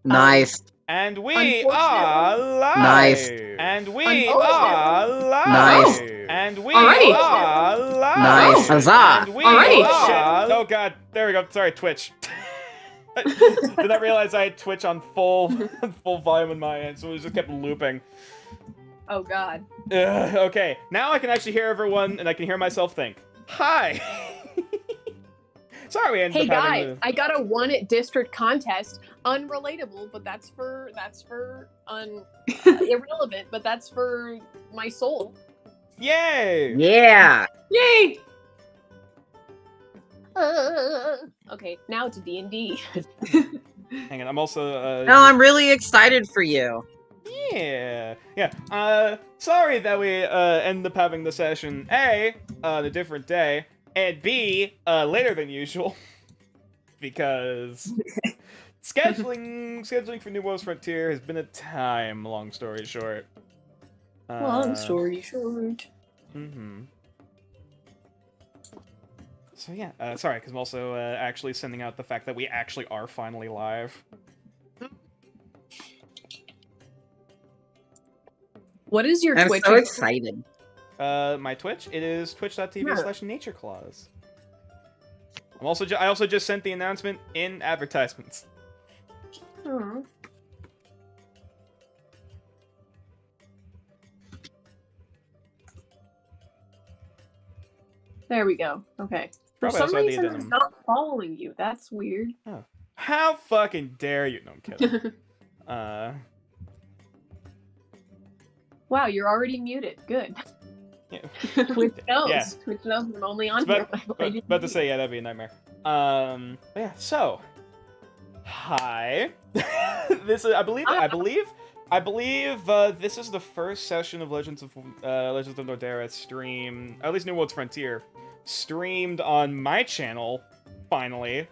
Nice. And we are live! Nice. And we are live! Nice. And we Alrighty. are live! Nice. Huzzah. And we Alrighty. are... Oh god, there we go. Sorry, Twitch. Did not realize I had Twitch on full volume in my end, so it just kept looping. Oh god. Okay, now I can actually hear everyone, and I can hear myself think. Hi! Sorry we ended Hey up having guys, I got a won at district contest. Unrelatable, but that's for irrelevant, but that's for my soul. Yay! Yeah. Yay! Okay, now to D&D. Hang on, I'm also, No, I'm really excited for you. Yeah. Sorry that we end up having the session A on a different day, and B later than usual, because scheduling for New World's Frontier has been a time. Long story short. Long story short. Mm-hmm. So yeah, sorry, because I'm also actually sending out the fact that we actually are finally live. What is your I'm Twitch? so excited. My Twitch, it is twitch.tv/natureclaws. I also just sent the announcement in advertisements. Hmm. There we go. Okay. For Probably some also had the reason, it's addendum. not following you. That's weird. Oh. How fucking dare you? No, I'm kidding. Wow, you're already muted. Good. Yeah. Twitch knows. Yeah. Twitch knows I'm only on It's here. about to say, yeah, that'd be a nightmare. But yeah, so hi. This is, I believe this is the first session of Legends of Nordera stream, at least New World's Frontier, streamed on my channel, finally.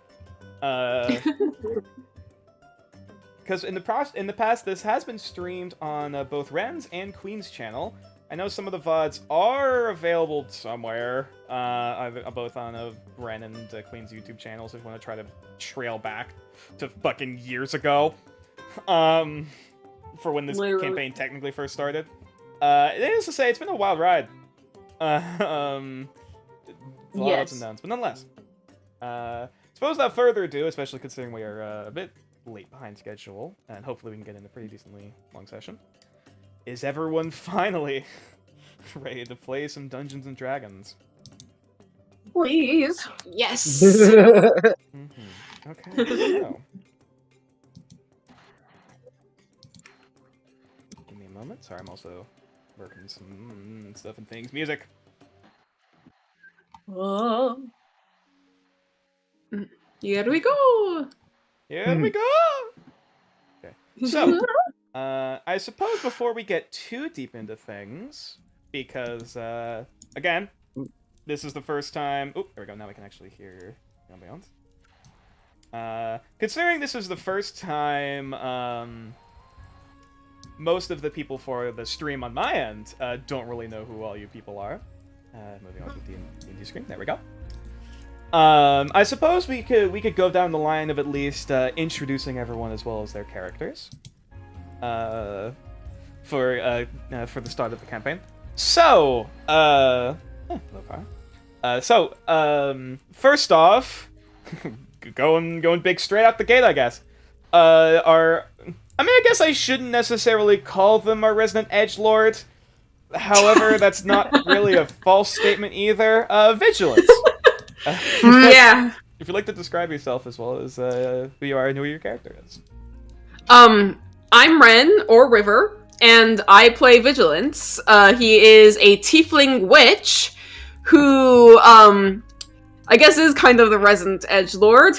Because in the past, this has been streamed on both Ren's and Queen's channel. I know some of the VODs are available somewhere, both on Ren and Queen's YouTube channels if you want to try to trail back to fucking years ago. For when this campaign technically first started. Needless to say, it's been a wild ride. A lot of ups and downs, but nonetheless. Suppose without further ado, especially considering we are a bit late behind schedule, and hopefully we can get in a pretty decently long session. Is everyone finally ready to play some Dungeons and Dragons? Please. Yes! Mm-hmm. Okay, so... Give me a moment. Sorry, I'm also working some stuff and things. Music! Here we go! Here we go! Okay, so... I suppose before we get too deep into things, because, again, this is the first time... Oh, there we go, now we can actually hear the ambiance. Considering this is the first time, most of the people for the stream on my end, don't really know who all you people are. Moving on to the D&D screen, there we go. I suppose we could go down the line of at least, introducing everyone as well as their characters. For the start of the campaign. So, first off, going big straight out the gate, I guess. I guess I shouldn't necessarily call them our resident edgelord. However, that's not really a false statement either. Vigilance. Yeah. If you'd like to describe yourself as well as who you are and who your character is. I'm Ren, or River, and I play Vigilance. He is a tiefling witch who, I guess is kind of the resident edgelord.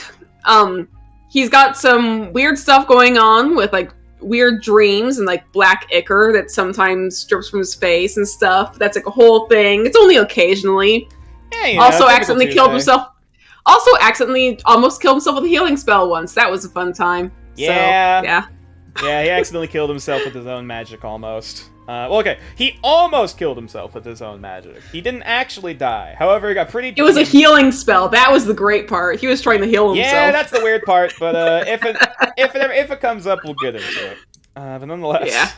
He's got some weird stuff going on with, like, weird dreams and, like, black ichor that sometimes drips from his face and stuff. That's, like, a whole thing. It's only occasionally. Yeah, Also accidentally killed himself. Also accidentally almost killed himself with a healing spell once. That was a fun time. Yeah. So, yeah. Yeah, he accidentally killed himself with his own magic, almost. Well, okay, he almost killed himself with his own magic. He didn't actually die. However, he got pretty... It was a healing spell. That was the great part. He was trying to heal himself. Yeah, that's the weird part, but if it comes up, we'll get into it. But nonetheless, Yeah.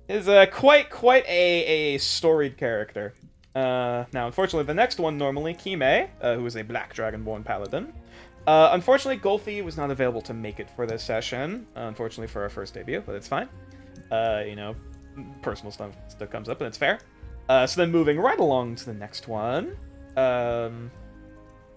is quite a storied character. Now, unfortunately, the next one normally Kime, who is a Black Dragonborn paladin. Unfortunately, Golfi was not available to make it for this session. Unfortunately, for our first debut, but it's fine. Personal stuff still comes up, and it's fair. So then, moving right along to the next one.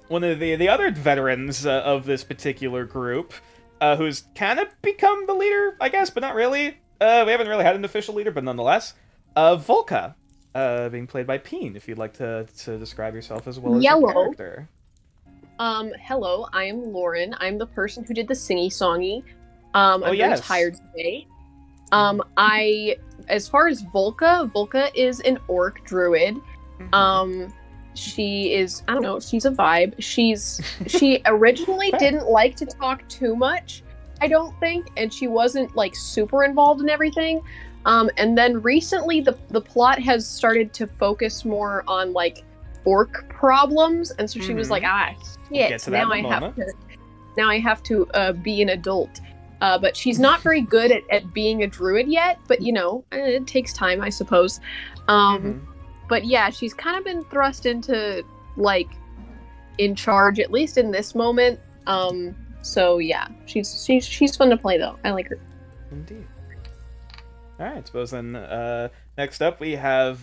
One of the other veterans of this particular group, who's kind of become the leader, I guess, but not really. We haven't really had an official leader, but nonetheless. Volka, being played by Peen, if you'd like to describe yourself as well as your Yellow. character. Hello, I am Lauren. I'm the person who did the singy-songy. I'm very tired today. As far as Volka is an orc druid. She is, I don't know, she's a vibe. She originally didn't like to talk too much, I don't think, and she wasn't like super involved in everything. And then recently the plot has started to focus more on like orc problems, and so she was like, shit, now I have to be an adult. But she's not very good at being a druid yet, but it takes time, I suppose. But yeah, she's kind of been thrust into like in charge, at least in this moment. So yeah, she's fun to play though. I like her. Indeed. All right, suppose then next up we have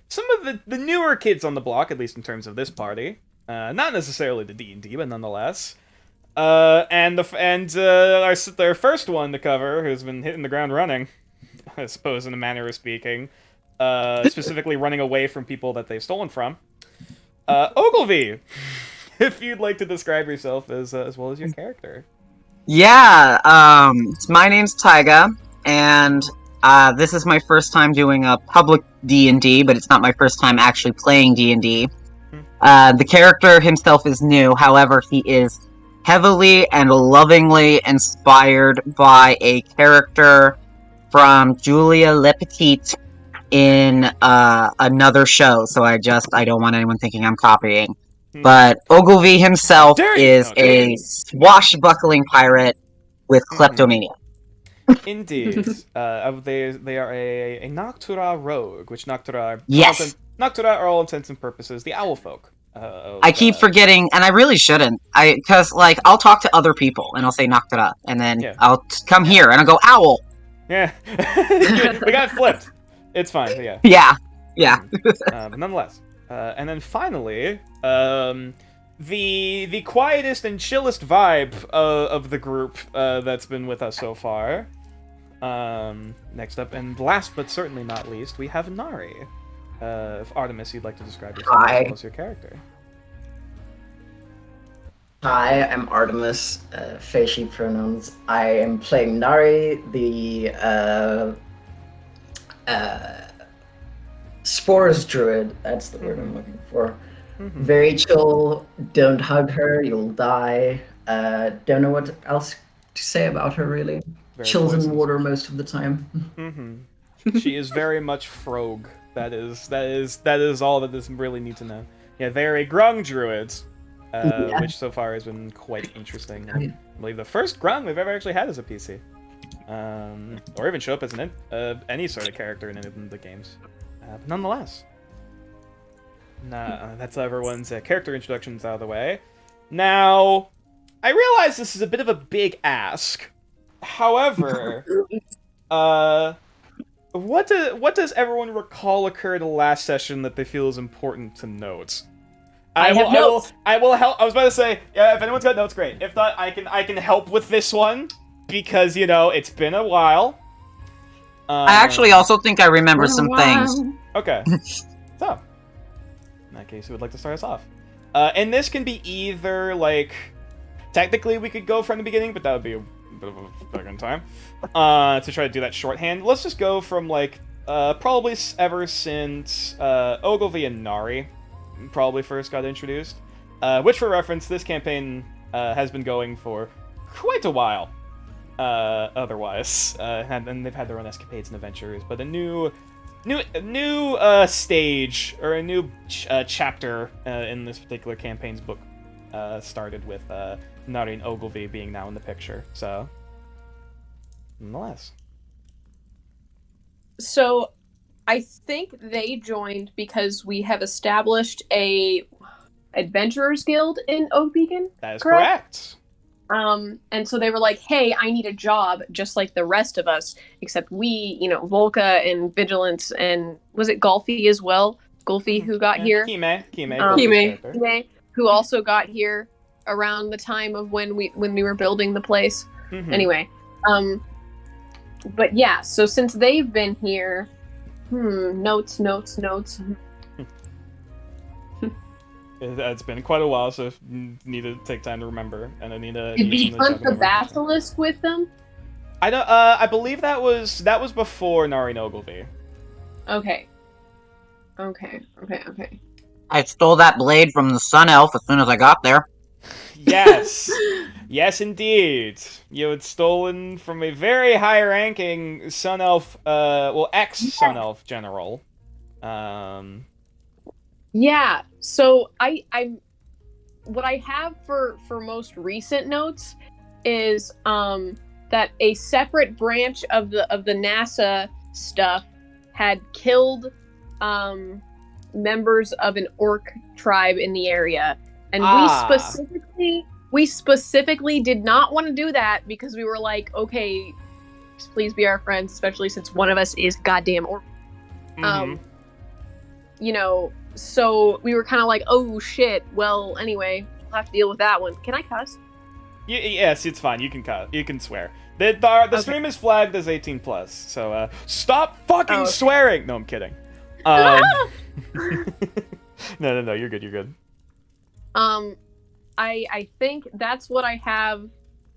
some of the newer kids on the block, at least in terms of this party. Not necessarily the D&D, but nonetheless. And our first one to cover, who's been hitting the ground running, I suppose, in a manner of speaking. Specifically running away from people that they've stolen from. Ogilvy, if you'd like to describe yourself as well as your character. Yeah, my name's Taiga, and this is my first time doing a public D&D, but it's not my first time actually playing D&D. The character himself is new, however, he is heavily and lovingly inspired by a character from Julia Lepetite in another show, so I don't want anyone thinking I'm copying. But Ogilvy himself is a swashbuckling pirate with kleptomania. Indeed. They are a Noctura rogue, which Noctura are all intents and purposes the owl folk. I keep forgetting, and I really shouldn't. Because I'll talk to other people and I'll say Noctura, and then I'll come here and I'll go owl. Yeah, we got flipped. It's fine. Yeah. But nonetheless, and then finally, the quietest and chillest vibe of the group that's been with us so far. Next up, and last but certainly not least, we have Nari. If Artemis, you'd like to describe yourself as well as your character. Hi, I'm Artemis, Feishi pronouns. I am playing Nari, the Spores Druid. That's the word I'm looking for. Very chill, don't hug her, you'll die. Don't know what else to say about her, really. Chills in water most of the time. She is very much Frog. That is all that this really need to know. Yeah, they're a Grung druid, which so far has been quite interesting. I believe the first Grung we've ever actually had as a PC, or even show up as any sort of character in the games. But nonetheless, that's everyone's character introductions out of the way. Now, I realize this is a bit of a big ask. However, what does everyone recall occurred last session that they feel is important to note? I have notes. I will help. I was about to say, yeah, if anyone's got notes, great. If not, I can help with this one because it's been a while. I actually also think I remember some things. Okay, so in that case, who would like to start us off? And this can be either technically we could go from the beginning, but that would be a bit of a fucking time to try to do that shorthand. Let's just go from probably ever since Ogilvy and Nari probably first got introduced, which for reference, this campaign has been going for quite a while. Otherwise, and they've had their own escapades and adventures, but a new stage or a new chapter in this particular campaign's book started with Nari and Ogilvy being now in the picture. So, nonetheless. So, I think they joined because we have established a adventurers guild in Oak Beacon. That is Correct? correct. And so they were like, "Hey, I need a job, just like the rest of us, except we, Volca and Vigilance, and was it Golfy as well? Golfy who got here, Kime, Kime. Kime, who also got here around the time of when we were building the place. Mhm. Anyway, but yeah, so since they've been here, notes. It's been quite a while, so need to take time to remember, and I need to. Did we hunt the basilisk with them? I don't. I believe that was before Nari no Ogilvy. Okay. I stole that blade from the Sun Elf as soon as I got there. Yes, yes, indeed. You had stolen from a very high-ranking Sun Elf, ex-Sun Elf general. Yeah. So I'm what I have for most recent notes is that a separate branch of the NASA stuff had killed members of an orc tribe in the area, and we specifically did not want to do that because we were like, okay, please be our friends, especially since one of us is goddamn orc. So we were kind of like, oh shit, well, anyway, we'll have to deal with that one. Can I cuss? Yes, it's fine. You can cut. You can swear. The stream is flagged as 18+, so stop fucking swearing! No, I'm kidding. No, you're good. I think that's what I have.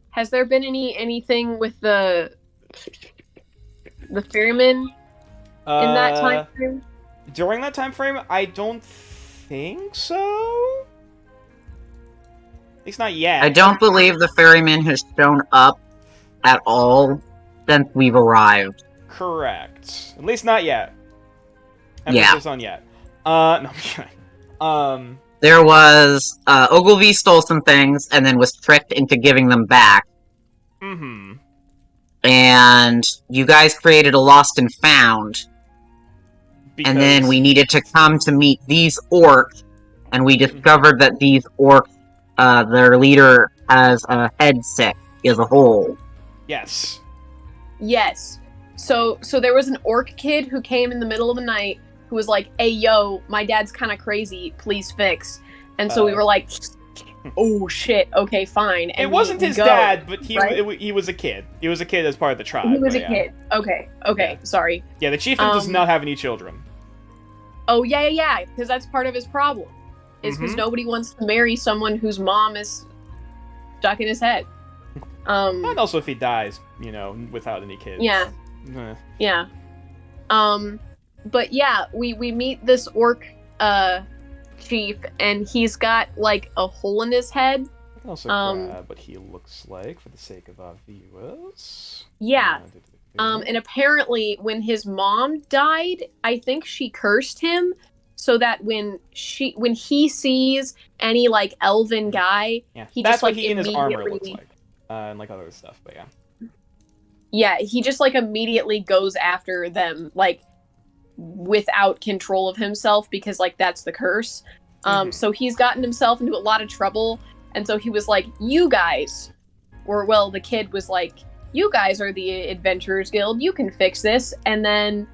Has there been anything with the ferryman in that time frame? During that time frame, I don't think so. At least not yet. I don't believe the ferryman has shown up at all since we've arrived. Correct. At least not yet. Yeah. Emphasis on yet. No, I'm kidding. There was, Ogilvy stole some things and then was tricked into giving them back. Mm-hmm. And you guys created a lost and found. And then we needed to come to meet these orcs, and we discovered that these orcs, their leader has a head sick as a whole. Yes. Yes. So there was an orc kid who came in the middle of the night who was like, hey, yo, my dad's kind of crazy, please fix. And so we were like, oh shit, okay, fine. And it wasn't his dad, but he was a kid. He was a kid as part of the tribe. He was a kid. Okay, Yeah. sorry. Yeah, the chieftain does not have any children. Oh, yeah, because that's part of his problem. Is because nobody wants to marry someone whose mom is stuck in his head. And also if he dies, without any kids. Yeah. Eh. Yeah. But yeah, we meet this orc chief, and he's got like a hole in his head. I can also grab what he looks like for the sake of our viewers. Yeah. And apparently when his mom died, I think she cursed him so that when he sees any like elven guy, he that's just like what he in his armor looks immediately like. And like other stuff, but yeah. Yeah, he just like immediately goes after them like without control of himself because like that's the curse. So he's gotten himself into a lot of trouble, and so he was like, you guys, the kid was like, you guys are the Adventurers Guild, you can fix this. And then,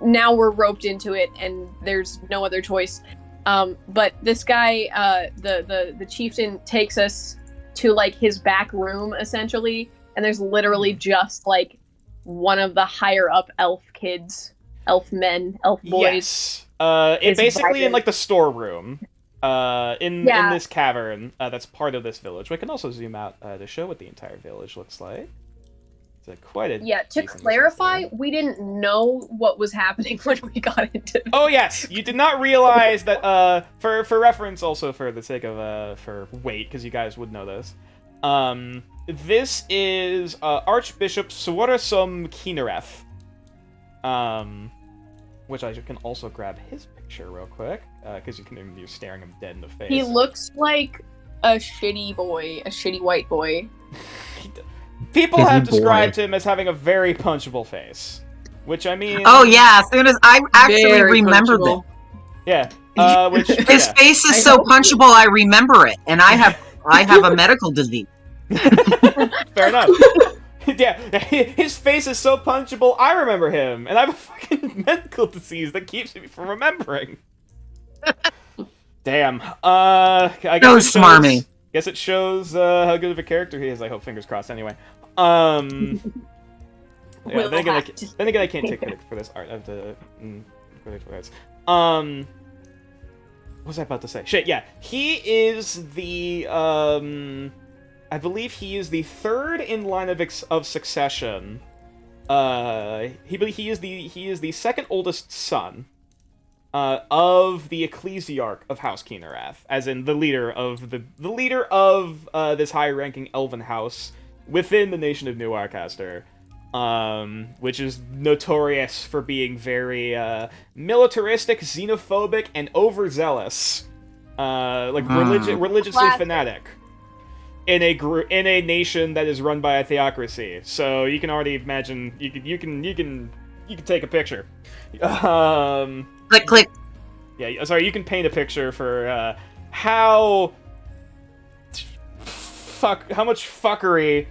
now we're roped into it and there's no other choice. But this guy, the chieftain takes us to like his back room essentially, and there's literally just like one of the higher up elf kids, elf men, elf boys. Yes. It basically vibing. in like the storeroom. In this cavern that's part of this village. We can also zoom out to show what the entire village looks like. It's quite a to clarify, we didn't know what was happening when we got into it. Oh yes, you did not realize that. For reference, also for the sake of for weight, because you guys would know this. This is Archbishop Suwarasum Kinereth. Which I can also grab his picture real quick, because you're staring him dead in the face. He looks like a shitty boy, a shitty white boy. People Busy have boy. described him as having a very punchable face, which I mean. Oh yeah, as soon as I actually Very remembered punchable. Yeah. Which it. His yeah. face is I so hope- punchable, I remember it, and I have a medical disease. Fair enough. Yeah, his face is so punchable. I remember him, and I have a fucking medical disease that keeps me from remembering. Damn. I guess So it shows, smarmy. Guess it shows how good of a character he is. I hope. Fingers crossed. Anyway. Yeah, We'll then again, have to- I can't take credit for this art of the credit for arts. What was I about to say? Shit. Yeah, he is the I believe he is the third in line of succession. He is the second oldest son of the ecclesiarch of House Keenerath, as in the leader of this high-ranking elven house within the nation of New Arcaster, which is notorious for being very militaristic, xenophobic, and overzealous, religiously Classic. fanatic. In a nation that is run by a theocracy, so you can already imagine. You can take a picture. Click, click. Yeah, sorry. You can paint a picture for how much fuckery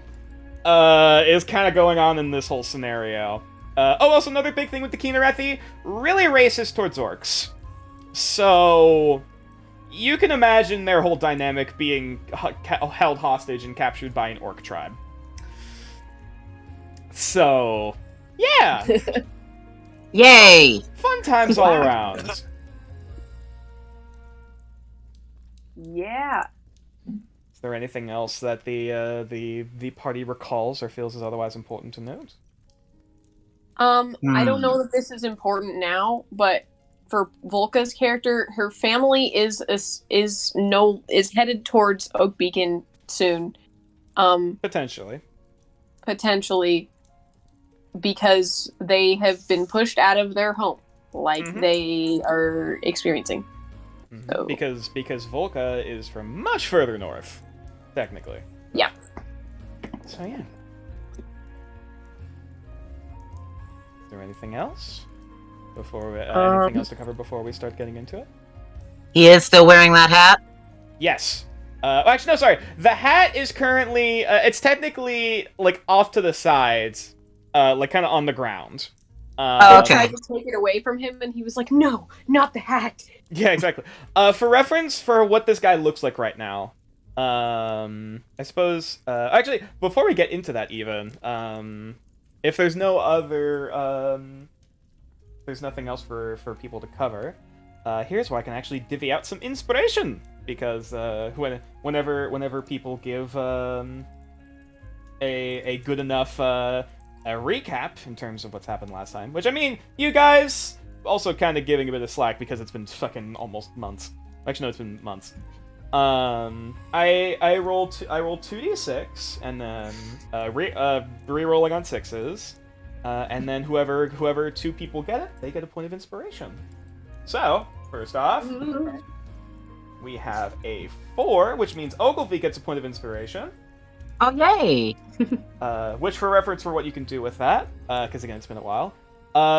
is kind of going on in this whole scenario. Also another big thing with the Keenerathi, really racist towards orcs. So you can imagine their whole dynamic being held hostage and captured by an orc tribe. So, yeah. Yay! Fun times all around. Yeah. Is there anything else that the party recalls or feels is otherwise important to note? I don't know that this is important now, but for Volka's character, her family is headed towards Oak Beacon soon. Potentially. Potentially because they have been pushed out of their home, like Mhm. they are experiencing. So- Because Volca is from much further north, technically. Yeah. So yeah. Is there anything else anything else to cover before we start getting into it? He is still wearing that hat? Yes. Actually, no, sorry. The hat is currently it's technically like off to the sides, like kind of on the ground. Oh, okay. I tried to take it away from him, and he was like, "No, not the hat." Yeah, exactly. For reference, for what this guy looks like right now, I suppose. Actually, before we get into that, even, if there's no other, there's nothing else for people to cover. Here's where I can actually divvy out some inspiration, because whenever people give a good enough a recap in terms of what's happened last time, which I mean, you guys also kind of giving a bit of slack because it's been fucking almost months. Actually, no, it's been months. I rolled 2d6 and then re-rolling on 6s, and then whoever 2 people get it, they get a point of inspiration. So first off, we have a 4, which means Ogilvy gets a point of inspiration. Oh, yay! Which, for reference, for what you can do with that, because again, it's been a while,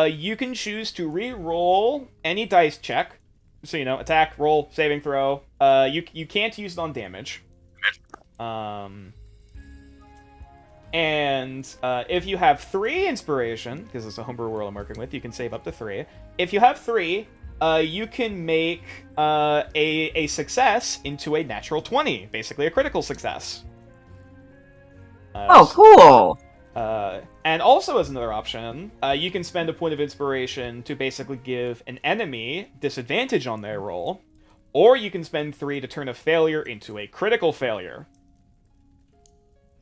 you can choose to re-roll any dice check. So, attack, roll, saving throw. You can't use it on damage. And if you have 3 inspiration, because it's a homebrew world I'm working with, you can save up to 3. If you have 3, you can make a success into a natural 20, basically a critical success. Oh, cool! And also, as another option, you can spend a point of inspiration to basically give an enemy disadvantage on their roll, or you can spend 3 to turn a failure into a critical failure.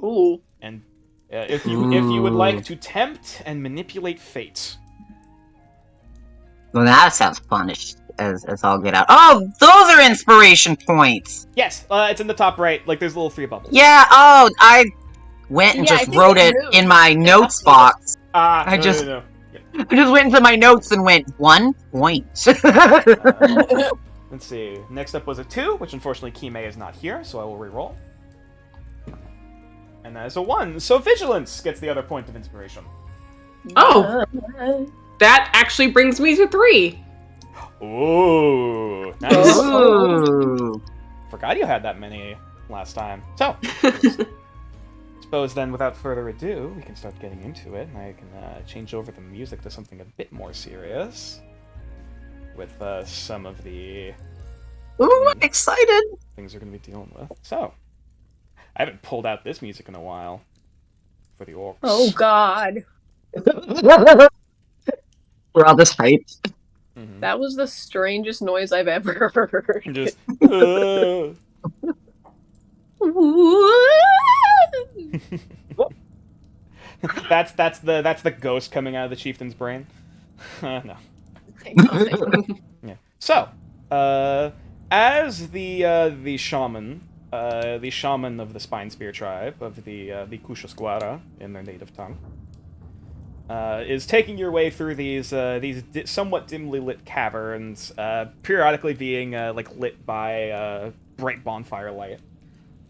Ooh. And if you would like to tempt and manipulate fate. Well, that sounds fun as all get out. Oh, those are inspiration points! Yes, it's in the top right. Like, there's little 3 bubbles. Yeah, oh, I went and Yeah, I just think wrote it it moved. in my notes box. I I just- no. I just went into my notes and went, 1 point. Let's see. Next up was a 2, which unfortunately Kime is not here, so I will re-roll. And that is a 1. So Vigilance gets the other point of inspiration. Oh. That actually brings me to 3. Ooh, nice. Ooh. Forgot you had that many last time. So, suppose then, without further ado, we can start getting into it, and I can change over the music to something a bit more serious with some of the Ooh, I'm excited. things we're going to be dealing with. So, I haven't pulled out this music in a while for the orcs. Oh God, We're all just hyped. Mhm. that was the strangest noise I've ever heard. Just, that's the ghost coming out of the chieftain's brain. No. Yeah. So, as the shaman of the Spine Spear tribe of the Kushasquara in their native tongue, is taking your way through these somewhat dimly lit caverns, periodically being lit by bright bonfire light.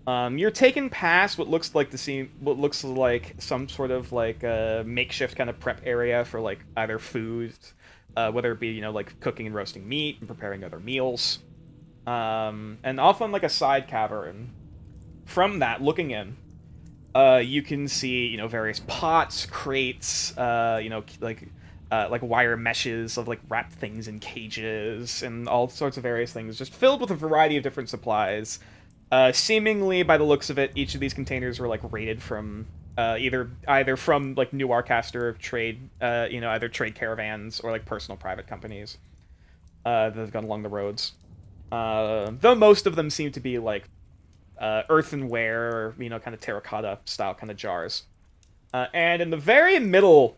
You're taken past what looks like some sort of makeshift kind of prep area for either food, whether it be cooking and roasting meat and preparing other meals, and off on a side cavern. From that, looking in, you can see various pots, crates, wire meshes of wrapped things in cages and all sorts of various things, just filled with a variety of different supplies. Seemingly, by the looks of it, each of these containers were raided from either from New Arcaster trade, either trade caravans or personal private companies that have gone along the roads. Though most of them seem to be earthenware, kind of terracotta style kind of jars. And in the very middle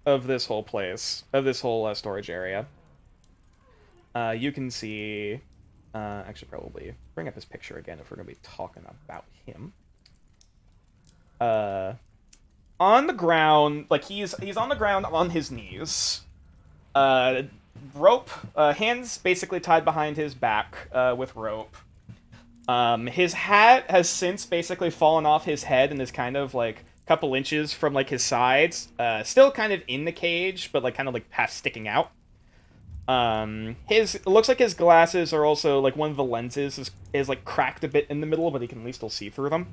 of this whole place, of this whole storage area, you can see. Actually, probably bring up his picture again if we're going to be talking about him. On the ground, he's on the ground on his knees. Rope, hands basically tied behind his back with rope. His hat has since basically fallen off his head and is kind of a couple inches from his sides. Still kind of in the cage, but kind of half sticking out. It looks like his glasses are also one of the lenses is cracked a bit in the middle, but he can at least still see through them.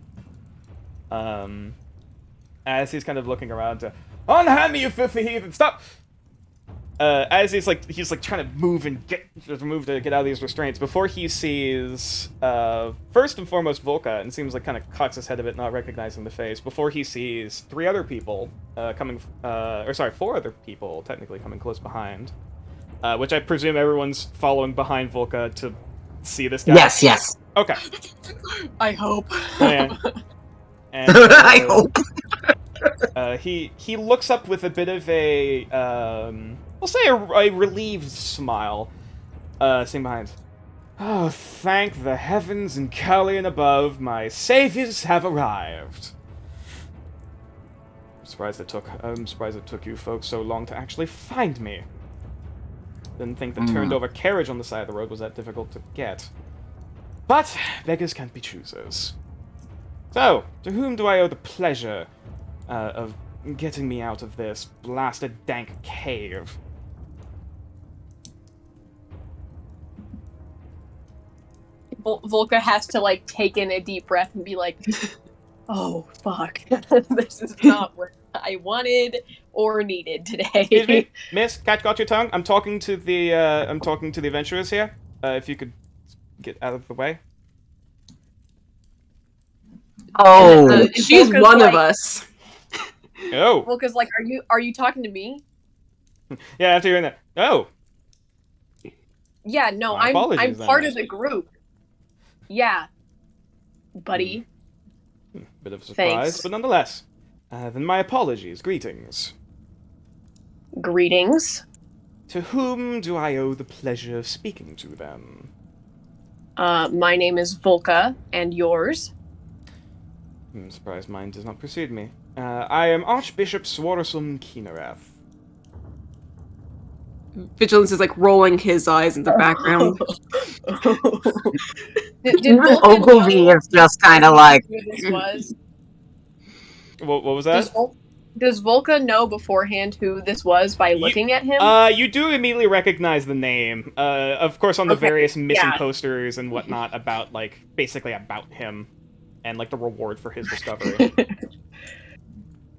As he's kind of looking around to unhand me, you filthy heathen, stop! As he's trying to move to get out of these restraints, before he sees first and foremost Volka, and seems kind of cocks his head a bit, not recognizing the face, before he sees 4 other people technically coming close behind. Which I presume everyone's following behind Volka to see this guy. Yes. Okay. I hope. And, I hope. He looks up with a bit of a we'll say a relieved smile, sitting behind. Oh, thank the heavens and Kalian above, my saviors have arrived. I'm surprised it took you folks so long to actually find me. Didn't think the turned-over carriage on the side of the road was that difficult to get. But beggars can't be choosers. So, to whom do I owe the pleasure of getting me out of this blasted dank cave? Volka has to take in a deep breath and be like, "Oh fuck, this is not what I wanted or needed today." Excuse me, miss, got your tongue? I'm talking to the adventurers here. If you could get out of the way. Oh, She's Volka's one of us. Oh. Volka's like, "Are you talking to me?" Yeah, after hearing that. Oh. Yeah, no, My I'm apologies, then. part of the group. Yeah, buddy. Bit of a surprise, Thanks. but nonetheless. Then my apologies. Greetings. Greetings. To whom do I owe the pleasure of speaking to them? My name is Volka, and yours? I'm surprised mine does not precede me. I am Archbishop Swarsum Kinerath. Vigilance is rolling his eyes in the background. Did Volka Ogilvy know is just kind of who this was? What was that? Does Volka know beforehand who this was by looking at him? You do immediately recognize the name. Of course, on the Okay, various missing yeah. posters and whatnot about, like, basically about him and, like, the reward for his discovery.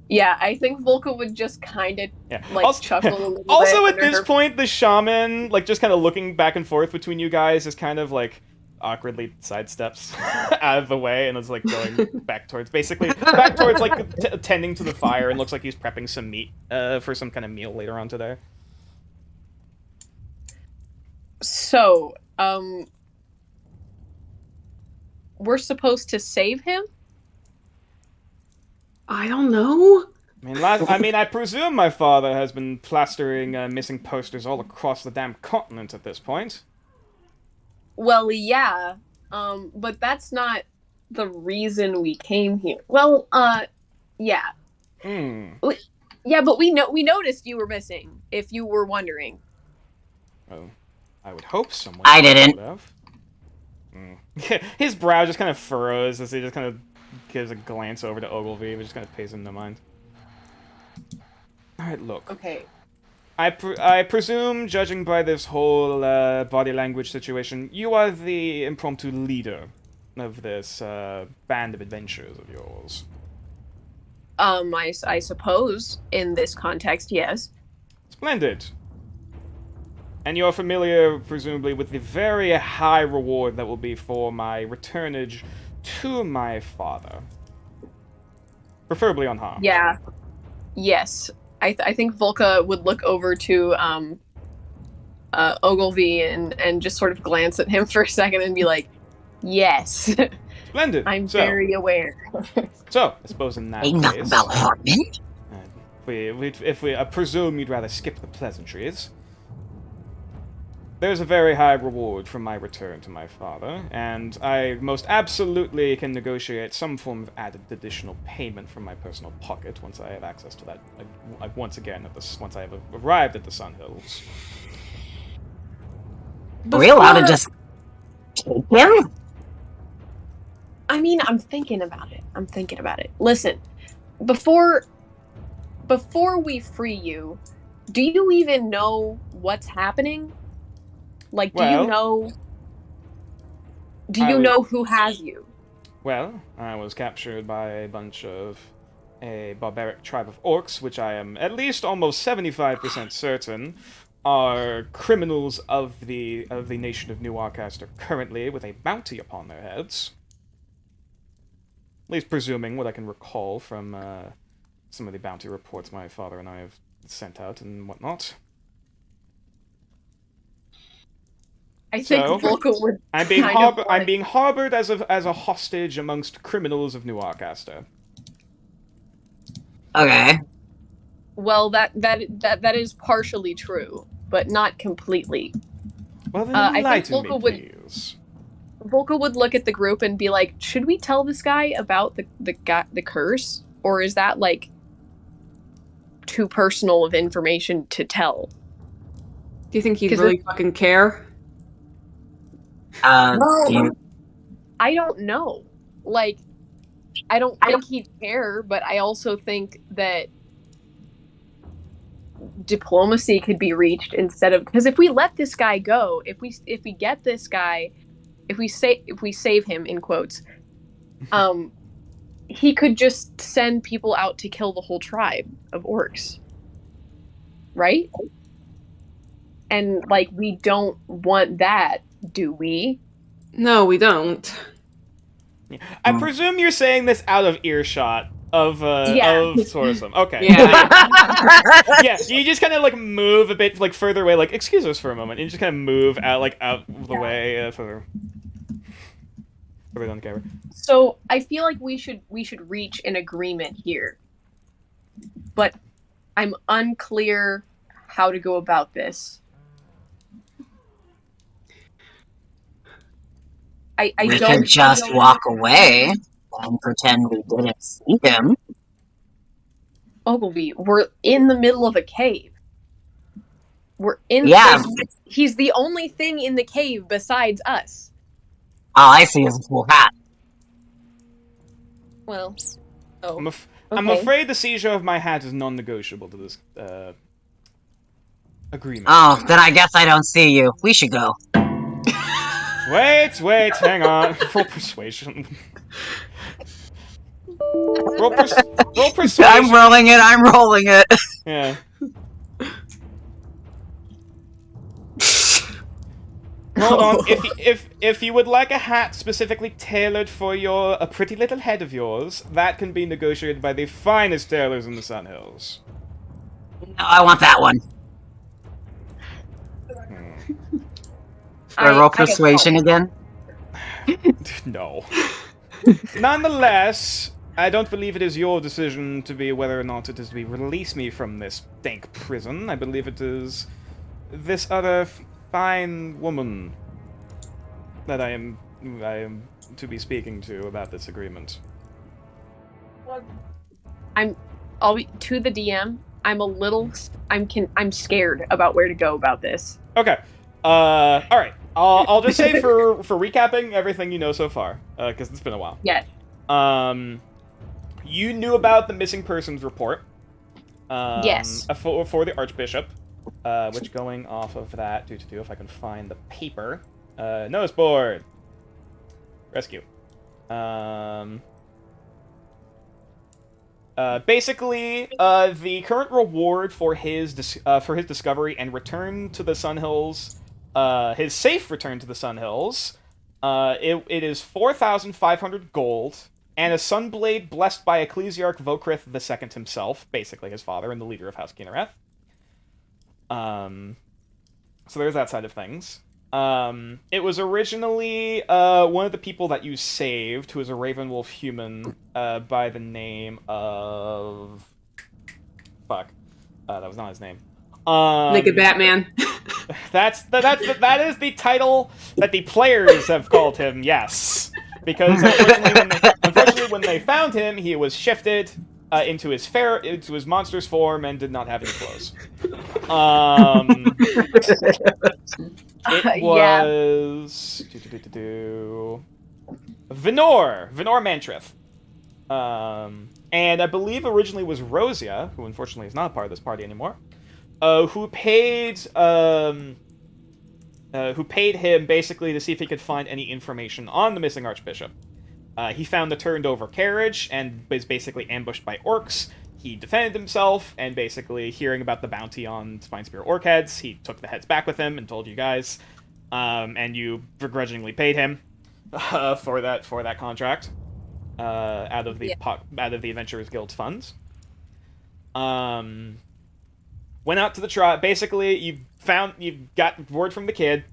Yeah, I think Volka would just kind of Yeah. like chuckle a little Also, bit at this under her- point, the shaman, like, just kind of looking back and forth between you guys is kind of, like, awkwardly sidesteps out of the way and is, like, going back towards, like, tending to the fire and looks like he's prepping some meat for some kind of meal later on today. So, we're supposed to save him? I don't know. I mean, I presume my father has been plastering missing posters all across the damn continent at this point. Well, yeah. But that's not the reason we came here. Well, yeah. Yeah, but we noticed you were missing, if you were wondering. Oh, I would hope someone. I didn't. would have. His brow just kind of furrows as he just kind of gives a glance over to Ogilvy, but just kind of pays him no mind. Alright, look. Okay. I presume, judging by this whole body language situation, you are the impromptu leader of this band of adventurers of yours. I suppose, in this context, yes. Splendid. And you're familiar, presumably, with the very high reward that will be for my returnage to my father. Preferably unharmed. Yeah. Yes. I think Volka would look over to Ogilvy and just sort of glance at him for a second and be like, yes. Splendid. I'm very aware. So, I suppose in that Ain't nothing case... about Hartman. if we presume you'd rather skip the pleasantries... There's a very high reward from my return to my father, and I most absolutely can negotiate some form of added additional payment from my personal pocket once I have access to that. Once I have arrived at the Sun Hills. Are we allowed to just take him? I mean, I'm thinking about it. Listen, before we free you, do you even know what's happening? Like, do you know who has you? Well, I was captured by a bunch of a barbaric tribe of orcs, which I am at least almost 75% certain are criminals of the nation of New Arcaster currently, with a bounty upon their heads. At least presuming what I can recall from some of the bounty reports my father and I have sent out and whatnot. I think Volka would. I'm being harbored as a hostage amongst criminals of New Arcaster. Okay. Well, that is partially true, but not completely. Well, then I think enlighten me, please. Volka would look at the group and be like, "Should we tell this guy about the curse, or is that like too personal of information to tell?" Do you think he'd really fucking care? I don't know. Like, I don't think he'd care, but I also think that diplomacy could be reached instead of, because if we let this guy go, if we get this guy, if we save him in quotes, he could just send people out to kill the whole tribe of orcs, right? And like, we don't want that. Do we? No, we don't. I presume you're saying this out of earshot of Sorsum. Okay. Yeah. Yeah, you just kind of like move a bit like further away, like excuse us for a moment. And you just kind of move out the way further down the camera. So I feel like we should reach an agreement here, but I'm unclear how to go about this. We could just walk away and pretend we didn't see him. Ogilvy, we're in the middle of a cave. We're in. Yeah. He's the only thing in the cave besides us. All I see is a cool hat. Well, I'm Okay. afraid the seizure of my hat is non-negotiable to this agreement. Oh, then I guess I don't see you. We should go. Wait, hang on. Roll persuasion. roll persuasion. I'm rolling it. Yeah. Hold on. If you would like a hat specifically tailored for a pretty little head of yours, that can be negotiated by the finest tailors in the Sun Hills. No, I want that one. Do I roll persuasion again? No. Nonetheless, I don't believe it is your decision to be whether or not it is to be release me from this dank prison. I believe it is this other fine woman that I am to be speaking to about this agreement. I'll be to the DM. I'm scared about where to go about this. Okay. All right. I'll just say for recapping everything you know so far, because it's been a while. Yes. You knew about the missing persons report. Yes. For the Archbishop, which going off of that, if I can find the paper, notice board, rescue. Basically, the current reward for his discovery and return to the Sun Hills, his safe return to the Sun Hills, it is 4,500 gold and a Sunblade blessed by Ecclesiarch Vokrith II himself, basically his father and the leader of House Kinnereth. So there's that side of things. It was originally one of the people that you saved, who is a Ravenwolf human by the name of... Fuck. That was not his name. Naked Batman. That is the title that the players have called him, yes. Because unfortunately when they found him, he was shifted into his monster's form and did not have any clothes. It was Venor Mantrith. And I believe originally was Rosia, who unfortunately is not a part of this party anymore, who paid him basically to see if he could find any information on the missing Archbishop. He found the turned over carriage and was basically ambushed by orcs. He defended himself, and basically hearing about the bounty on Spinespear orc heads, he took the heads back with him and told you guys, and you begrudgingly paid him for that contract out of the Adventurers Guild funds. Went out to the tribe. Basically, you got word from the kid,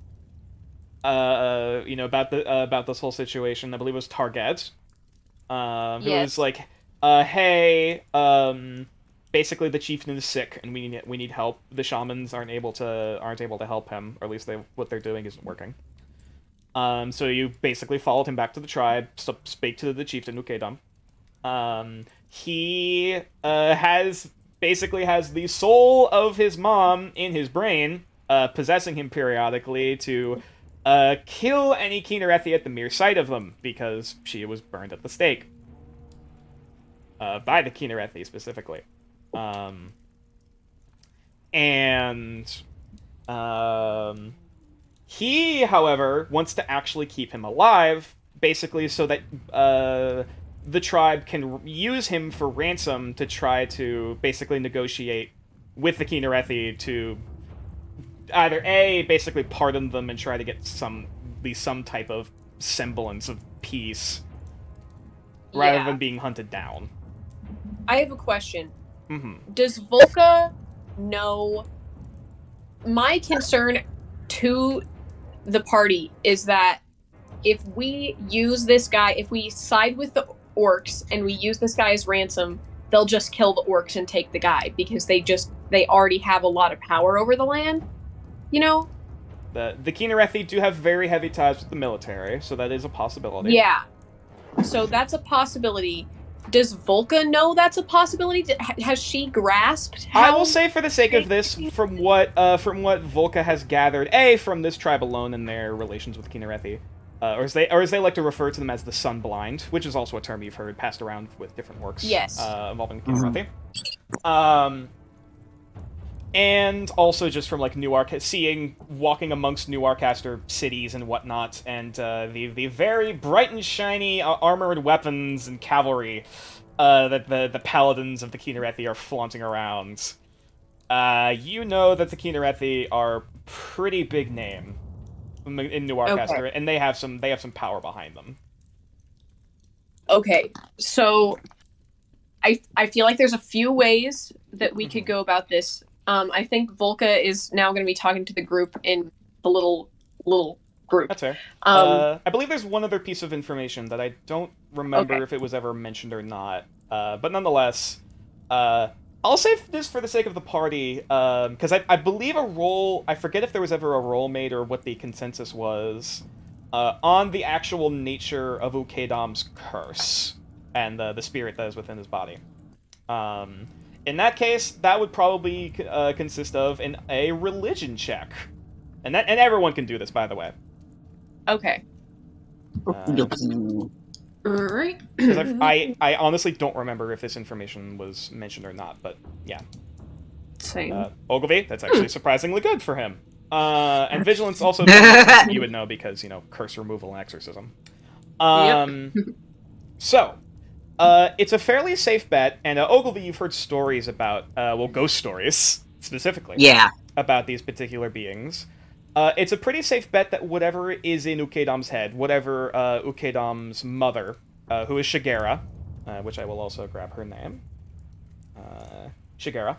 about this whole situation. I believe it was Target, who was like, hey, basically the chieftain is sick and we need help. The shamans aren't able to help him, or at least what they're doing isn't working. So you basically followed him back to the tribe, speak to the chieftain Ukedam. He has the soul of his mom in his brain, possessing him periodically to kill any Kinnarethi at the mere sight of them, because she was burned at the stake. By the Kinnarethi, specifically. He, however, wants to actually keep him alive, basically so that the tribe can use him for ransom to try to basically negotiate with the Kinnarethi to either basically pardon them and try to get some type of semblance of peace, rather than being hunted down. I have a question. Mm-hmm. Does Volka know? My concern to the party is that if we use this guy, if we side with the orcs and we use this guy as ransom, they'll just kill the orcs and take the guy, because they already have a lot of power over the land, you know? The Kinnarethi do have very heavy ties with the military, so that is a possibility. Yeah. So that's a possibility. Does Volka know that's a possibility? Has she grasped how... I will say, for the sake of this, from what Volka has gathered, from this tribe alone and their relations with Kinnarethi, or as they like to refer to them as the Sunblind, which is also a term you've heard passed around with different works. Yes. Involving the Kinrathi. And also just from like walking amongst New Arcaster cities and whatnot, and the very bright and shiny armored weapons and cavalry that the paladins of the Kinrathi are flaunting around. You know that the Kinrathi are pretty big name in New Arcaster, and they have some power behind them. Okay, so I feel like there's a few ways that we could go about this. I think Volka is now going to be talking to the group in the little group. That's fair. I believe there's one other piece of information that I don't remember if it was ever mentioned or not. But nonetheless, I'll say this for the sake of the party, because I believe I forget if there was ever a roll made or what the consensus was, on the actual nature of Ukedam's curse and the spirit that is within his body. In that case, that would probably consist of a religion check. And everyone can do this, by the way. Okay. Alright. Because I honestly don't remember if this information was mentioned or not, but yeah. Same. Ogilvy, that's actually surprisingly good for him. And Vigilance also you would know because, curse removal and exorcism. So, it's a fairly safe bet, and Ogilvy, you've heard stories about, ghost stories, specifically. Yeah. About these particular beings. It's a pretty safe bet that whatever is in Ukedam's head, whatever Ukedam's mother, who is Shigera, which I will also grab her name, Shigera,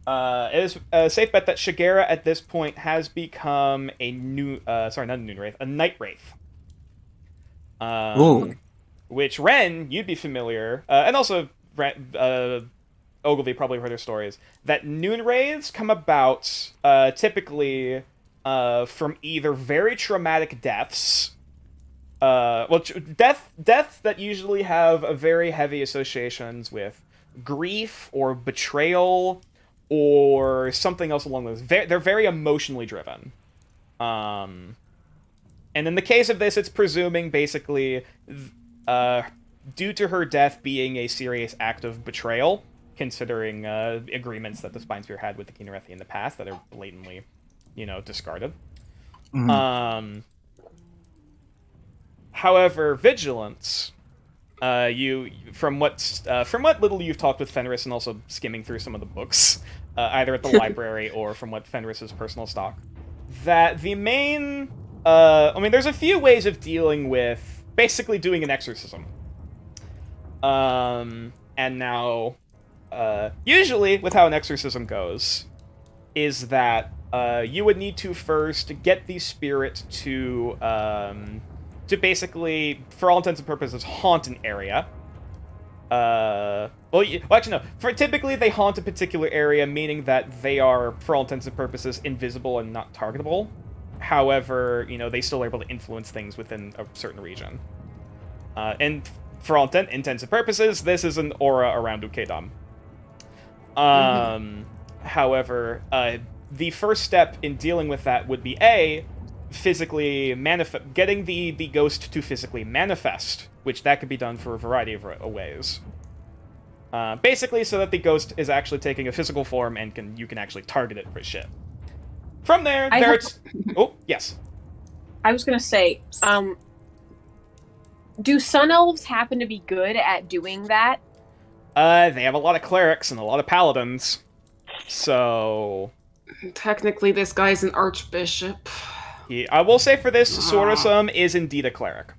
it is a safe bet that Shigera at this point has become a night wraith. Ooh. Which Ren, you'd be familiar, and also Ogilvy probably heard their stories, that noon wraiths come about typically from either very traumatic deaths, deaths that usually have a very heavy associations with grief or betrayal or something else along those. They're very emotionally driven. And in the case of this, it's presuming basically, due to her death being a serious act of betrayal, considering agreements that the Spinespear had with the Kinrathi in the past that are blatantly, discarded. Mm-hmm. However, Vigilance, from what little you've talked with Fenris and also skimming through some of the books, either at the library or from what Fenris's personal stock, that the main, there's a few ways of dealing with basically doing an exorcism. And now, usually with how an exorcism goes, is that you would need to first get the spirit to basically, for all intents and purposes, haunt an area. Typically they haunt a particular area, meaning that they are, for all intents and purposes, invisible and not targetable. However, they still are able to influence things within a certain region. And for all intents and purposes, this is an aura around Ukedam. However, the first step in dealing with that would be physically getting the ghost to physically manifest, which that could be done for a variety of ways. Basically, so that the ghost is actually taking a physical form and you can actually target it for shit. From there, oh yes. I was gonna say, do Sun Elves happen to be good at doing that? They have a lot of clerics and a lot of paladins, so Technically, this guy's an archbishop. I will say for this, Sorosum is indeed a cleric.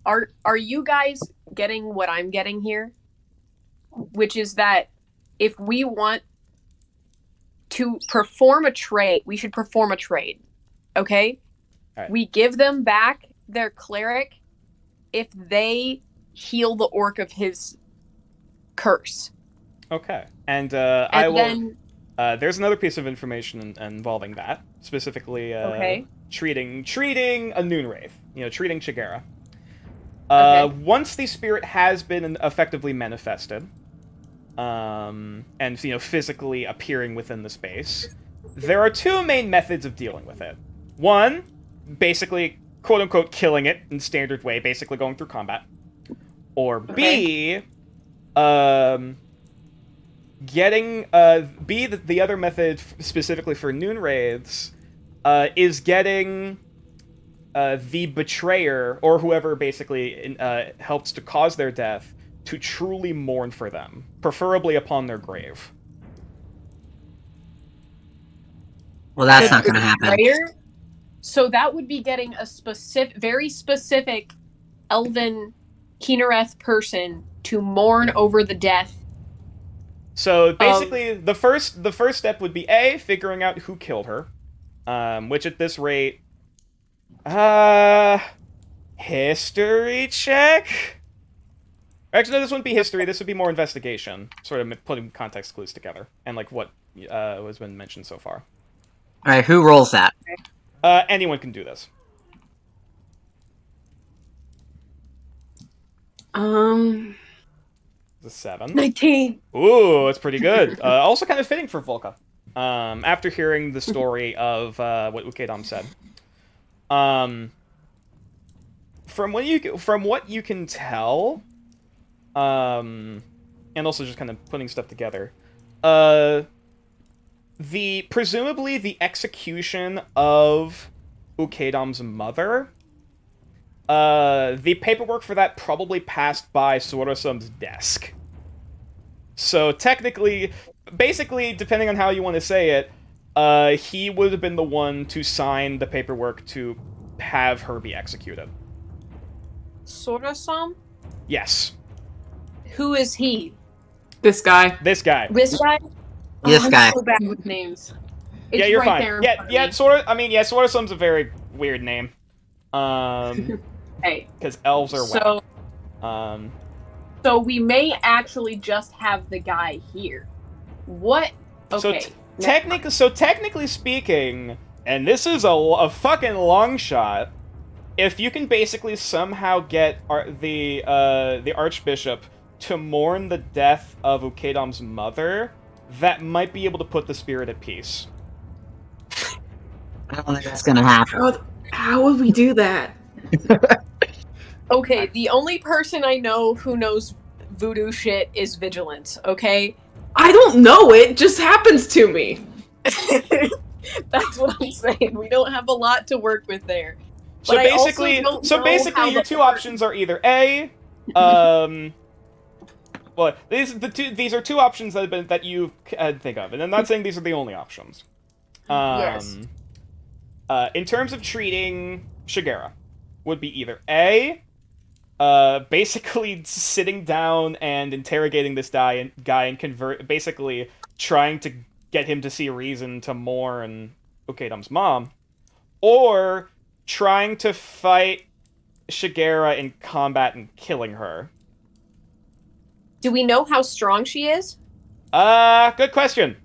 Are you guys getting what I'm getting here? Which is that if we want to perform a trade, we should perform a trade. Okay? All right. We give them back their cleric if they heal the orc of his curse. Okay. And then there's another piece of information involving that, specifically treating a noon wraith, treating Shigera. Once the spirit has been effectively manifested, and physically appearing within the space, there are two main methods of dealing with it. One, basically quote-unquote killing it in standard way, basically going through combat. Or B, getting the other method specifically for Noon Wraiths is getting the betrayer or whoever basically helps to cause their death to truly mourn for them, preferably upon their grave. Well, that's not going to happen. So that would be getting a very specific elven Kynareth person to mourn over the death. So basically, the first step would be A, figuring out who killed her, which at this rate, history check? Actually, no, this wouldn't be history, this would be more investigation, sort of putting context clues together, and like what has been mentioned so far. Alright, who rolls that? Anyone can do this. Um, The 7. 19. Ooh, that's pretty good. Also kind of fitting for Volka. After hearing the story of what Ukedam said. From what you can tell, and also just kind of putting stuff together, presumably the execution of Ukedam's mother, the paperwork for that probably passed by Sorosum's desk. So technically, basically, depending on how you want to say it, he would have been the one to sign the paperwork to have her be executed. Sorosum? Yes. Who is he? this guy. This guy. This guy? This I'm guy. so bad with names. It's Yeah, you're right fine. there in Yeah, front of yeah, me. Sorosum's a very weird name. Hey, Because elves are so whack. so we may actually just have the guy here. What? Okay. Technically speaking, and this is a fucking long shot, if you can basically somehow get the Archbishop to mourn the death of Ukedam's mother, that might be able to put the spirit at peace. I don't think that's going to happen. How would we do that? Okay, the only person I know who knows voodoo shit is Vigilance, okay? I don't know. It just happens to me. That's what I'm saying. We don't have a lot to work with there. So But I also basically, don't know how your the two part- options are either A, well, these are two options that you think of, and I'm not saying these are the only options. Yes. In terms of treating Shigera, would be either A, basically sitting down and interrogating this guy and basically trying to get him to see a reason to mourn Ukedam's mom, or trying to fight Shigera in combat and killing her. Do we know how strong she is? Good question.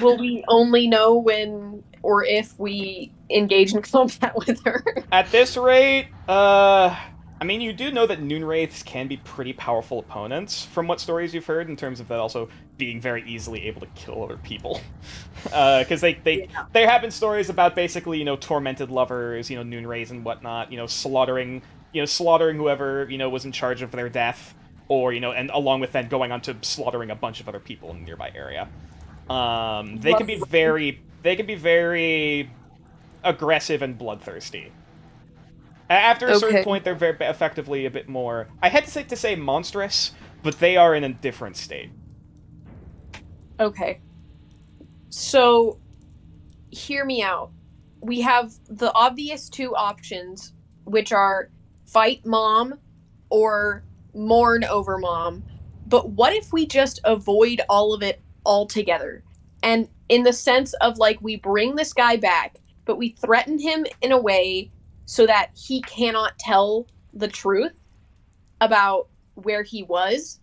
Will we only know when or if we engage in combat with her? At this rate, I mean, you do know that Noon Wraiths can be pretty powerful opponents, from what stories you've heard, in terms of that also being very easily able to kill other people. Because there have been stories about basically, tormented lovers, Noon Wraiths and whatnot, slaughtering whoever, was in charge of their death, or, and along with then going on to slaughtering a bunch of other people in the nearby area. They can be very aggressive and bloodthirsty. After a certain point, they're very effectively a bit more... I hesitate to say monstrous, but they are in a different state. Okay. So, hear me out. We have the obvious two options, which are fight mom or mourn over mom. But what if we just avoid all of it altogether? And in the sense of, we bring this guy back, but we threaten him in a way so that he cannot tell the truth about where he was.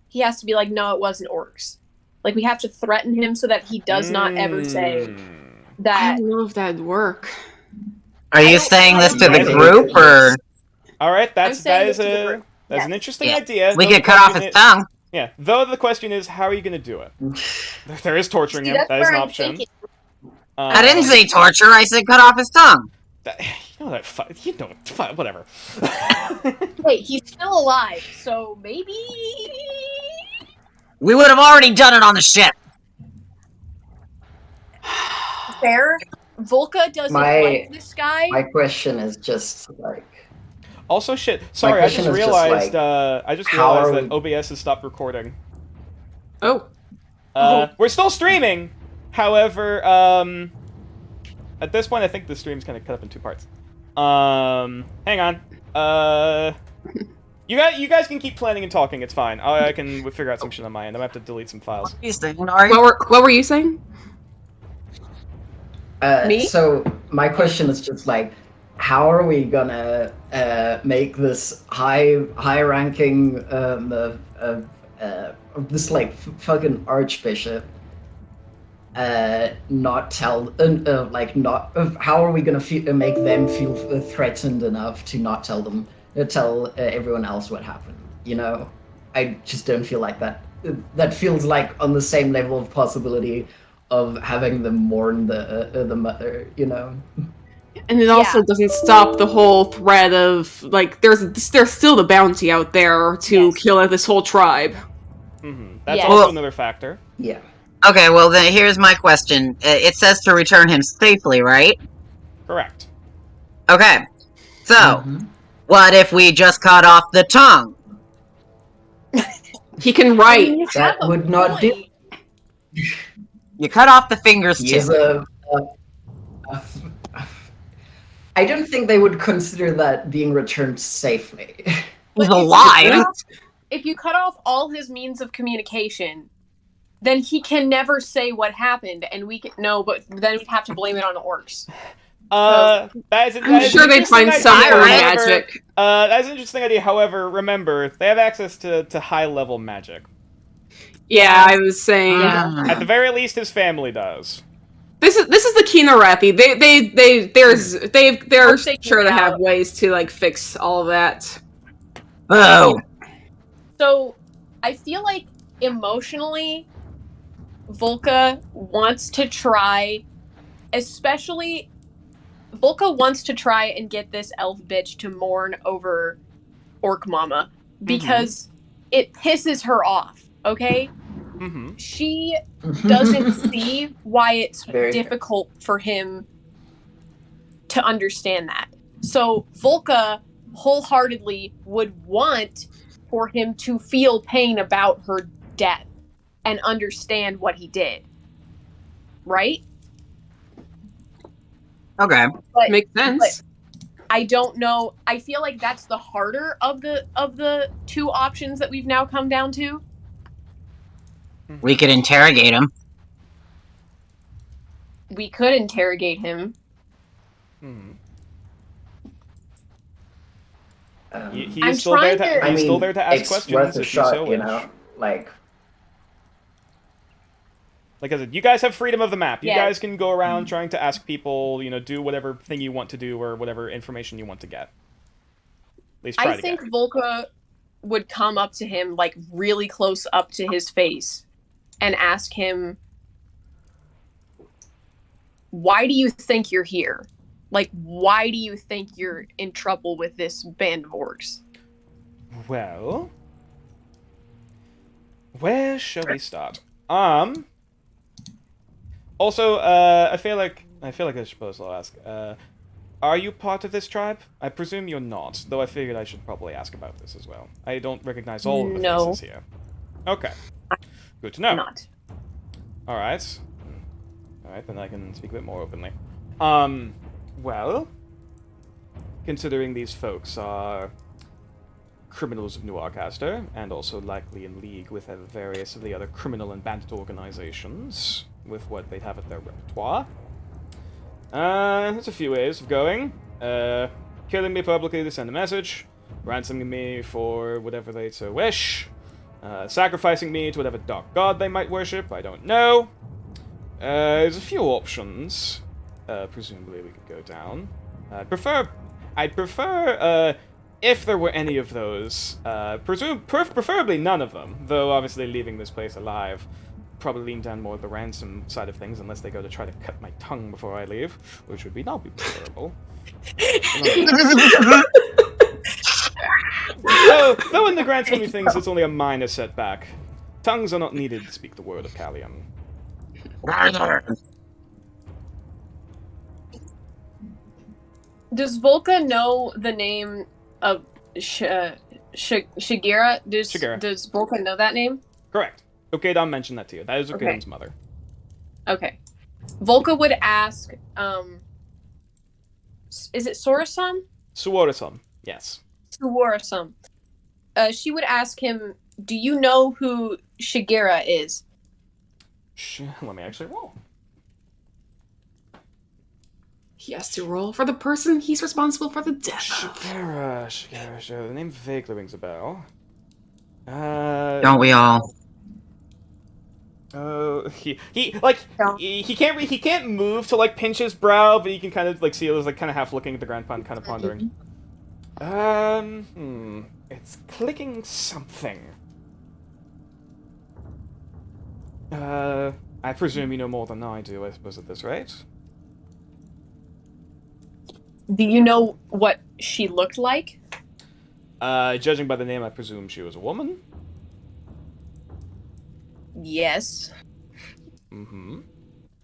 He has to be like, no, it wasn't orcs. We have to threaten him so that he does not ever say I that. don't know if that'd work. Are you saying this to the group, or All right, that is Yes. an interesting Yeah. idea. we though get the cut off question his is- tongue? Yeah, though the question is, how are you going to do it? There is torturing See, him. that's That is an where I'm option. thinking. I didn't say torture, I said cut off his tongue. Whatever. Wait, he's still alive, so maybe. We would have already done it on the ship. Fair. Volca doesn't like this guy. My question is just like. Also, shit. Sorry, I just question is just, realized. like, I just how realized are that OBS has stopped recording. Oh. We're still streaming. However, at this point, I think the stream's kind of cut up in 2 parts. Hang on. You guys can keep planning and talking. It's fine. I can figure out some shit on my end. I'm gonna have to delete some files. What are you saying, Nari? What were you saying? Me? So my question is just like, how are we gonna make this high-ranking this like fucking archbishop not tell how are we gonna make them feel threatened enough to not tell them tell everyone else what happened? You know, I just don't feel like that. That feels like on the same level of possibility of having them mourn the mother. You know. And it also doesn't stop the whole thread of like there's still the bounty out there to kill this whole tribe. Mm-hmm. That's Yeah. also another factor. Yeah. Okay, well then here's my question. It says to return him safely, right? Correct. Okay. So, Mhm. what if we just cut off the tongue? He can I write. mean, you That have a would not do. point. You cut off the fingers He too. is I don't think they would consider that being returned safely. He's But alive. If you cut off all his means of communication, then he can never say what happened, and we can no. But then we'd have to blame it on the orcs. That is I'm sure they'd find some idea, form of however- magic. That's an interesting idea. However, remember they have access to high-level magic. Yeah, I was saying. Mm. At the very least, his family does. This is the Kinarathi. They're Hope they sure can to have out. ways to like fix all of that. Oh. So I feel like emotionally, Volca wants to try, especially Volca wants to try and get this elf bitch to mourn over Orc Mama because it pisses her off. Okay, Mm-hmm. she doesn't see why it's Very good. difficult for him to understand that. So Volca wholeheartedly would want for him to feel pain about her death and understand what he did. Right? Okay. But Makes sense. I don't know. I feel like that's the harder of the 2 options that we've now come down to. We could interrogate him. We could interrogate him. Hmm. Um, He I'm is still there. trying to- He's still there to ask it's questions worth a if shot, you so you wish. know. Like, Like I said, you guys have freedom of the map. You Yeah. guys can go around trying to ask people, do whatever thing you want to do or whatever information you want to get. At least try I to think get. Volca would come up to him like really close up to his face and ask him, why do you think you're here? Like, why do you think you're in trouble with this band of orcs? Well, where shall we start? Also, I feel like I should also ask. Are you part of this tribe? I presume you're not, though I figured I should probably ask about this as well. I don't recognize all of the No. faces here. Okay. Good to know. Not. Alright. Alright, then I can speak a bit more openly. Well, considering these folks are criminals of New Arcaster, and also likely in league with various of the other criminal and bandit organizations, with what they have at their repertoire, there's a few ways of going. Killing me publicly to send a message, ransoming me for whatever they so wish, sacrificing me to whatever dark god they might worship, I don't know. There's a few options, presumably we could go down. I'd prefer, if there were any of those, preferably none of them, though obviously leaving this place alive probably lean down more the ransom side of things, unless they go to try to cut my tongue before I leave, which would not be preferable. Though in the grand scheme of things, it's only a minor setback. Tongues are not needed to speak the word of Callium. Does Volka know the name of Shigira? Shigira. Does Volka know that name? Correct. Ukedon mentioned that to you. That is Okay. Ukedon's mother. Okay. Volka would ask, is it Sorasum? Suwara-san. Yes. Sorasum. She would ask him, do you know who Shigira is? Let me actually roll. He has to roll for the person he's responsible for the death of. Shigira. The name vaguely rings a bell. Don't we all? He Yeah. he can't move to like pinch his brow, but you can kind of like see it was like kind of half looking at the ground, kind of pondering. It's clicking something. I presume you know more than I do, I suppose, at this rate. Do you know what she looked like? Judging by the name, I presume she was a woman. Yes. Mm-hmm.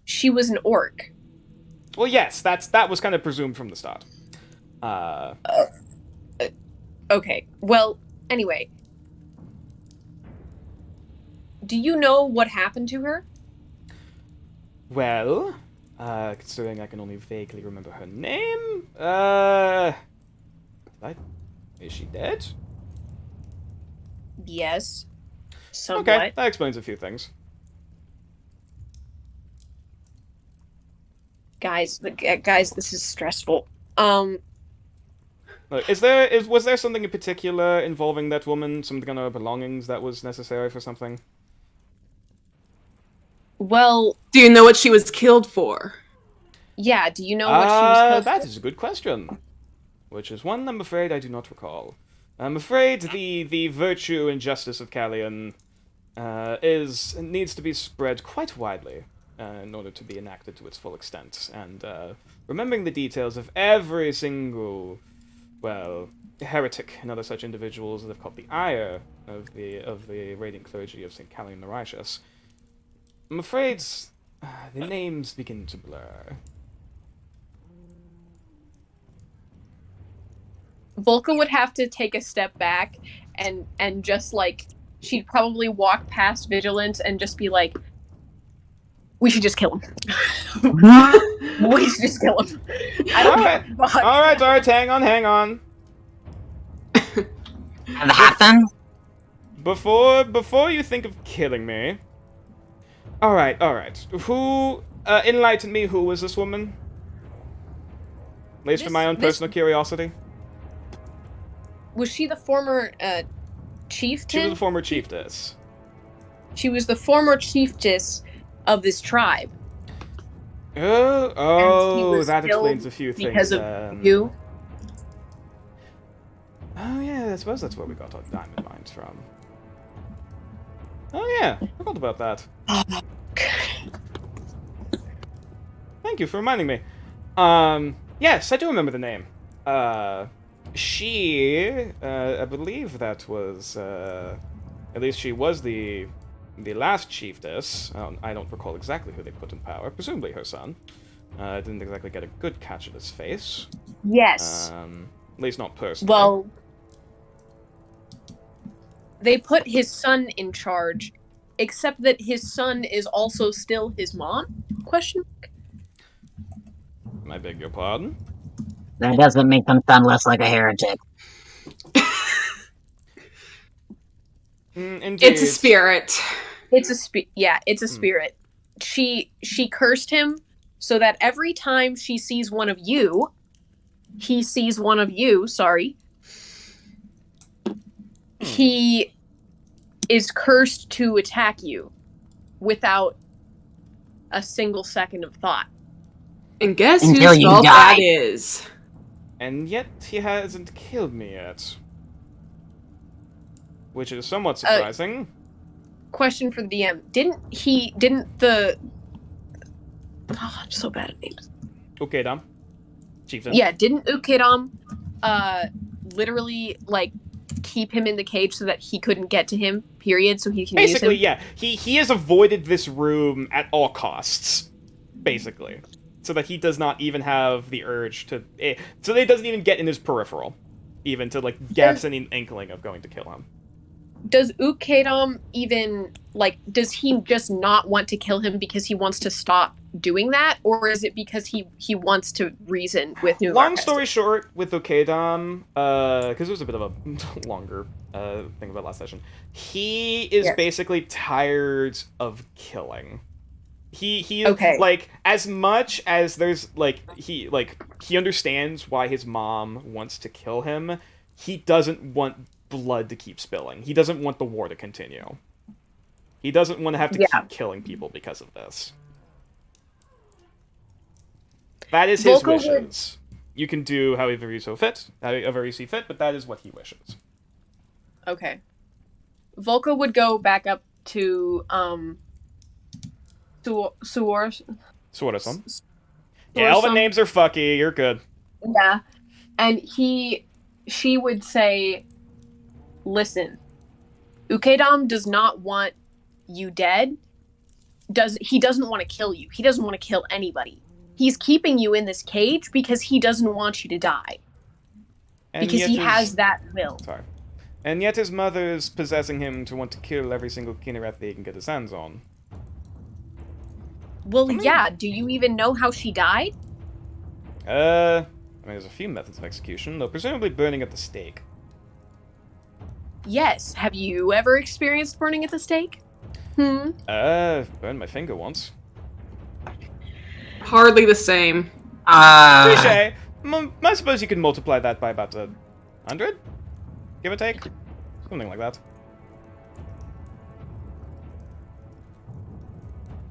She was an orc. Well, yes, that was kind of presumed from the start. Okay. Well, anyway. Do you know what happened to her? Well, considering I can only vaguely remember her name, is she dead? Yes. Somewhat. Okay, that explains a few things. Guys, this is stressful. Look, was there something in particular involving that woman, something on her belongings that was necessary for something? Well, Do you know what she was killed for? yeah, do you know what she was killed That for? is a good question. Which is one I'm afraid I do not recall. I'm afraid the virtue and justice of Callian needs to be spread quite widely in order to be enacted to its full extent. And remembering the details of every single, well, heretic and other such individuals that have caught the ire of the radiant clergy of St. Callian Narishus, I'm afraid the names begin to blur. Volka would have to take a step back and just like she'd probably walk past Vigilance and just be like, "We should just kill him. We should just kill him." I don't Alright. give a fuck. Alright, hang on. And the hat then? Before you think of killing me... Alright. Who, enlighten me, who was this woman? At least for my own personal curiosity. Was she the former chieftain? She was the former chiefess. She was the former chiefess of this tribe. Oh, was that killed explains a few things. Because of you. Oh yeah, I suppose that's where we got our diamond mines from. Oh yeah, forgot about that. Thank you for reminding me. Yes, I do remember the name. I believe that was, at least she was the last chiefess. I don't recall exactly who they put in power. Presumably her son. I didn't exactly get a good catch of his face. Yes. At least not personally. Well, they put his son in charge, except that his son is also still his mom? Question? I beg your pardon? That doesn't make them sound less like a heretic. Indeed. It's a spirit. It's a it's a Hmm. spirit. She cursed him so that every time she sees one of you, he sees one of you, sorry. He is cursed to attack you without a single second of thought. And guess Until whose you fault die. that is? And yet he hasn't killed me yet. Which is somewhat surprising. question for the DM. Oh, I'm so bad at names. Okay, Dom. Chieftain. Yeah, didn't Ukedam literally like keep him in the cage so that he couldn't get to him, period, so he can Basically, use him? yeah. He has avoided this room at all costs. Basically. So that he does not even have the urge to... so that he doesn't even get in his peripheral. Even to, like, gas any inkling of going to kill him. Does Ukedam even, like, does he just not want to kill him because he wants to stop doing that? Or is it because he wants to reason with New Long story short, with Okedam, because it was a bit of a longer thing about last session, he is basically tired of killing. He Okay. like, as much as there's he understands why his mom wants to kill him, he doesn't want blood to keep spilling. He doesn't want the war to continue. He doesn't want to have to keep killing people because of this. That is his Volko wishes. You can do however you see fit, but that is what he wishes. Okay. Volko would go back up to Suorason. Yeah, elven names are fucky. You're good. Yeah. And she would say, listen, Ukedam does not want you dead. He doesn't want to kill you. He doesn't want to kill anybody. He's keeping you in this cage because he doesn't want you to die. And because he has that will. Sorry. And yet his mother is possessing him to want to kill every single Kinneret that he can get his hands on. Well, yeah. Do you even know how she died? I mean, there's a few methods of execution, though presumably burning at the stake. Yes. Have you ever experienced burning at the stake? Burned my finger once. Hardly the same. Touché. I suppose you can multiply that by about 100? Give or take? Something like that.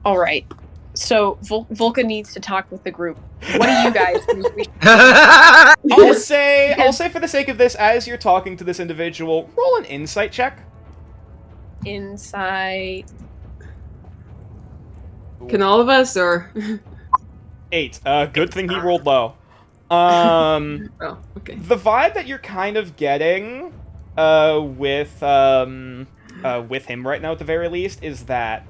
Alright. So, Volka needs to talk with the group. What do you guys think we should I'll say for the sake of this, as you're talking to this individual, roll an insight check. Insight. Can all of us, or? 8. Good thing he rolled low. Oh, okay. The vibe that you're kind of getting with him right now, at the very least, is that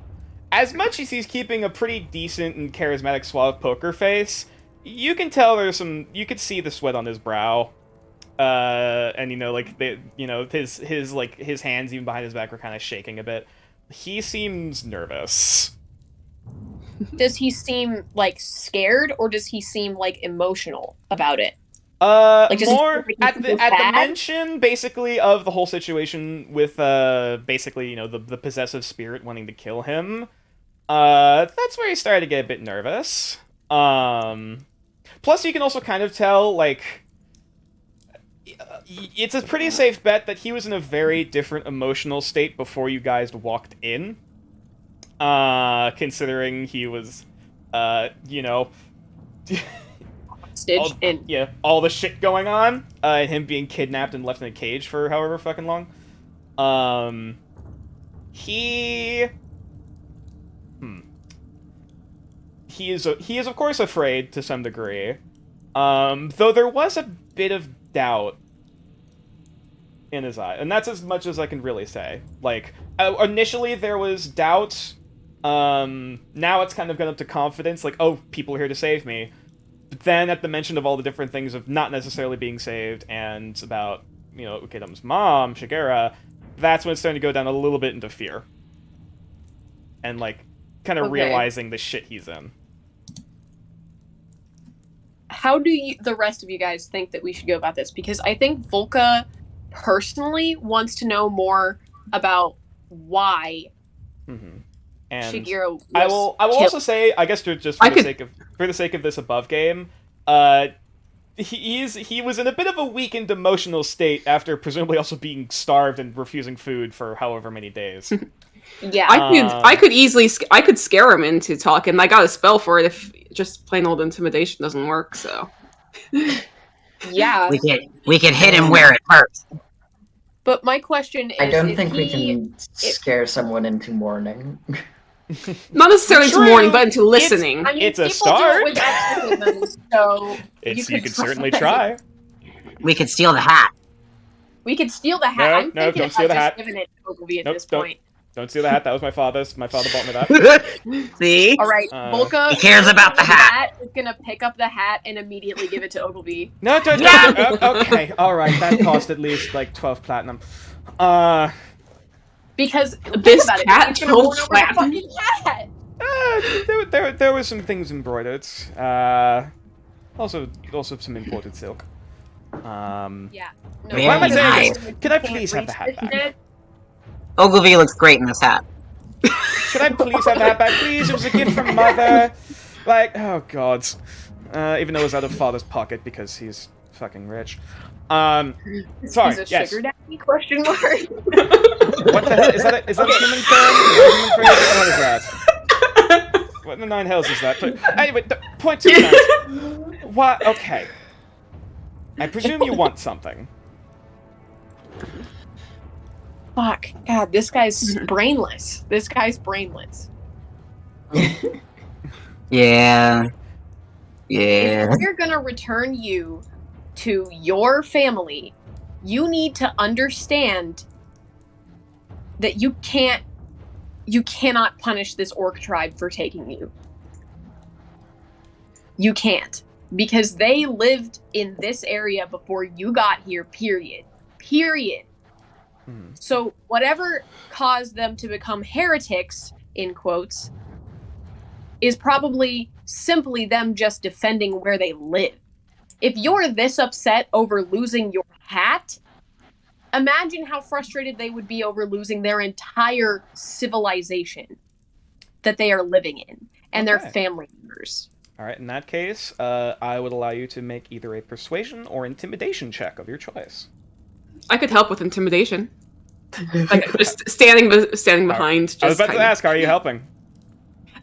as much as he's keeping a pretty decent and charismatic, suave poker face, you can tell you could see the sweat on his brow, and his hands even behind his back are kind of shaking a bit. He seems nervous. Does he seem, like, scared, or does he seem, like, emotional about it? More at the mention, basically, of the whole situation with, basically, the possessive spirit wanting to kill him. That's where he started to get a bit nervous. Plus, you can also kind of tell, like, it's a pretty safe bet that he was in a very different emotional state before you guys walked in. Considering he was, all the shit going on, and him being kidnapped and left in a cage for however fucking long. He is of course afraid to some degree, though there was a bit of doubt in his eye, and that's as much as I can really say. Like, initially there was doubt. Now it's kind of gone up to confidence, like, oh, people are here to save me. But then at the mention of all the different things of not necessarily being saved and about, Ukedam's mom, Shigera, that's when it's starting to go down a little bit into fear. And, like, kind of realizing the shit he's in. How do the rest of you guys think that we should go about this? Because I think Volka personally wants to know more about why And Shigeru was I will also say, I guess, for the sake of this above game, he was in a bit of a weakened emotional state after presumably also being starved and refusing food for however many days. Yeah, I could scare him into talking. I got a spell for it if just plain old intimidation doesn't work. So yeah, we could hit him where it hurts. But my question is, I don't if think we he- can scare someone into mourning. Not necessarily into True. mourning, but into listening. I mean, It's a people do start. it with exorcisms, so You could can certainly try. We could steal the hat. We could steal the hat. No, I'm no, thinking don't about steal the just hat. giving it to Ogilvy at Nope, this don't. point. Don't steal the hat. That was my father's. My father bought me that. See? All right, Volka. He cares about the hat. Is gonna pick up the hat and immediately give it to Ogilvy. No, don't. Okay, all right. That cost at least like 12 platinum. Because think This about it, cat he's gonna told mourn over the Platinum. fucking cat. There were some things embroidered. Also some imported silk. Yeah. No, Very Why am I saying nice. this? Could I please have the hat back? Ogilvy looks great in this hat. Could I please have the hat back, please? It was a gift from mother. Like, oh god. Even though it was out of father's pocket because he's fucking rich. Sorry. He's a Yes. sugar daddy? Question mark. What the hell is that? Is that a human term? Is that a human phrase? What is that? What in the nine hells is that? But anyway, point to that. What? Okay. I presume you want something. Fuck. God, this guy's brainless. This guy's brainless. Yeah. If we're gonna return you to your family, you need to understand that you cannot punish this orc tribe for taking you. You can't. Because they lived in this area before you got here, period. Period. So whatever caused them to become heretics, in quotes, is probably simply them just defending where they live. If you're this upset over losing your hat, imagine how frustrated they would be over losing their entire civilization that they are living in and their Okay. family members. All right. In that case, I would allow you to make either a persuasion or intimidation check of your choice. I could help with intimidation. Like just standing behind. Just I was about to kinda- ask, how are you helping?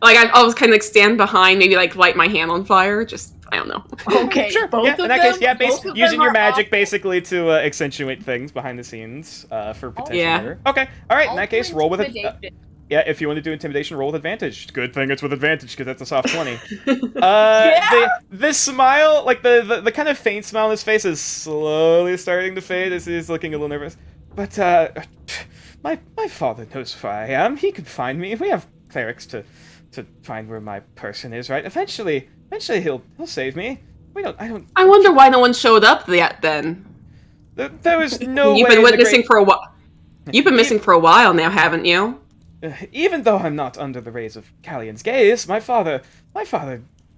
Like I was kind of like stand behind, maybe like light my hand on fire. Just I don't know. Okay, Sure. both Yeah, of in that them, case, yeah, both of using them your are magic awful. basically to accentuate things behind the scenes for potential Yeah. murder. Okay. All right. In that case, roll with it. Intimidation. Yeah, if you want to do intimidation, roll with advantage. Good thing it's with advantage because that's a soft 20. This smile, like the kind of faint smile on his face, is slowly starting to fade as he's looking a little nervous. But my father knows where I am. He can find me. We have clerics to find where my person is. Right? Eventually he'll save me. I wonder why no one showed up yet. Then There was no you've way. been in the missing great- for a while. You've been missing for a while now, haven't you? Even though I'm not under the rays of Callion's gaze, my father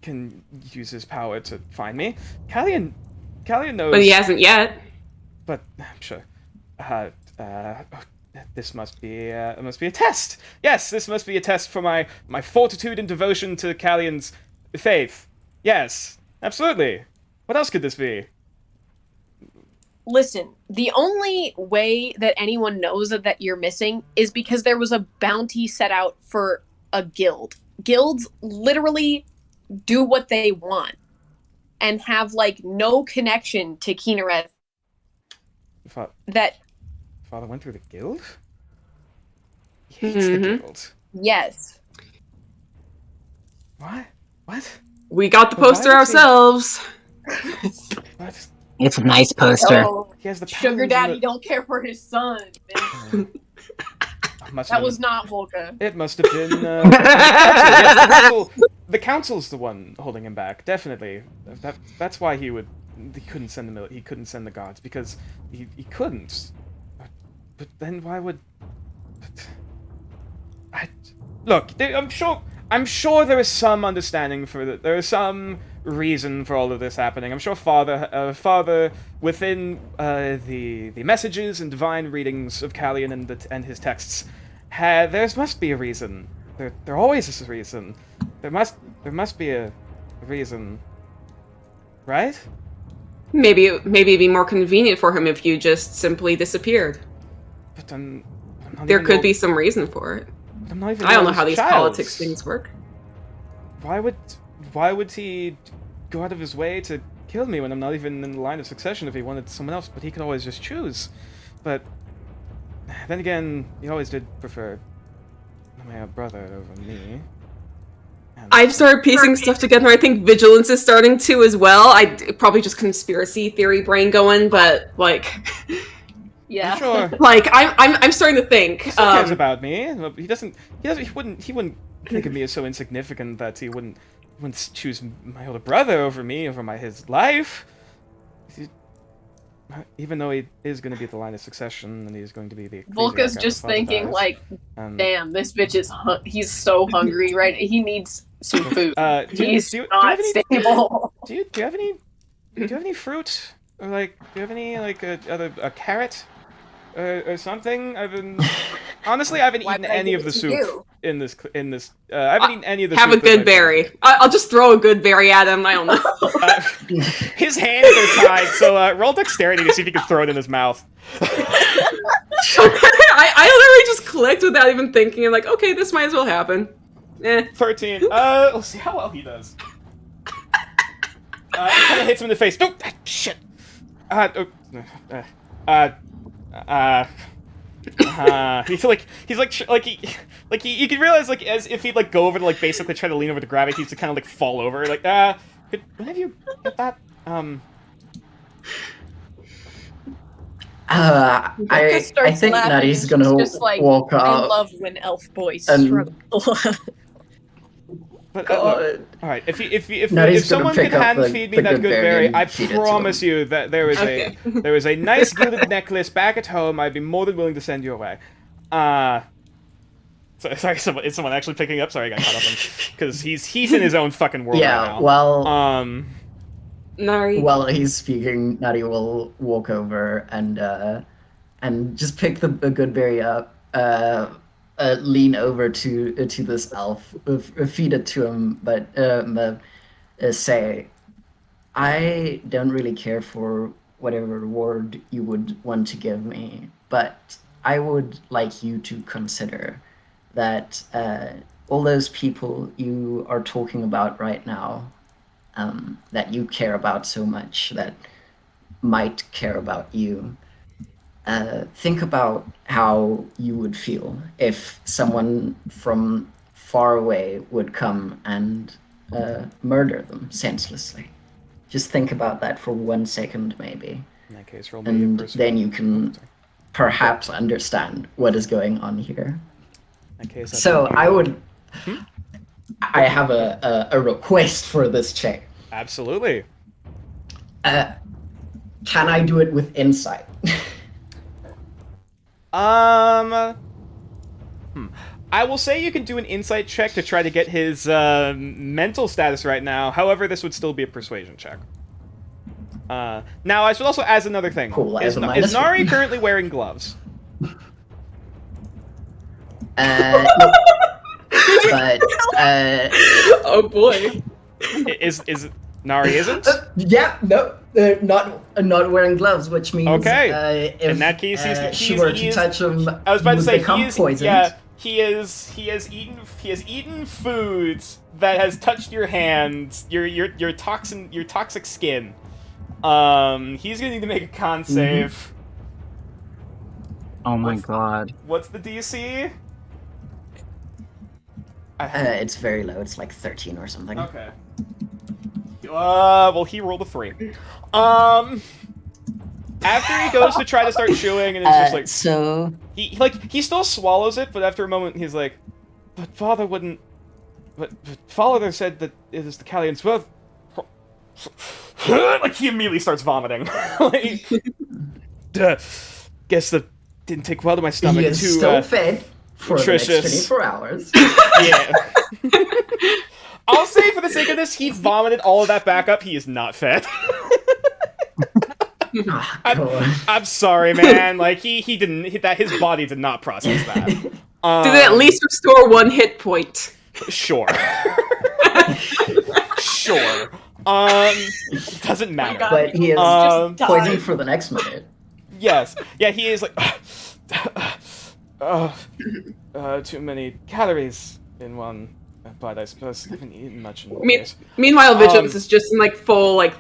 can use his power to find me. Callion knows. But he hasn't yet. But I'm sure. This must be a test. Yes, this must be a test for my fortitude and devotion to Callion's faith. Yes, absolutely. What else could this be? Listen, the only way that anyone knows that you're missing is because there was a bounty set out for a guild. Guilds literally do what they want and have like no connection to Kynareth. That Father went through the guild? He hates the guild. yes. What? We got the But why poster would he- ourselves. What? It's a nice poster. Oh, He has the sugar powers of daddy the- don't care for his son. Must That have was been- not Volka. It must have been the council's the one holding him back. Definitely. That's why he couldn't send the guards because he couldn't. But then why would? Look. I'm sure there is some understanding for that. There is some reason for all of this happening. I'm sure Father within the messages and divine readings of Callion and his texts, there must be a reason. There always is a reason. There must be a reason, right? Maybe it'd be more convenient for him if you just simply disappeared. But I'm not There even could the be old- some reason for it. I'm not even I don't the know how oldest these child. politics things work. Why would he go out of his way to kill me when I'm not even in the line of succession if he wanted someone else? But he could always just choose. But then again, you always did prefer my brother over me. And I've started piecing stuff together. I think Vigilance is starting to as well. Probably just conspiracy theory brain going, but like, Yeah. Sure. like I'm starting to think. He still cares about me. He wouldn't think of me as so insignificant that he wouldn't choose my older brother over me, over his life. Even though he is going to be the line of succession, and he's going to be the Volka's just thinking like, damn, this bitch is he's so hungry, right? He needs some food. He's not stable. Do you have any fruit, or like do you have any like a carrot or something? I haven't eaten any of the soup in this. I haven't eaten any of the soup. Have a good berry. I'll just throw a good berry at him. I don't know. His hands are tied, so roll dexterity to see if you can throw it in his mouth. I literally just clicked without even thinking. I'm like, okay, this might as well happen. 13. Let's see how well he does. It kind of hits him in the face. No, shit. You can realize like as if he'd like go over to like basically try to lean over to grab it, he's to kind of like fall over. Like could one of you get that? I think Nutty's gonna walk I up. love when elf boys and- struggle. But God. all right, if Nutty's someone gonna could pick up hand the feed me that good berry berry, and I feed it to promise him. you that there is Okay. there is a nice gilded necklace back at home. I'd be more than willing to send you away. Sorry, is someone actually picking up? Sorry, I got caught up because he's in his own fucking world right Yeah, now. well, Nari. while he's speaking, Nutty will walk over and just pick a good berry up, lean over to this elf, feed it to him, but say, I don't really care for whatever reward you would want to give me, but I would like you to consider that all those people you are talking about right now, that you care about so much, that might care about you, think about how you would feel if someone from far away would come and murder them senselessly. Just think about that for 1 second, maybe. In that case, roll me a And persuasion. then you can perhaps understand what is going on here. In that case, So I would... I have a request for this check. absolutely. Can I do it with insight? I will say you can do an insight check to try to get his mental status right now. However, this would still be a persuasion check. Now, I should also add another thing. Cool, I Is, have a is minus Nari one. currently wearing gloves? No. But Oh boy. Is Nari isn't? yeah, no, not wearing gloves, which means Okay. If In that case, she were to touch him, I was about to he would say become he is. poisoned. Yeah, he has eaten foods that has touched your hands, your toxic skin. He's gonna need to make a con save. Oh my god. What's the DC? It's very low. It's like 13 or something. Okay. Well, he rolled a 3. After he goes to try to start chewing, and it's just like So he still swallows it, but after a moment he's like, "But father wouldn't." But father said that it is the Callian's birth. Like he immediately starts vomiting. Like, duh. Guess that didn't take well to my stomach. he is Too still fed for the next nutritious. 24 hours. Yeah. I'll say for the sake of this, he vomited all of that back up. He is not fed. Ah, God. I'm sorry, man. Like he didn't that his body did not process that. Did it at least restore 1 hit point? Sure. Sure. Doesn't matter. But he is poisoned for the next minute. Yes. Yeah, he is like too many calories in one. But I suppose I haven't eaten much in days. Meanwhile, Vigilance is just in like full like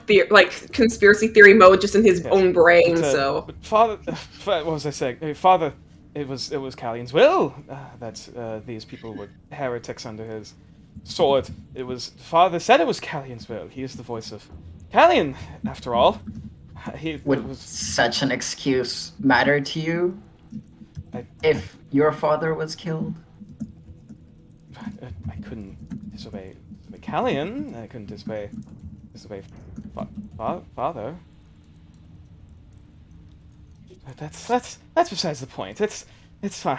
conspiracy theory mode, just in his Yes. own brain. But, So but father, what was I saying? Hey, father it was Callion's will that these people were heretics under his sword. It was Father said it was Callion's will. He is the voice of Callion, after all. Would such an excuse matter to you if your father was killed? I couldn't disobey Callion. I couldn't disobey father. That's besides the point. It's fine.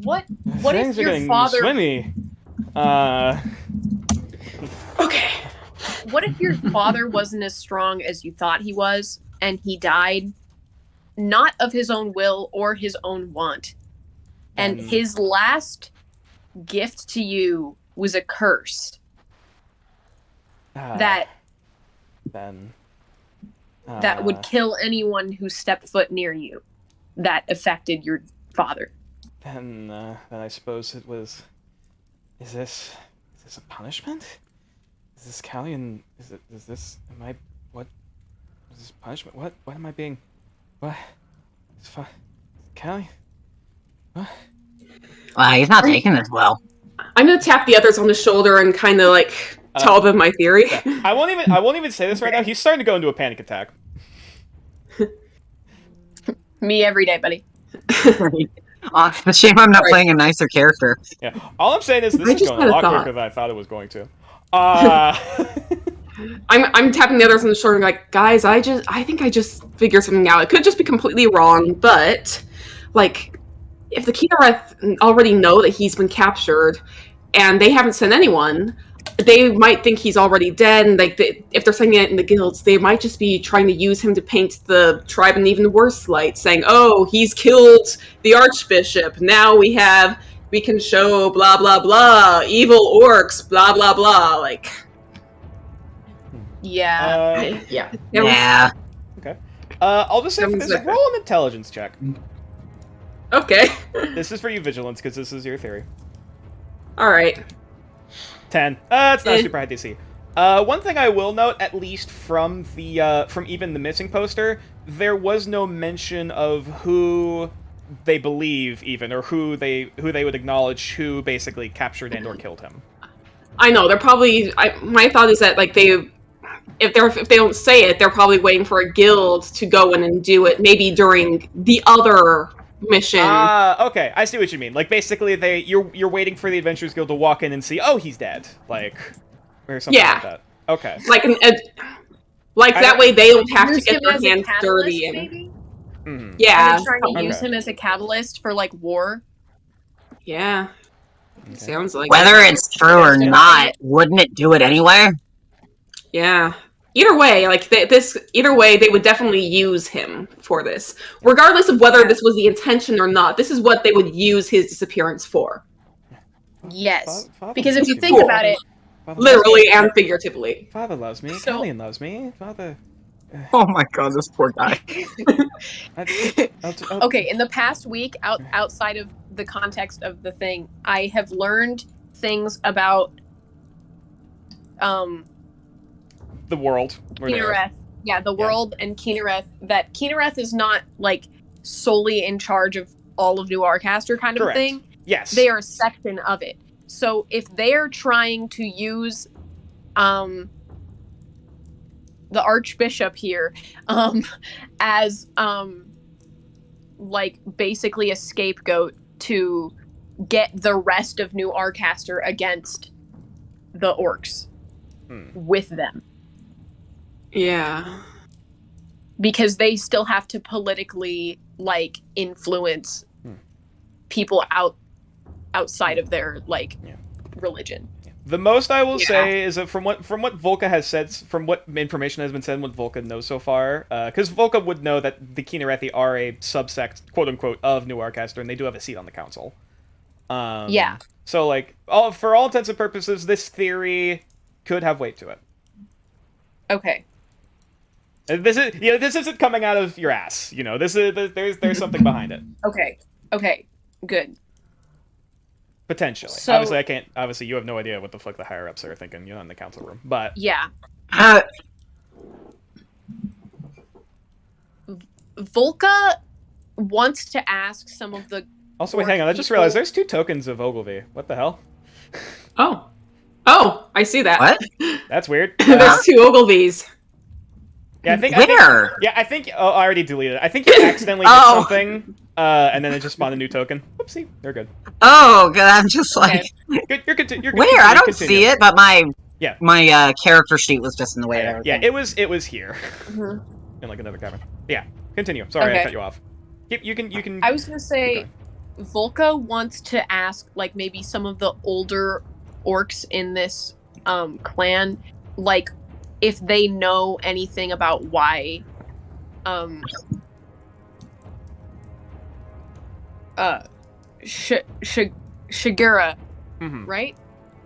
What Things if are your getting father? swimmy. Okay. What if your father wasn't as strong as you thought he was, and he died not of his own will or his own want, and Then- his last gift to you was a curse that then that would kill anyone who stepped foot near you that affected your father? then I suppose it was. Is this a punishment? Is this Callion? Is this? Am I? What? Is this punishment? What am I being? What? It's fine. Callion? What? He's not taking this well. I'm gonna tap the others on the shoulder and kind of like tell them my theory. Yeah. I won't even say this right now. He's starting to go into a panic attack. Me every day, buddy. It's a shame I'm not playing a nicer character. Yeah. All I'm saying is this I is just going a had a lot thought. quicker than I thought it was going to. I'm tapping the others on the shoulder and like, guys, I think I just figured something out. It could just be completely wrong, but like, if the Kinareth already know that he's been captured and they haven't sent anyone, they might think he's already dead. And like, if they're sending it in the guilds, they might just be trying to use him to paint the tribe in an even worse light, saying, "Oh, he's killed the Archbishop. Now we can show blah blah blah, evil orcs, blah blah blah." Like, Yeah. Yeah. there was- Yeah. I'll just say for Sounds this, like- roll an intelligence check. okay, This is for you, Vigilance, because this is your theory. all right. 10. It's not Eh. super high DC. One thing I will note, at least from the from even the missing poster, there was no mention of who they believe even, or who they would acknowledge who basically captured and or killed him. I know they're probably. My thought is that like if they don't say it, they're probably waiting for a guild to go in and do it. Maybe during the other mission. Okay, I see what you mean. Like basically, you're waiting for the Adventurers Guild to walk in and see, oh, he's dead, like, or something Yeah. like that. Okay. like I that don't- way they don't have to Use get him their as a hands catalyst, dirty and maybe? Mhm. yeah, Are they trying to Okay. use him as a catalyst for like war? yeah. Okay. Sounds like Whether it's true or not, wouldn't it do it anyway? yeah. Either way, like either way, they would definitely use him for this, regardless of whether this was the intention or not. This is what they would use his disappearance for, Yes. Father Because if loves you me. think about it, Father loves literally me. and figuratively. Father loves me. So- Callion loves me. Father. Oh my god, this poor guy. okay, in the past week, outside of the context of the thing, I have learned things about The world. We're there. Kinareth. Yeah, the world and Kinareth. That Kinareth is not like solely in charge of all of New Arcaster kind of Correct. thing. Yes. They are a section of it. So if they are trying to use the Archbishop here as like basically a scapegoat to get the rest of New Arcaster against the orcs with them, Yeah. because they still have to politically like influence people outside of their like religion. The most I will Yeah. say is that from what Volka has said, from what information has been said, and what Volka knows so far, because Volka would know that the Kinarethi are a subsect, quote unquote, of New Arcaster, and they do have a seat on the council. Yeah. So, like, for all intents and purposes, this theory could have weight to it. Okay. This isn't coming out of your ass. You know, there's something behind it. Okay. Good. Potentially. So- Obviously, I can't. Obviously, you have no idea what the fuck the higher ups are thinking. You're not in the council room, but Yeah. Uh, Volka wants to ask some of the Also, wait, hang on. I just realized there's 2 tokens of Ogilvy. What the hell? Oh, I see that. What? That's weird. There's 2 Ogilvies. Yeah, I think. Where? I think. Oh, I already deleted it. I think you accidentally did something, and then it just spawned a new token. Whoopsie, they're good. Oh, God, I'm just like, Good. You're good. where? I don't see it, but my Yeah. my character sheet was just in the way. of Yeah, everything. it was here Mhm. in like another cavern. Yeah, continue. Sorry, I Okay. cut you off. You can. I was gonna say, Volka wants to ask, like, maybe some of the older orcs in this clan, like, if they know anything about why Shigura, Mhm. right?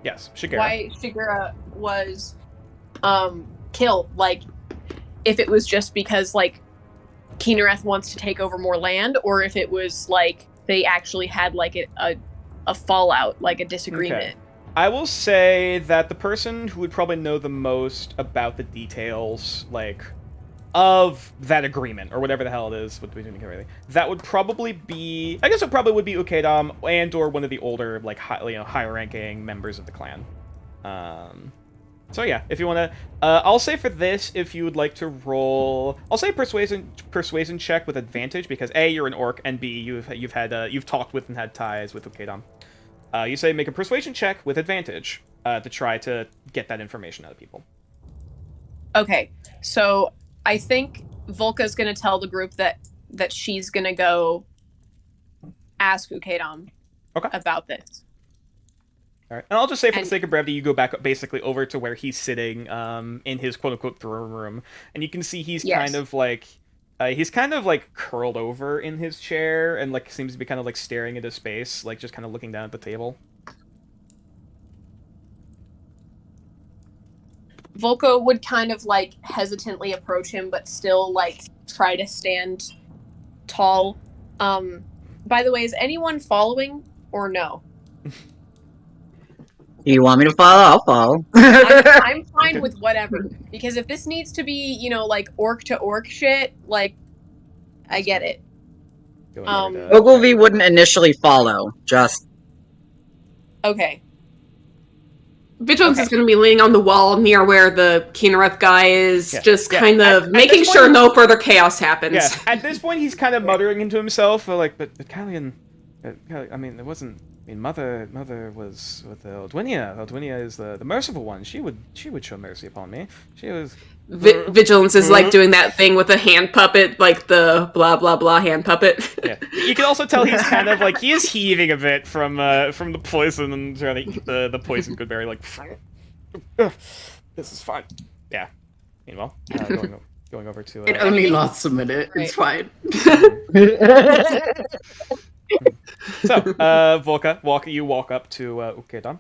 Yes, Shigeru. Why Shigura was killed. Like, if it was just because, like, Keenereth wants to take over more land, or if it was, like, they actually had, like, a fallout, like a disagreement. Okay. I will say that the person who would probably know the most about the details, like, of that agreement, or whatever the hell it is, that would probably be... I guess it probably would be Ukedam, and or one of the older, like, higher-ranking members of the clan. So yeah, if you want to... I'll say for this, if you would like to roll... I'll say persuasion check with advantage, because A, you're an orc, and B, you've talked with and had ties with Ukedam. You say make a persuasion check with advantage to try to get that information out of people. Okay, so I think Volka's gonna tell the group that she's gonna go ask Ukedam about this. All right, and I'll just say for the sake of brevity, you go back basically over to where he's sitting in his quote-unquote throne room, and you can see he's kind of like curled over in his chair and like seems to be kind of like staring into space, like just kind of looking down at the table. Volko would kind of like hesitantly approach him, but still like try to stand tall. By the way, is anyone following or no? Do you want me to follow? I'll follow. I'm fine with whatever, because if this needs to be, you know, like orc to orc shit, like, I get it. Ogilvy wouldn't initially follow, just... Okay. Vigilance is going to be leaning on the wall near where the Keenereth guy is, kind of making sure no further chaos happens. Yeah, at this point he's kind of muttering into himself, like, but Callian, I mean, it wasn't... I mean, Mother was with Aldwinia. Aldwinia is the merciful one. She would show mercy upon me. She was... Vigilance is like doing that thing with a hand puppet, like the blah blah blah hand puppet. Yeah, you can also tell he's kind of like he is heaving a bit from the poison and trying to eat the poison goodberry. Like, this is fine. Yeah. Meanwhile, going over to. It only lasts a minute. It's fine. So, Volka, you walk up to Ukedam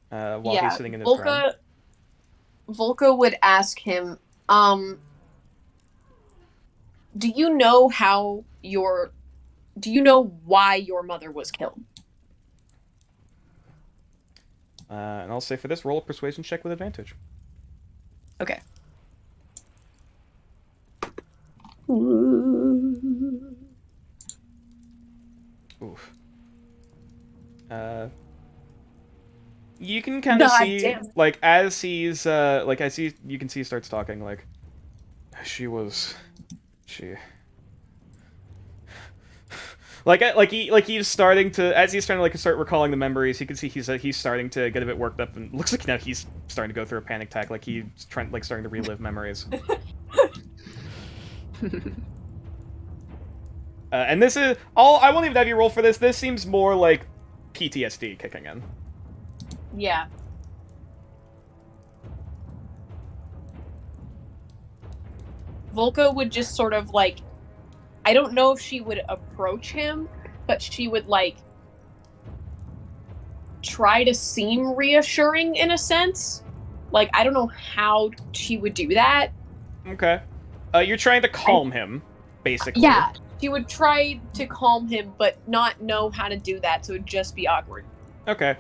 while he's sitting in his throne. Volka would ask him, do you know why your mother was killed? And I'll say for this, roll a persuasion check with advantage. Okay. Oof. You can kind of see, damn. like, as he's, you can see he starts talking, like, he's starting to start recalling the memories. You can see he's starting to get a bit worked up, and looks like now he's starting to go through a panic attack, like he's starting to relive memories. And this is all. I won't even have you roll for this. This seems more like PTSD kicking in. Yeah. Volka would just sort of like, I don't know if she would approach him, but she would like try to seem reassuring in a sense. Like, I don't know how she would do that. Okay. You're trying to calm him, basically. Yeah, she would try to calm him, but not know how to do that, so it'd just be awkward. Okay.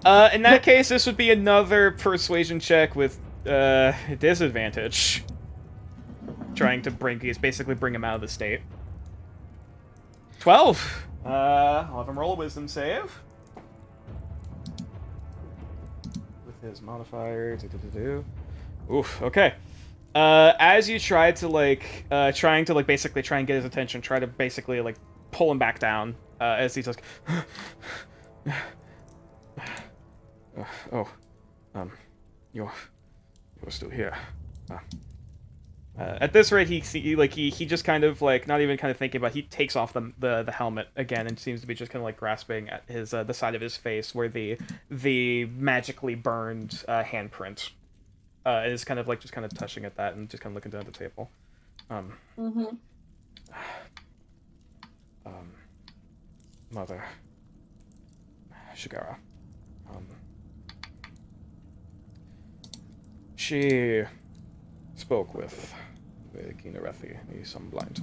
In that case, this would be another persuasion check with disadvantage. Trying to bring him out of the state. 12. I'll have him roll a wisdom save. With his modifier. Oof, okay. As you try to, basically try and get his attention, try to basically, pull him back down, as he says, you're still here. At this rate, he just kind of, not even kind of thinking about it, he takes off the helmet again and seems to be just kind of, grasping at his, the side of his face where the magically burned, handprint, is kind of, just kind of touching at that and just kind of looking down at the table. Mother, Shigara, she spoke with the Kinarethi, the Sunblind.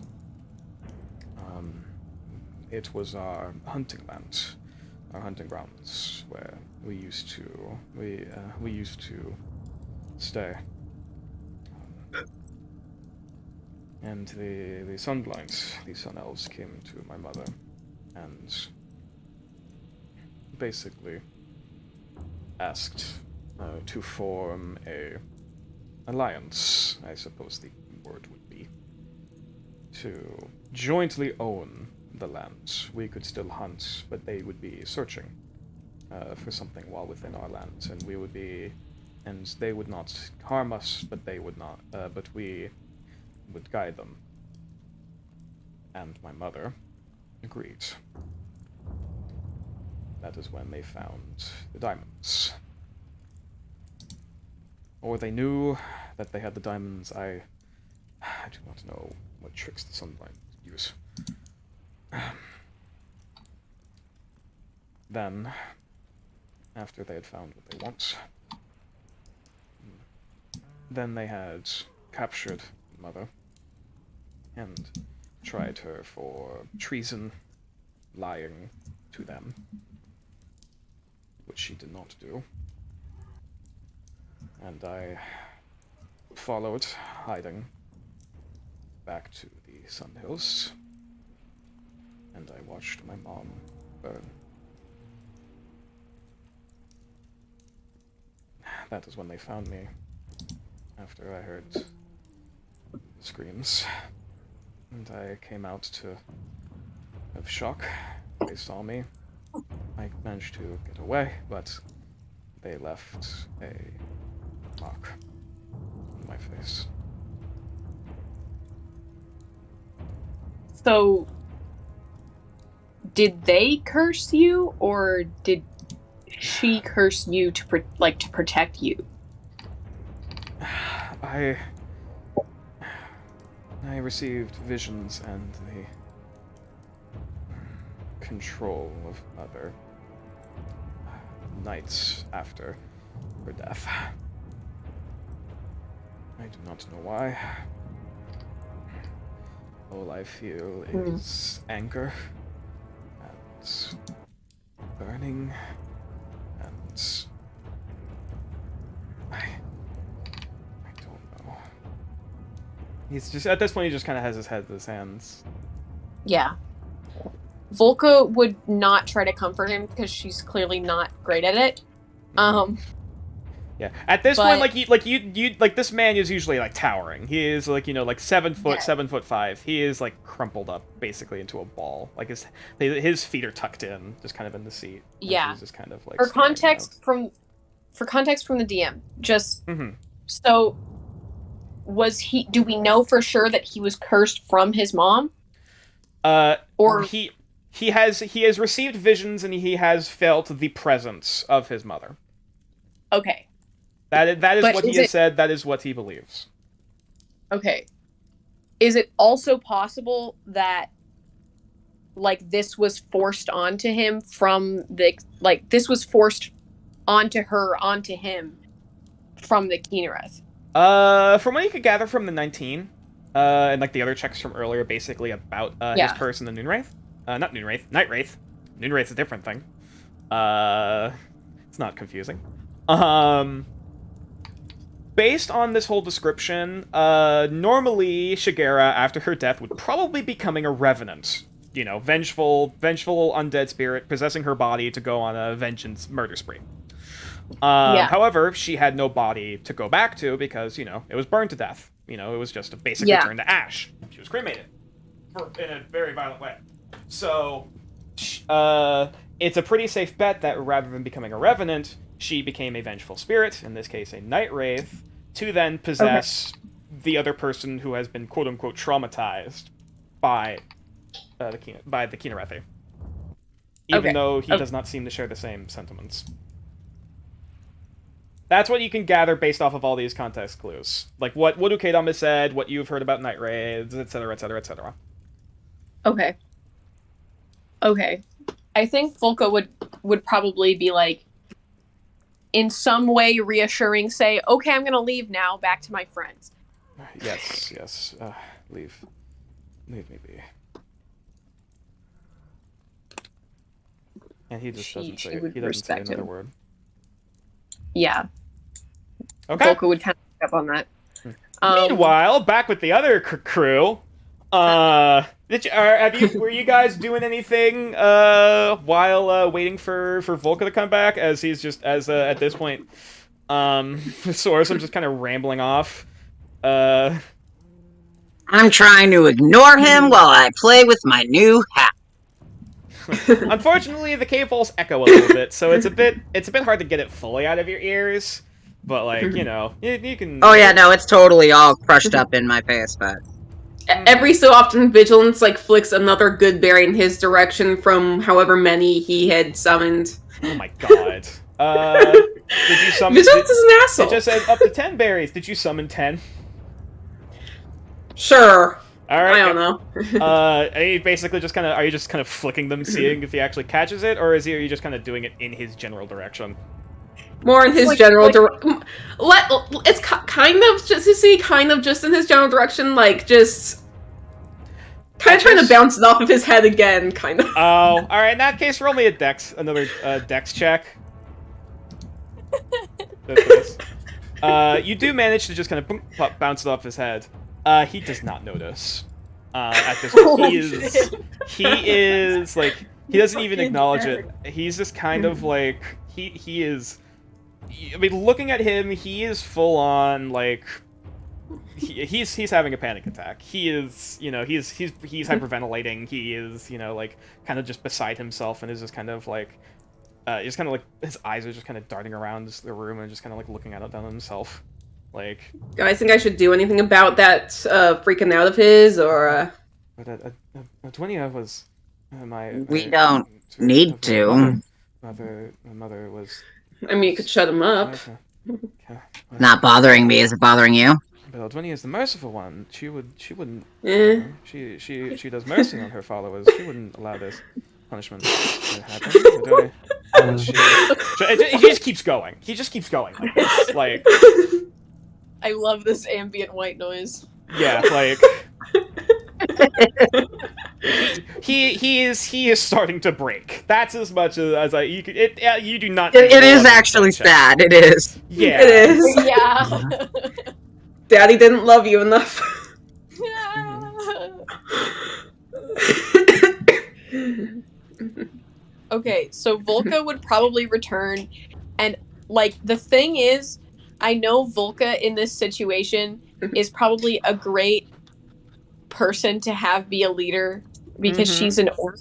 It was our hunting land, our hunting grounds, where we used to stay. And the Sunblind, the Sun Elves, came to my mother and basically asked to form a alliance, I suppose the word would be, to jointly own the land. We could still hunt, but they would be searching for something while within our land, and they would not harm us, but they would not, but we would guide them. And my mother agreed. That is when they found the diamonds. Or they knew that they had the diamonds. I do not know what tricks the Sunblind use. Then, after they had found what they want, then they had captured Mother and tried her for treason, lying to them, which she did not do. And I followed, hiding, back to the Sun Hills, and I watched my mom burn. That is when they found me, after I heard screams, and I came out of shock. They saw me. I managed to get away, but they left a mark on my face. So, did they curse you, or did she curse you to protect you? I received visions and the control of Mother nights after her death. I do not know why. All I feel is anger and burning, and I don't know. He's just, at this point, he just kind of has his head in his hands. Yeah. Volka would not try to comfort him because she's clearly not great at it. Yeah. At this point, you this man is usually towering. He is 7 foot, 7'5". He is crumpled up basically into a ball. His feet are tucked in, just kind of in the seat. Yeah. He's just kind of For context from the DM, just so was he? Do we know for sure that he was cursed from his mom? Or he has received visions and he has felt the presence of his mother. Okay. That is what he has said. That is what he believes. Okay. Is it also possible that this was forced onto him from the this was forced onto him from the Kynareth? From what you could gather from the 19, and the other checks from earlier, basically about his curse and the Noonwraith. Not Noonwraith, Nightwraith. Noonwraith's a different thing. It's not confusing. Based on this whole description, normally Shigera, after her death, would probably be becoming a revenant you know, vengeful undead spirit possessing her body to go on a vengeance murder spree. Yeah. However, she had no body to go back to because, you know, it was burned to death. You know, it was just basically Yeah. turned to ash. She was cremated in a very violent way. So, it's a pretty safe bet that rather than becoming a revenant, she became a vengeful spirit, in this case a night wraith, to then possess the other person who has been quote unquote traumatized by the Kinarethe. Even though he does not seem to share the same sentiments. That's what you can gather based off of all these context clues. Like what Ukedam has said, what you've heard about night raids, etc., etc., etc. Okay. I think Volka would probably be like, in some way reassuring, say, okay, I'm gonna leave now, back to my friends. Yes. Leave me be. And he just doesn't say. He doesn't say another word. Yeah. Okay. Volka would kind of pick up on that. Meanwhile, back with the other crew. Were you guys doing anything while waiting for Volka to come back? As he's just at this point, Sorsum just kind of rambling off. I'm trying to ignore him while I play with my new hat. Unfortunately, the cave walls echo a little bit, so it's a bit hard to get it fully out of your ears. But like, you know, you can. Oh yeah, no, it's totally all crushed up in my face, but Every so often, Vigilance like flicks another good berry in his direction from however many he had summoned. Oh my god. Did you summon? Vigilance is an asshole. It just said up to 10 berries. Did you summon 10? Sure. All right. I don't know. Are you basically just kind of flicking them, seeing if he actually catches it, or are you just kind of doing it in his general direction? More in his general direction. It's kind of just in his general direction, like just kind of trying to bounce it off of his head again, kind of. Oh, all right. In that case, roll me another dex check. You do manage to just kind of bounce it off his head. He does not notice. At this point, he is like he doesn't even acknowledge it. He's just kind of like he is. I mean, looking at him, he is full on like he's having a panic attack. He is, you know, he's hyperventilating. He is, you know, like kind of just beside himself and is just kind of like just kind of like his eyes are just kind of darting around the room and just kind of like looking at himself. Like, guys, think I should do anything about that freaking out of his, or? But Adwinia was my. We don't need to. My mother was. I mean, you could shut him up. Not bothering me, is it bothering you? But Aldwinia is the merciful one. She wouldn't. Eh. She does mercy on her followers. She wouldn't allow this punishment to happen. He just keeps going. He just keeps going like this. Like. I love this ambient white noise. Yeah, like. He is starting to break. That's as much as you could. You do not. It is actually sad. It is. Yeah. It is. Yeah. Daddy didn't love you enough. Okay, so Volka would probably return, and like the thing is, I know Volka in this situation is probably a great person to have be a leader because she's an orc,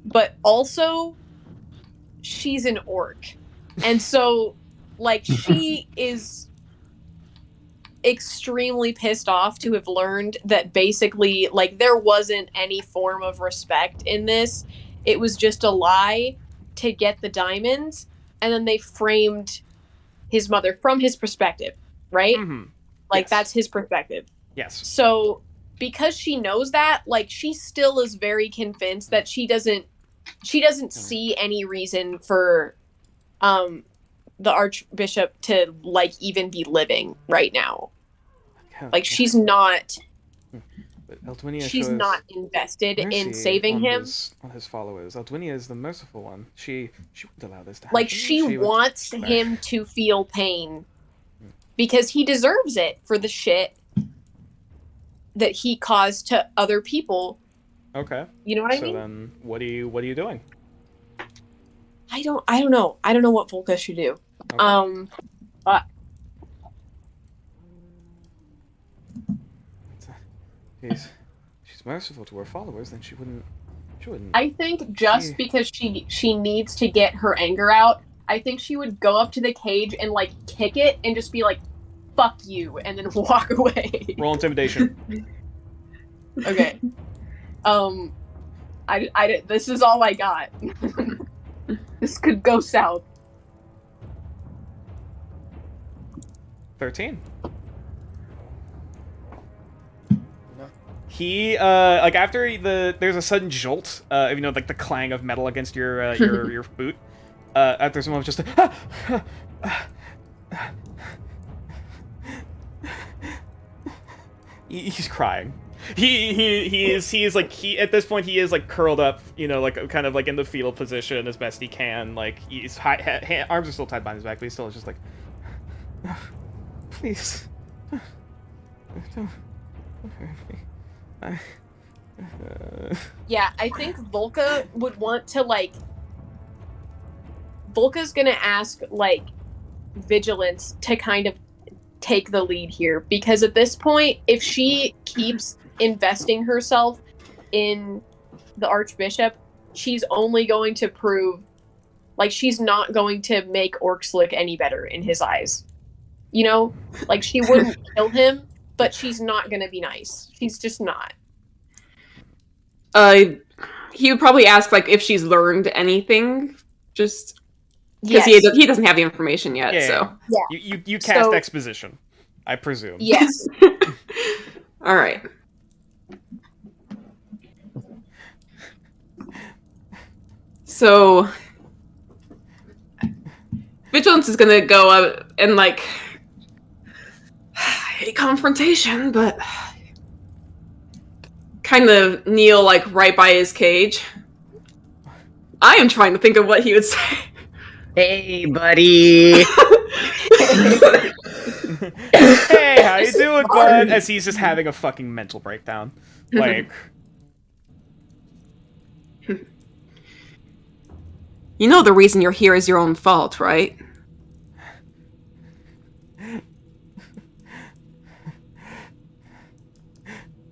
but also she's an orc, and so like she is extremely pissed off to have learned that basically like there wasn't any form of respect in this. It was just a lie to get the diamonds, and then they framed his mother from his perspective, right? Like, yes. That's his perspective. Yes. So, because she knows that, like, she still is very convinced that she doesn't see any reason for the Archbishop to, like, even be living right now. Like, she's not... She's not invested in saving him. On his followers. Aldwinia is the merciful one. She wouldn't allow this to happen. Like, she wants him to feel pain because he deserves it for the shit that he caused to other people. Okay. You know what I So mean? then, what are you doing? I don't know. I don't know what Volca should do. Okay. She's merciful to her followers, then she wouldn't. I think just because she needs to get her anger out, I think she would go up to the cage and like kick it and just be like, "Fuck you," and then walk away. Roll intimidation. Okay. This is all I got. This could go south. 13. He like after there's a sudden jolt, like the clang of metal against your your boot. After someone was just he's crying. He is like at this point he is like curled up, like kind of like in the fetal position as best he can. Like he's arms are still tied behind his back, but he's still just like, please, don't hurt me. Yeah, I think Volca would want to like. Volca's gonna ask like Vigilance to kind of take the lead here because at this point, if she keeps investing herself in the Archbishop, she's only going to prove like she's not going to make Orcs look any better in his eyes. You know, like she wouldn't kill him, but she's not gonna be nice. She's just not. He would probably ask like if she's learned anything, just because Yes. he doesn't have the information yet. Yeah, so Yeah. you cast So- exposition, I presume. Yes. all right. So Vigilance is gonna go up and like I hate confrontation, but kind of kneel like right by his cage. I am trying to think of what he would say. Hey, buddy. Hey, how you doing, bud? As he's just having a fucking mental breakdown. Like, You know the reason you're here is your own fault, right?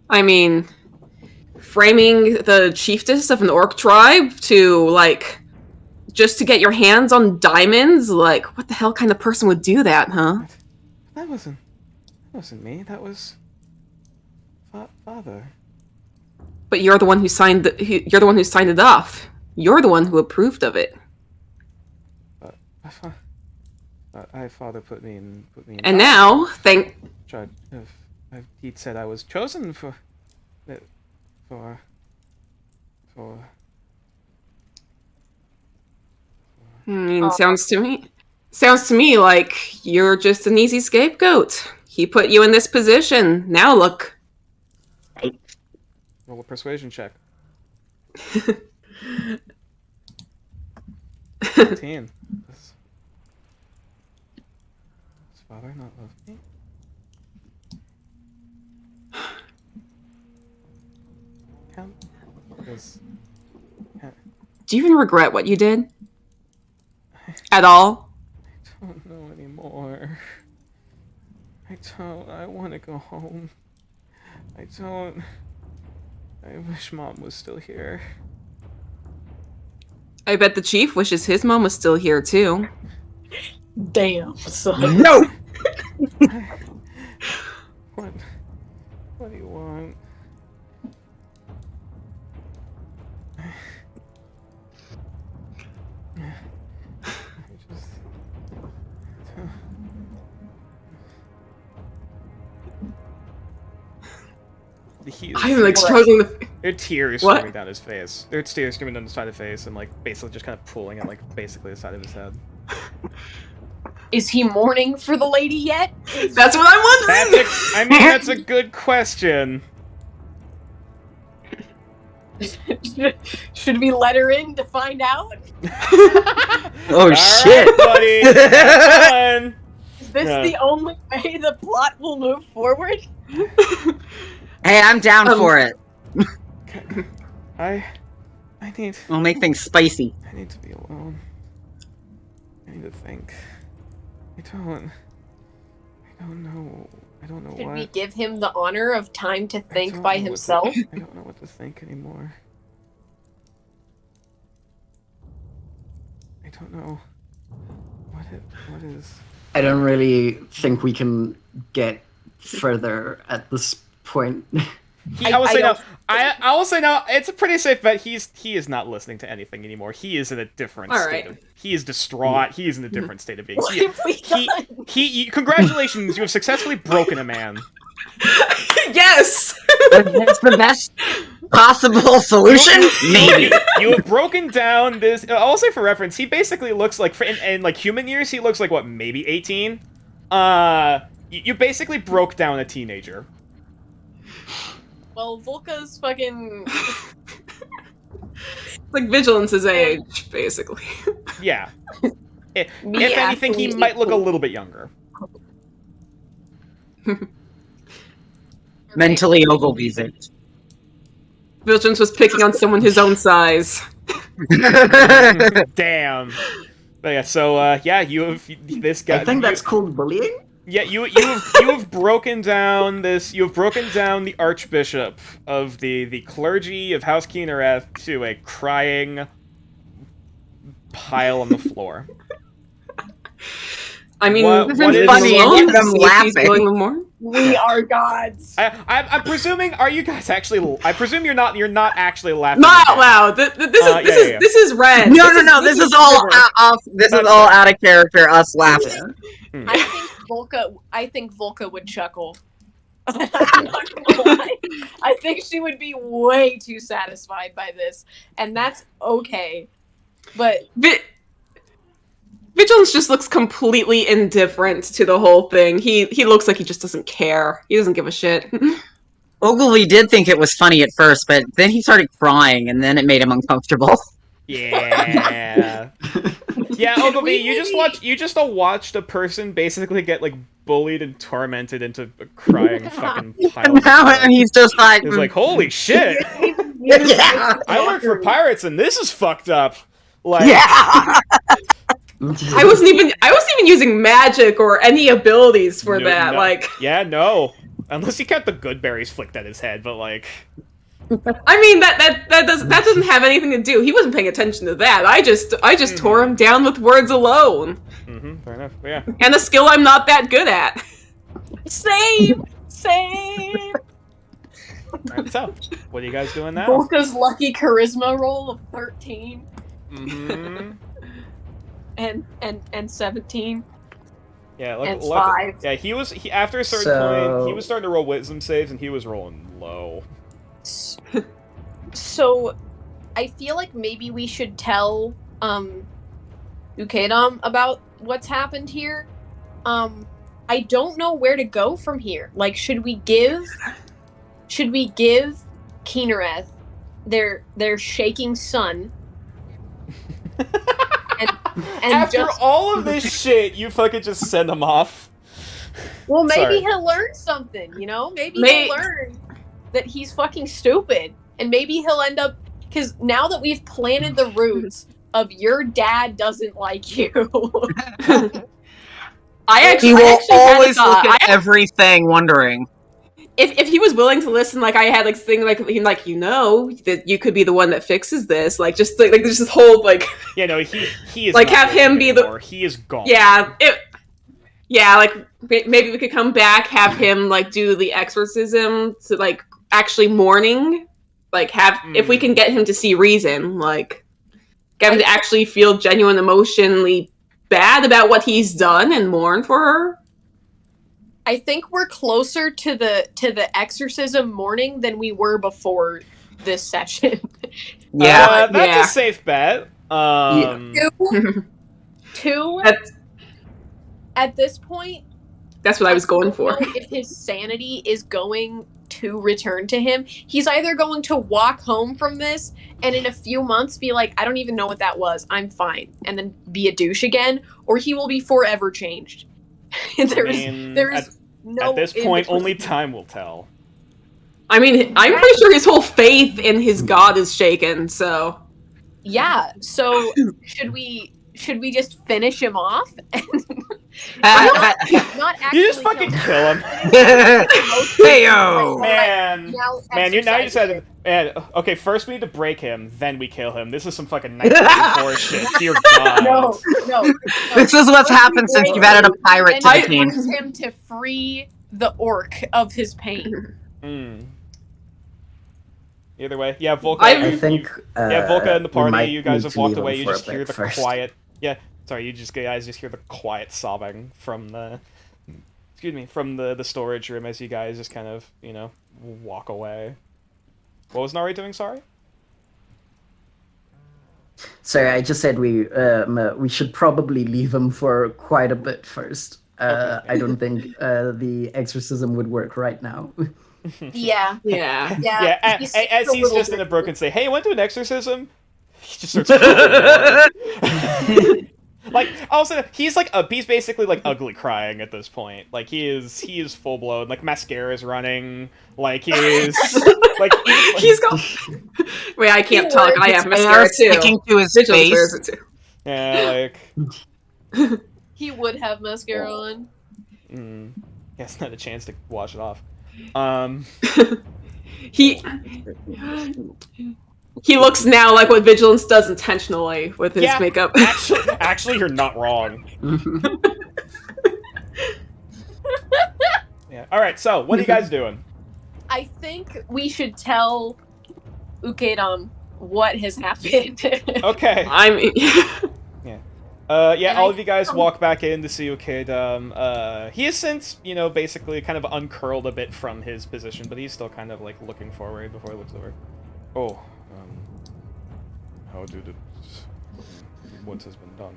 I mean, framing the chiefess of an orc tribe to, like, just to get your hands on diamonds? Like, what the hell kind of person would do that, huh? that wasn't me. That was father. But you're the one who signed you're the one who signed it off. You're the one who approved of it. Father put me in. And now, He said I was chosen for. Sounds to me like you're just an easy scapegoat. He put you in this position. Now look. Roll a persuasion check. 15. Does father not love me? Do you even regret what you did? At all? I don't know anymore. I want to go home. I wish Mom was still here. I bet the chief wishes his mom was still here too. Damn. Son. No! What do you want? I'm like struggling to. There are tears What? streaming down his face. There are tears streaming down the side of his face and like basically just kind of pulling at like basically the side of his head. Is he mourning for the lady yet? That's what I'm wondering. That's a good question. Should we let her in to find out? Oh, shit. Alright, buddy. Have fun. Is this Yeah. the only way the plot will move forward? Hey, I'm down for it. I need We'll make things spicy. to be alone. I need to think. I don't know. I don't know Should what. we give him the honor of time to I think don't by know what to- himself? I don't know what to think anymore. I don't know. What is... I don't really think we can get further at this point. I will say no. don't- I will say no. It's a pretty safe bet. He is not listening to anything anymore. He is in a different All state. right. He is distraught. He is in a different state of being. What have we done? Congratulations, you have successfully broken a man. Yes. That's the best possible solution? Maybe. You have broken down this. I'll say for reference, he basically looks like, in like human years, he looks like what, maybe 18. You basically broke down a teenager. Well, Volka's fucking. Like Vigilance's age, basically. Yeah. If Me anything, he actually might look a equal- little bit younger. Mentally Ogilvy's it. Vigilance was picking on someone his own size. Damn. But yeah, so yeah, you have this guy. I think that's called bullying. Yeah, you have broken down this. You have broken down the Archbishop of the clergy of House Keenereth to a crying pile on the floor. I mean, What this is funny, alone and them to see if he's laughing. going more. We are gods. I'm presuming. Are you guys actually? I presume you're not. You're not actually laughing. Not at out loud. This yeah, is yeah. this is Ren. No. This is all River. off. This is all out of character. Us laughing. I think Volka would chuckle. I'm not gonna lie. I think she would be way too satisfied by this, and that's okay. But Vigilance just looks completely indifferent to the whole thing. He looks like he just doesn't care. He doesn't give a shit. Ogilvy did think it was funny at first, but then he started crying, and then it made him uncomfortable. Yeah. Yeah, Ogilvy, you just watched a person basically get like bullied and tormented into a crying fucking pile. And now and he's just like, It's like, holy shit! yeah, I work for pirates and this is fucked up. Like, yeah. I wasn't even using magic or any abilities for that. Like, yeah, no. Unless he kept the good berries flicked at his head, but like, I mean that doesn't have anything to do. He wasn't paying attention to that. I just tore him down with words alone, fair enough. But yeah. and a skill I'm not that good at. same. Alright, so, what are you guys doing now? Volka's lucky charisma roll of 13 Mm-hmm. and 17. Yeah, And luck- 5. Yeah, he after a certain point, he was starting to roll wisdom saves, and he was rolling low. So, I feel like maybe we should tell Ukedam about what's happened here. I don't know where to go from here. Like, should we give Keenereth their shaking son? and After just, all of this shit, you fucking just send him off. well, maybe Sorry. he'll learn something. You know, maybe May- he'll learn that he's fucking stupid, and maybe he'll end up. Because now that we've planted the roots of your dad doesn't like you. He will always look at everything, wondering. If he was willing to listen, like I had like thing like that you could be the one that fixes this, like just like there's this whole like Yeah, no, he is Like, not have him working be the- anymore. He is gone. like maybe we could come back, have him like do the exorcism to like actually mourning, like have if we can get him to see reason, like get him to actually feel genuine emotionally bad about what he's done and mourn for her. I think we're closer to the exorcism morning than we were before this session. Yeah. That's Yeah. a safe bet. Two, That's at this point, that's what I was going for. don't know if his sanity is going to return to him. He's either going to walk home from this and in a few months be like, I don't even know what that was, I'm fine, and then be a douche again, or he will be forever changed. There is no at this in point, between. only time will tell. I mean, I'm pretty sure his whole faith in his god is shaken, so... Yeah. So should we just finish him off? Not actually You just fucking him. kill him. Heyo! Man, Now man, you exercise said, it. man. Okay, first we need to break him, then we kill him. This is some fucking 1984 shit. Dear God. No. This is what's happened since you've added a pirate And to the I team. want him to free the orc of his pain. Mm. Either way, yeah, Volca. I think. Yeah, Volca and the we party. might You guys need have to walked leave him away. You for a just hear bit the first. quiet. Yeah, sorry. You guys just hear the quiet sobbing from the. Excuse me, from the storage room as you guys just kind of walk away. What was Nari doing? Sorry. Sorry, I just said we should probably leave him for quite a bit first. Okay. I don't think the exorcism would work right now. Yeah. Yeah. Yeah, He's as a he's little just in a bit- broken say, "Hey, you went to an exorcism?" He just starts crying. Like, also, he's basically like ugly crying at this point. Like he is full blown. Like mascara is running. Like he is like He's got... Wait, I can't talk. I have Hair mascara too. sticking to his Vigilance wears face. it too. yeah, like He would have mascara on. he hasn't had a chance to wash it off. He looks now like what Vigilance does intentionally with his Yeah, makeup. actually, you're not wrong. Yeah. All right. So, what are you guys doing? I think we should tell Ukedam what has happened. Okay. I mean, Yeah, And all I- of you guys walk back in to see Ukedam. He has since, basically kind of uncurled a bit from his position, but he's still kind of like looking forward before he looks over. Oh, how did it? What has been done?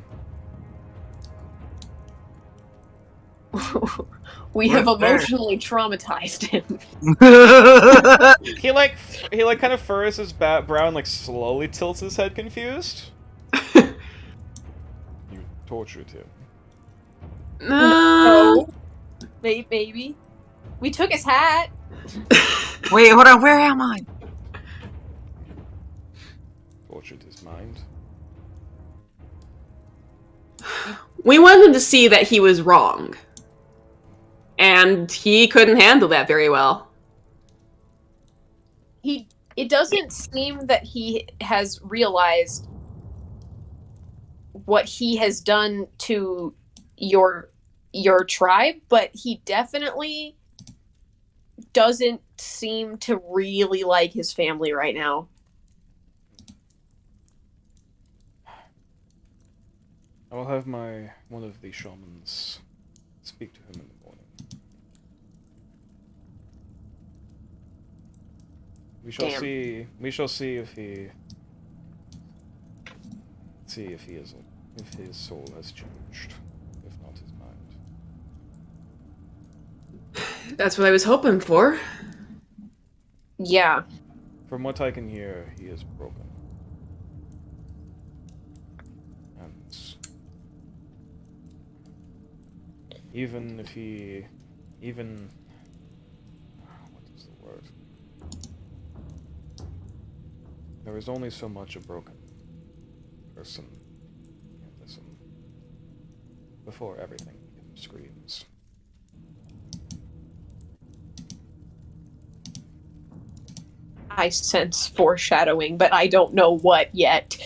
We have We're there. emotionally traumatized him. He kind of furrows his brow and like slowly tilts his head, confused. You tortured him. no. Maybe. We took his hat. Wait, hold on, where am I? Tortured his mind. We wanted him to see that he was wrong. And he couldn't handle that very well. It doesn't seem that he has realized what he has done to your tribe, but he definitely doesn't seem to really like his family right now. I will have one of the shamans speak to him in the morning. We shall Damn. see. We shall see if he. See if he is. If his soul has changed, if not his mind. That's what I was hoping for. Yeah. From what I can hear, he is broken. And even if he, what is the word? There is only so much a broken person can listen before everything screams. I sense foreshadowing, but I don't know what yet.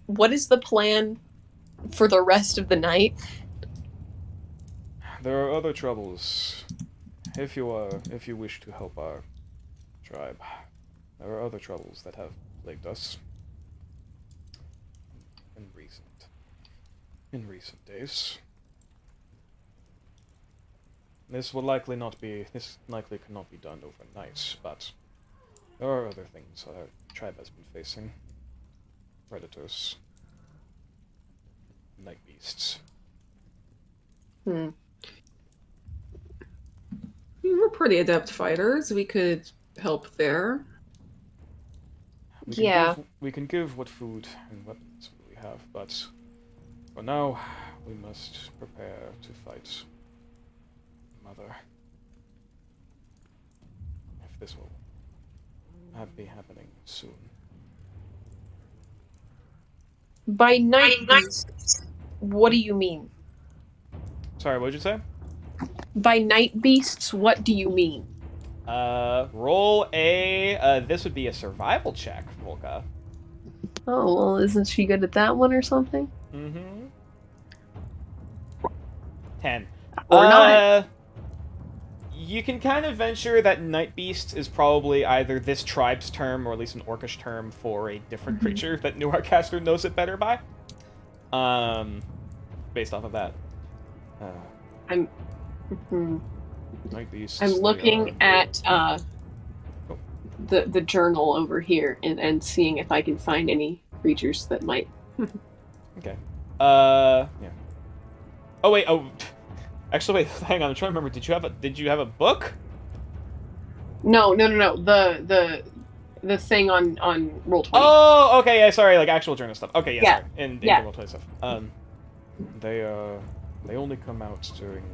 What is the plan for the rest of the night? There are other troubles. If you wish to help our tribe, there are other troubles that have plagued us in recent days. This likely cannot be done overnight, but there are other things our tribe has been facing. Predators, night beasts. We're pretty adept fighters. We could help there. We can give what food and weapons we have, but for now, We must prepare to fight Mother. If this will be happening soon. By night beasts, what do you mean? Sorry, what did you say? By night beasts, what do you mean? Roll a, this would be a survival check, Volka. Oh, well, isn't she good at that one or something? Mm-hmm. 10. Or not. You can kind of venture that Night Beast is probably either this tribe's term, or at least an Orcish term, for a different creature that Newarcaster knows it better by. Based off of that. Night Beasts. I'm looking at the journal over here and seeing if I can find any creatures that might. Okay. Yeah. Oh wait. Oh, actually, wait. Hang on. I'm trying to remember. Did you have a book? No. The thing on Roll20. Oh, okay. Yeah. Sorry. Like actual journal stuff. Okay. Yeah. Yeah. Sorry. In Yeah. Roll20 stuff. They only come out during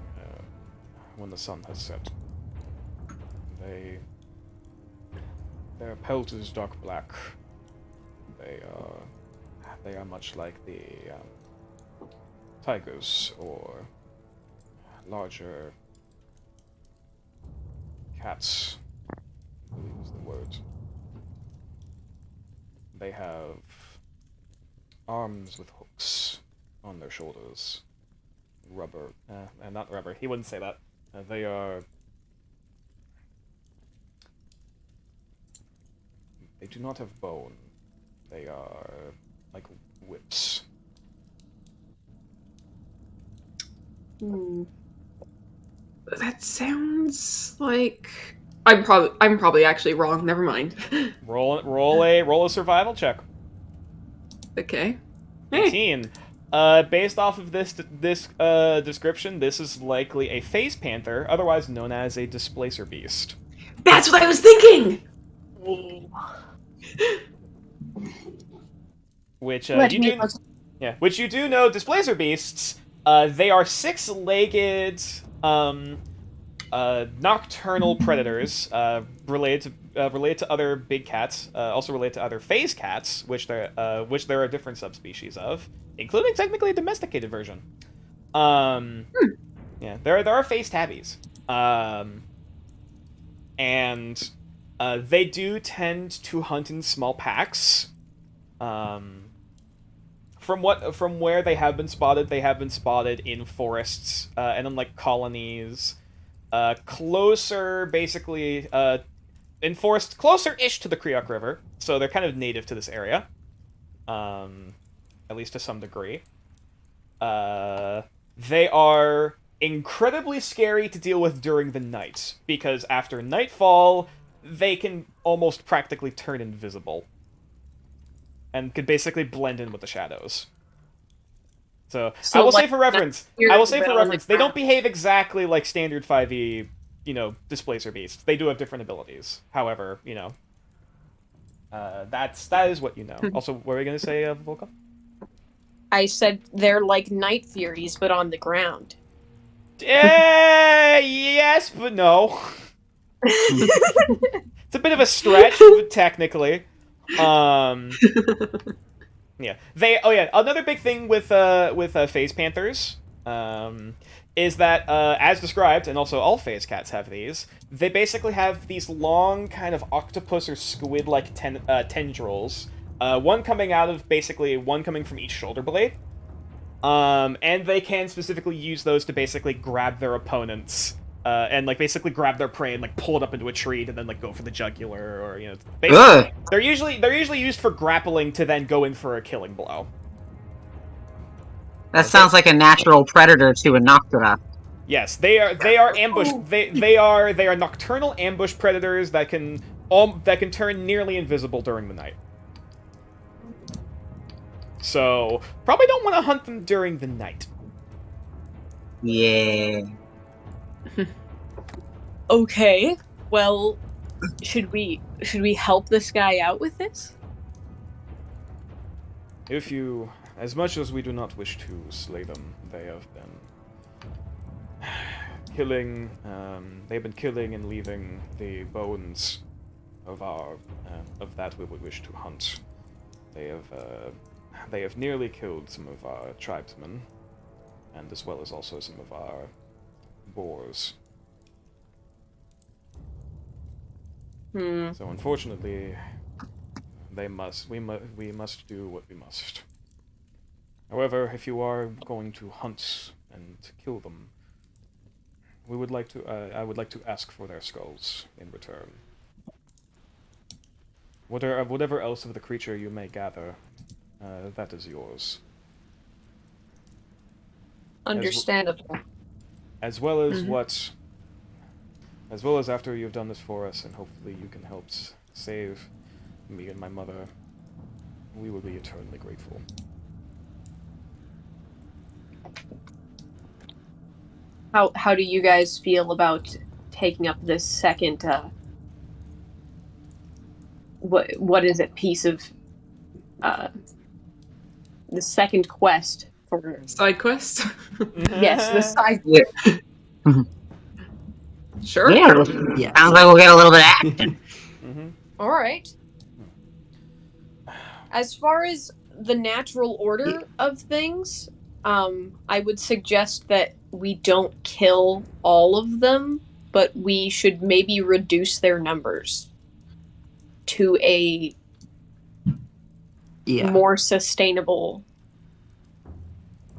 when the sun has set. Their pelt is dark black. They are much like the tigers or larger cats, I believe is the word. They have arms with hooks on their shoulders. Rubber. Not rubber. He wouldn't say that. They do not have bone. They are like whips. That sounds like I'm probably actually wrong. Never mind. Roll a survival check. Okay. Hey. 18. Based off of this description, this is likely a phase panther, otherwise known as a displacer beast. That's what I was thinking. Which Let you me do, look. which you do know, displacer beasts. They are six-legged, nocturnal predators, related to other big cats, also related to other phase cats, which there are different subspecies of, including technically a domesticated version. Yeah, there are phase tabbies, and they do tend to hunt in small packs. From where they have been spotted in forests and in like colonies, closer, basically, in forests closer-ish to the Creok River, so they're kind of native to this area, at least to some degree. They are incredibly scary to deal with during the night, because after nightfall, they can almost practically turn invisible. And could basically blend in with the shadows. So I will say for reference, they don't behave exactly like standard 5e, displacer beasts. They do have different abilities. However, that is what you know. Also, what were you gonna say, Volka? I said they're like night furies, but on the ground. Yes, but no. It's a bit of a stretch, technically. Yeah. Another big thing with phase panthers, is that, as described, and also all phase cats have these, they basically have these long kind of octopus or squid-like tendrils, one coming from each shoulder blade, and they can specifically use those to basically grab their opponents, and basically grab their prey and pull it up into a tree to then go for the jugular, or basically they're usually used for grappling to then go in for a killing blow. That sounds like a natural predator to a Noctura. Yes, they are ambush. They are nocturnal ambush predators that can turn nearly invisible during the night. So probably don't want to hunt them during the night. Yeah. Okay. Well, should we help this guy out with this? If you as much as we do not wish to slay them, they have been killing. They've been killing and leaving the bones of that we would wish to hunt. They have nearly killed some of our tribesmen, and as well as also some of our boars. So unfortunately, we must do what we must. However, if you are going to hunt and kill them, I would like to ask for their skulls in return. Whatever else of the creature you may gather, that is yours. Understandable. As well as as well as after you've done this for us, and hopefully you can help save me and my mother, we will be eternally grateful. How do you guys feel about taking up this second what is it, piece of the second quest for Side quest? yes, the side Sure. Yeah, sounds like we'll get a little bit of action. All right. As far as the natural order of things, I would suggest that we don't kill all of them, but we should maybe reduce their numbers to a more sustainable.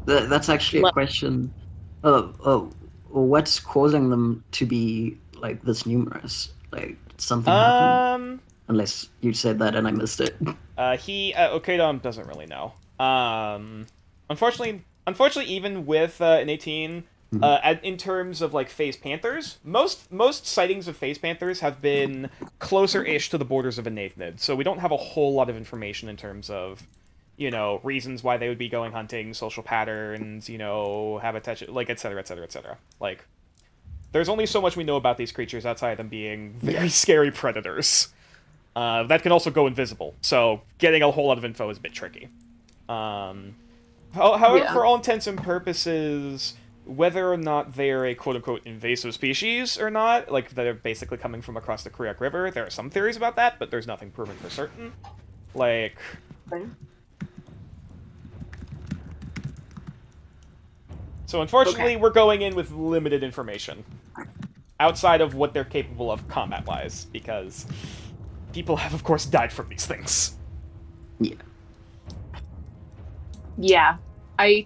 That's actually a question. What's causing them to be like this numerous? Like something happened? Unless you said that and I missed it. Okedon doesn't really know. Unfortunately, even with an 18, in terms of like phase panthers, most sightings of phase panthers have been closer-ish to the borders of a Nathnid, so we don't have a whole lot of information in terms of, reasons why they would be going hunting, social patterns, habitat, like, etc., etc., etc. Like, there's only so much we know about these creatures outside of them being very scary predators. That can also go invisible, so getting a whole lot of info is a bit tricky. However, for all intents and purposes, whether or not they're a quote-unquote invasive species or not, like, they're basically coming from across the Kriak River, there are some theories about that, but there's nothing proven for certain. Like... So unfortunately, we're going in with limited information. Outside of what they're capable of combat-wise, because people have, of course, died from these things. Yeah. I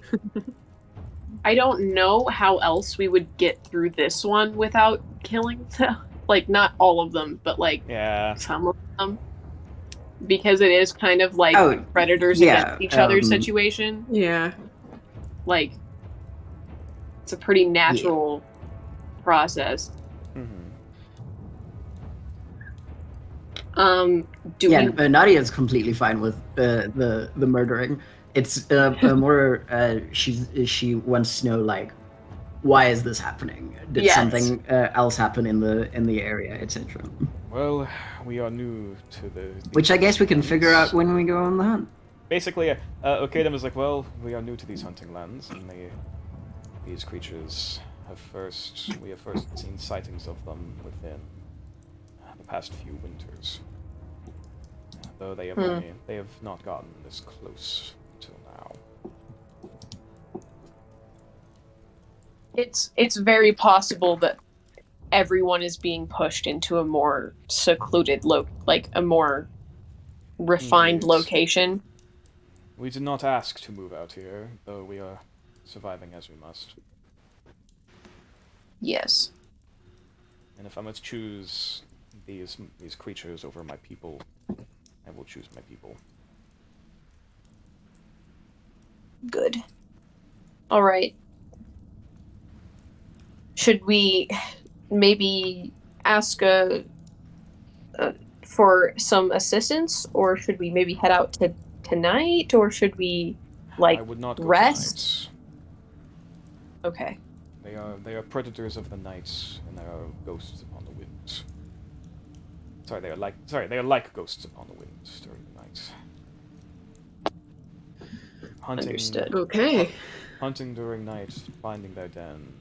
don't know how else we would get through this one without killing them. Like, not all of them, but, like, some of them. Because it is kind of like predators against each other situation. Yeah. Like, it's a pretty natural process. Nadia's completely fine with the murdering. It's more she wants to know, like, why is this happening? Did something else happen in the area, etc. Well, we are new to which I guess we can figure out when we go on the hunt. Basically, Okedon was like, well, we are new to these hunting lands, and these creatures we have first seen sightings of them within the past few winters. Though they have not gotten this close till now. It's very possible that everyone is being pushed into a more secluded a more refined location. We did not ask to move out here, though we are surviving as we must. Yes. And if I must choose these creatures over my people, I will choose my people. Good. All right. Should we maybe ask for some assistance, or should we maybe head out tonight, or should we I would not go rest? Tonight. Okay. They are predators of the night, and they are ghosts upon the wind. They are like ghosts upon the wind during the night. Hunting, Understood. Okay. hunting during night, finding their den.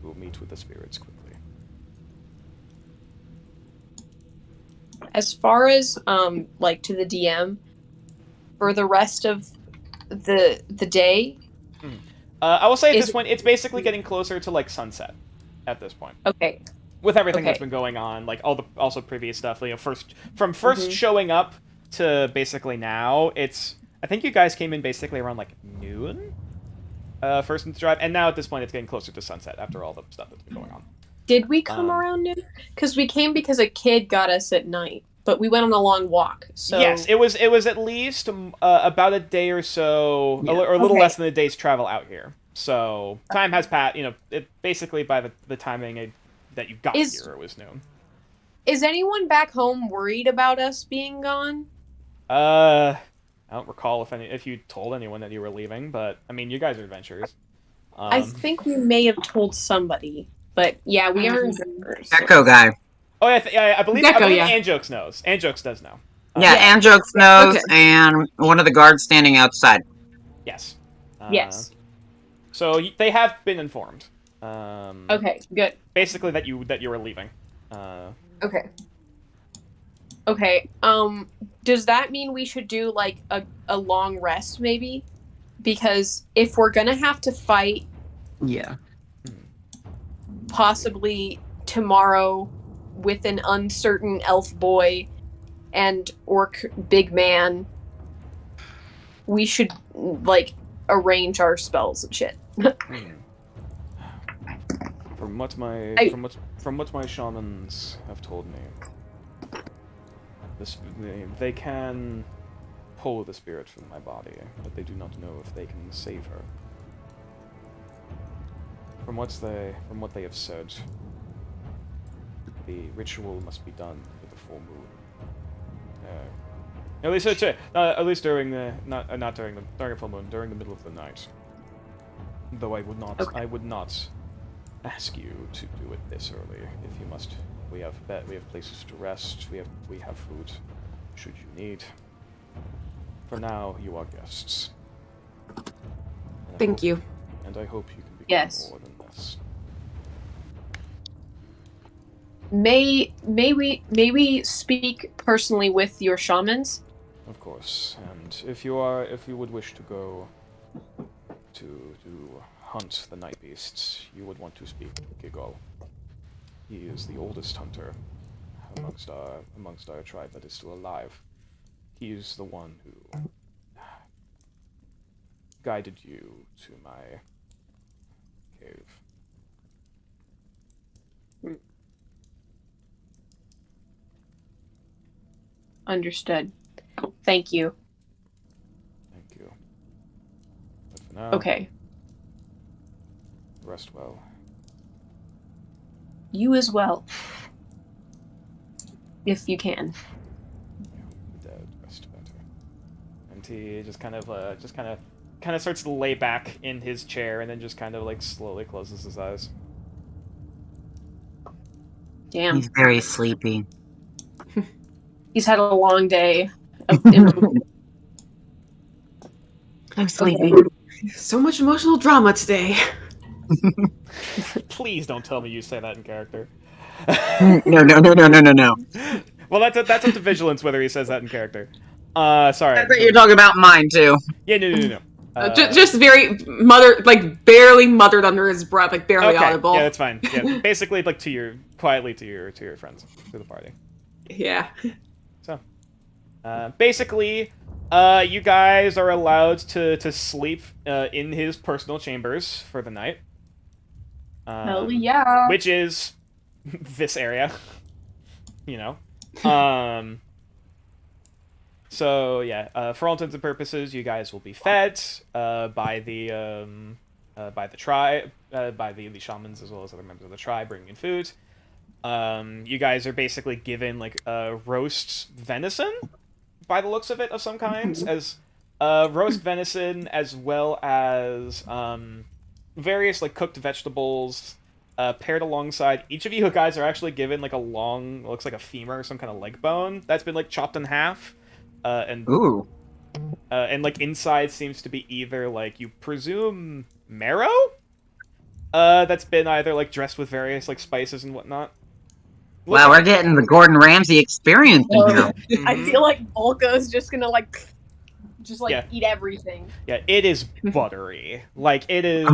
We'll meet with the spirits quickly. As far as like to the DM for the rest of the day. I will say at Is- this point, it's basically getting closer to like sunset. At this point, Okay. with everything that's Okay. been going on, like all the also previous stuff, you know, from first showing up to basically now, it's I think you guys came in basically around like noon, first into drive, and now at this point, it's getting closer to sunset after all the stuff that's been going on. Did we come Um, around noon? Because we came because a kid got us at night, but we went on a long walk. So Yes, it was at least about a day or so, Yeah. or a little Okay. less than a day's travel out here. So time has passed. You know, it basically by the timing that you got Is- here, it was noon. Is anyone back home worried about us being gone? I don't recall if you told anyone that you were leaving, but I mean, you guys are adventurers. I think we may have told somebody, but yeah, we are. Echo guy. Oh yeah, I believe Gecko, yeah. Anjokes knows. Anjokes does know. Yeah, Yeah. Anjokes knows, Okay. and one of the guards standing outside. Yes. Yes. So they have been informed. Okay. Good. Basically, that you were leaving. Okay. Okay. Does that mean we should do like a long rest maybe? Because if we're gonna have to fight Yeah. possibly tomorrow with an uncertain elf boy and orc big man, we should like arrange our spells and shit. From what my I- from what my shamans have told me, they can pull the spirit from my body, but they do not know if they can save her. From what they have said, the ritual must be done with the full moon. At least during the not during the full moon, during the middle of the night. Though I would not ask you to do it this early. If you must, we have places to rest. We have food, should you need. For now, you are guests. And I Thank hope- you. And I hope you can be Yes. more than this. May we speak personally with your shamans? Of course. And if you would wish to go to hunt the night beasts, you would want to speak with Gigol. He is the oldest hunter amongst our tribe that is still alive. He is the one who guided you to my cave. Understood. Thank you. Thank you. But for now, Okay. rest well. You as well. If you can. The dead rest better. And he just kind of starts to lay back in his chair, and then just kind of like slowly closes his eyes. Damn. He's very sleepy. He's had a long day. I'm sleepy. So much emotional drama today. Please don't tell me you say that in character. No. Well, that's up to Vigilance whether he says that in character. Sorry. I thought you were talking about mine too. Yeah, no. Just very barely muttered under his breath, like barely Okay, audible. yeah, that's fine. Yeah, basically, like quietly to your friends, to the party. Yeah. So, basically, you guys are allowed to sleep in his personal chambers for the night. Hell yeah. Which is this area, you know. So yeah, for all intents and purposes, you guys will be fed by the tribe, by the shamans as well as other members of the tribe, bringing in food. You guys are basically given like roast venison, by the looks of it, of some kinds, as roast venison as well as various like cooked vegetables. Paired alongside, each of you guys are actually given like a long, looks like a femur, some kind of leg bone that's been like chopped in half. And Ooh. And like inside seems to be either like you presume marrow, that's been either like dressed with various like spices and whatnot. Wow, we're getting the Gordon Ramsay experience in here. I Mhm. feel like Volka is just gonna like, Yeah. eat everything. Yeah, it is buttery. Like it is.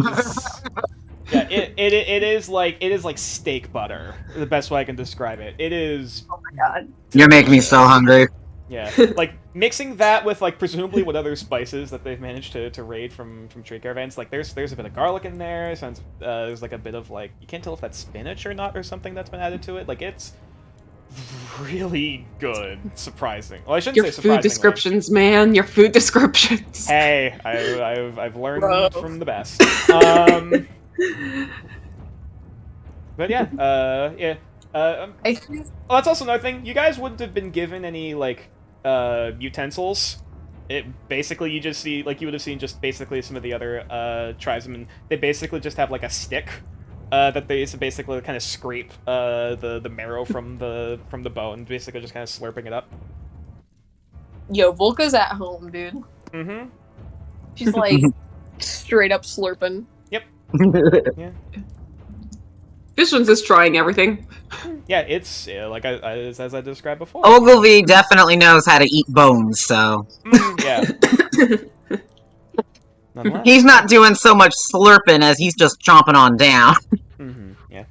Yeah, it is like steak butter. The best way I can describe it. It is. Oh my god. You're making me so delicious. hungry. Yeah, like mixing that with like presumably what other spices that they've managed to raid from tree caravans. Like there's a bit of garlic in there. Sounds there's like a bit of like you can't tell if that's spinach or not or something that's been added to it. Like it's really good. Surprising. Well, I shouldn't Your say food surprisingly. descriptions, man. Your food descriptions. Hey, I've learned Bro. from the best. But yeah, yeah. I think Well, that's also another thing. You guys wouldn't have been given any like utensils. It basically you just see like you would have seen just basically some of the other tribesmen. They basically just have like a stick that they used to basically kind of scrape the marrow from the bone, basically just kind of slurping it up. yo, Volka's at home, dude. Mm-hmm. She's like straight up slurping. Yeah. Vigilance is trying everything. Yeah, it's like as I described before. Ogilvy definitely knows how to eat bones, so Yeah. Nonetheless. he's not doing so much slurping as he's just chomping on down, Mm-hmm. Yeah.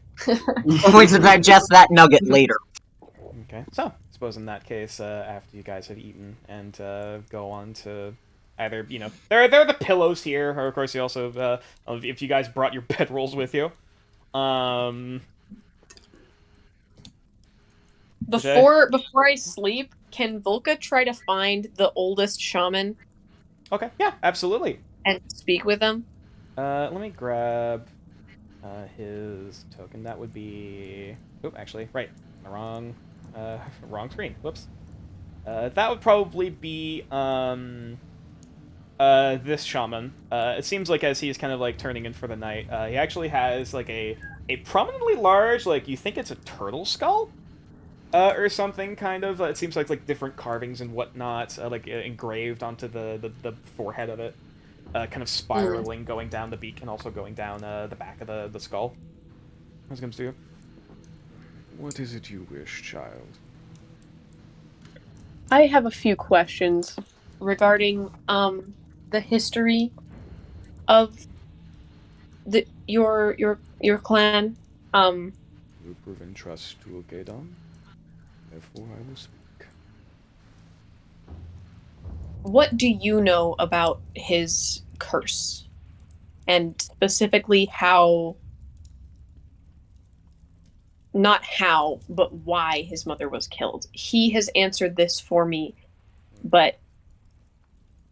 only to digest that nugget later. Okay. So, I suppose in that case, after you guys have eaten and go on to either, you know, there are the pillows here, or of course you also, if you guys brought your bedrolls with you. Before I sleep, can Volka try to find the oldest shaman Okay. Yeah, absolutely. and speak with him? Let me grab his token. That would be. Oop, actually, right. Wrong screen. Whoops. That would probably be this shaman. It seems like as he's kind of like turning in for the night, he actually has like a prominently large, like you think it's a turtle skull, or something kind of. It seems like different carvings and whatnot, engraved onto the forehead of it, kind of spiraling, going down the beak and also going down the back of the skull. What comes to you? What is it you wish, child? I have a few questions regarding the history of your clan. You've proven trust to Okedon, therefore I will speak. What do you know about his curse? And specifically how, not how, but why his mother was killed. He has answered this for me, but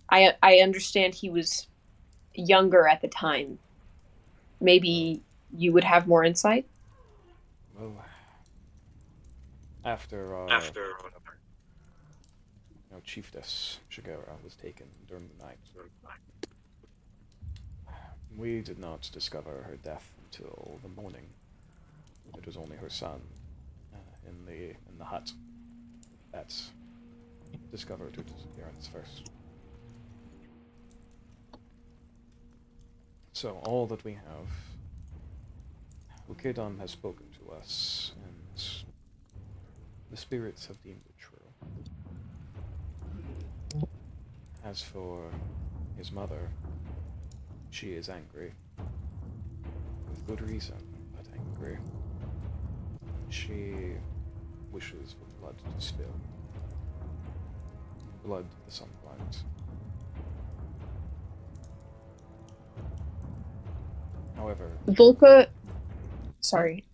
I understand he was younger at the time. Maybe you would have more insight? Well, after Chiefess Shigera was taken during the night, we did not discover her death until the morning. It was only her son in the hut that discovered her disappearance first. So all that we have, Ukedon has spoken to us, and the spirits have deemed it true. As for his mother, she is angry. With good reason, but angry. She wishes for blood to spill. Blood the sunlight. However... Volka... Sorry.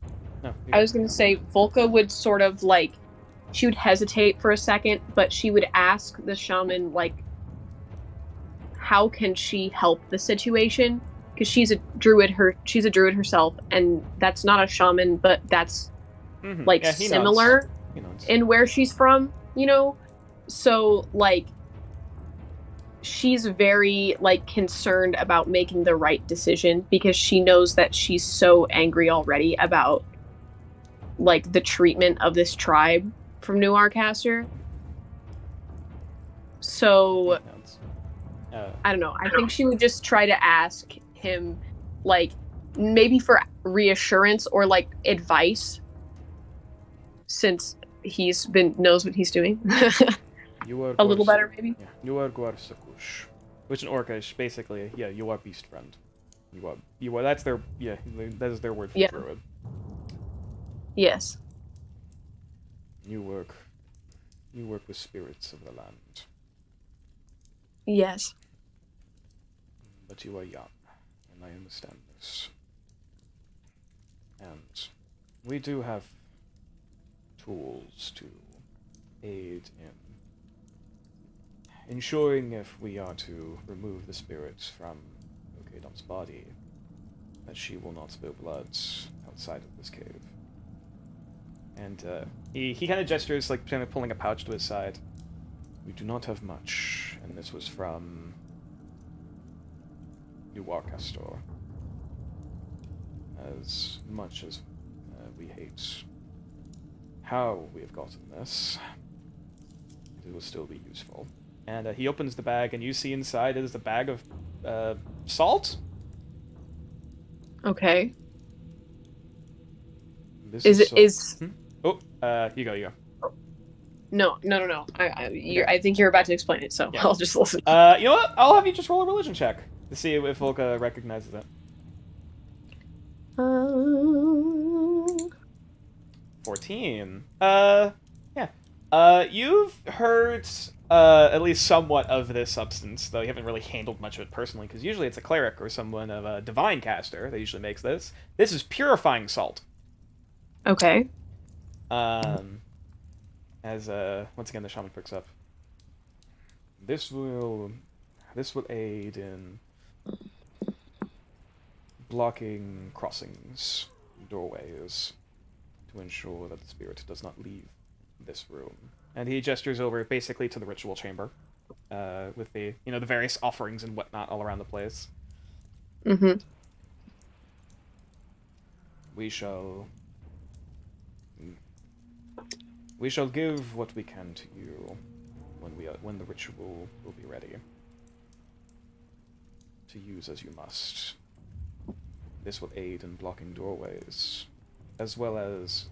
No, I was going to say, Volka would sort of, like... She would hesitate for a second, but she would ask the shaman, like... How can she help the situation? Because she's a druid herself, and that's not a shaman, but that's, like, yeah, he similar nods. He nods. in where she's from, you know? So, like... She's very, like, concerned about making the right decision because she knows that she's so angry already about, like, the treatment of this tribe from New Arcaster. So, He nods. I don't know. I think she would just try to ask him, like, maybe for reassurance or like advice, since knows what he's doing. You are A little better, maybe. Yeah, you are Guarsakush, which in Orcish basically, yeah, you are beast friend. You are. That's their that is their word for Yeah. druid. Yes. You work with spirits of the land, Yes. but you are young, and I understand this. And we do have tools to aid in ensuring if we are to remove the spirits from Okedon's body, that she will not spill blood outside of this cave. And he kind of gestures, like kind of pulling a pouch to his side. We do not have much, and this was from Uwarkastor. As much as we hate how we have gotten this, it will still be useful. And he opens the bag, and you see inside is a bag of salt. Okay. This Is it salt. is Oh, you go. no. I think you're about to explain it, so Yeah. I'll just listen. You know what? I'll have you just roll a religion check to see if Volka recognizes it. 14. Yeah. You've heard at least somewhat of this substance, though you haven't really handled much of it personally, because usually it's a cleric or someone of a divine caster that usually makes this. This is purifying salt. Okay. As once again the shaman picks up. This will aid in blocking crossings, doorways, to ensure that the spirit does not leave this room. And he gestures over basically to the ritual chamber, with the the various offerings and whatnot all around the place. Mm-hmm. We shall give what we can to you when the ritual will be ready. To use as you must. This will aid in blocking doorways, as well as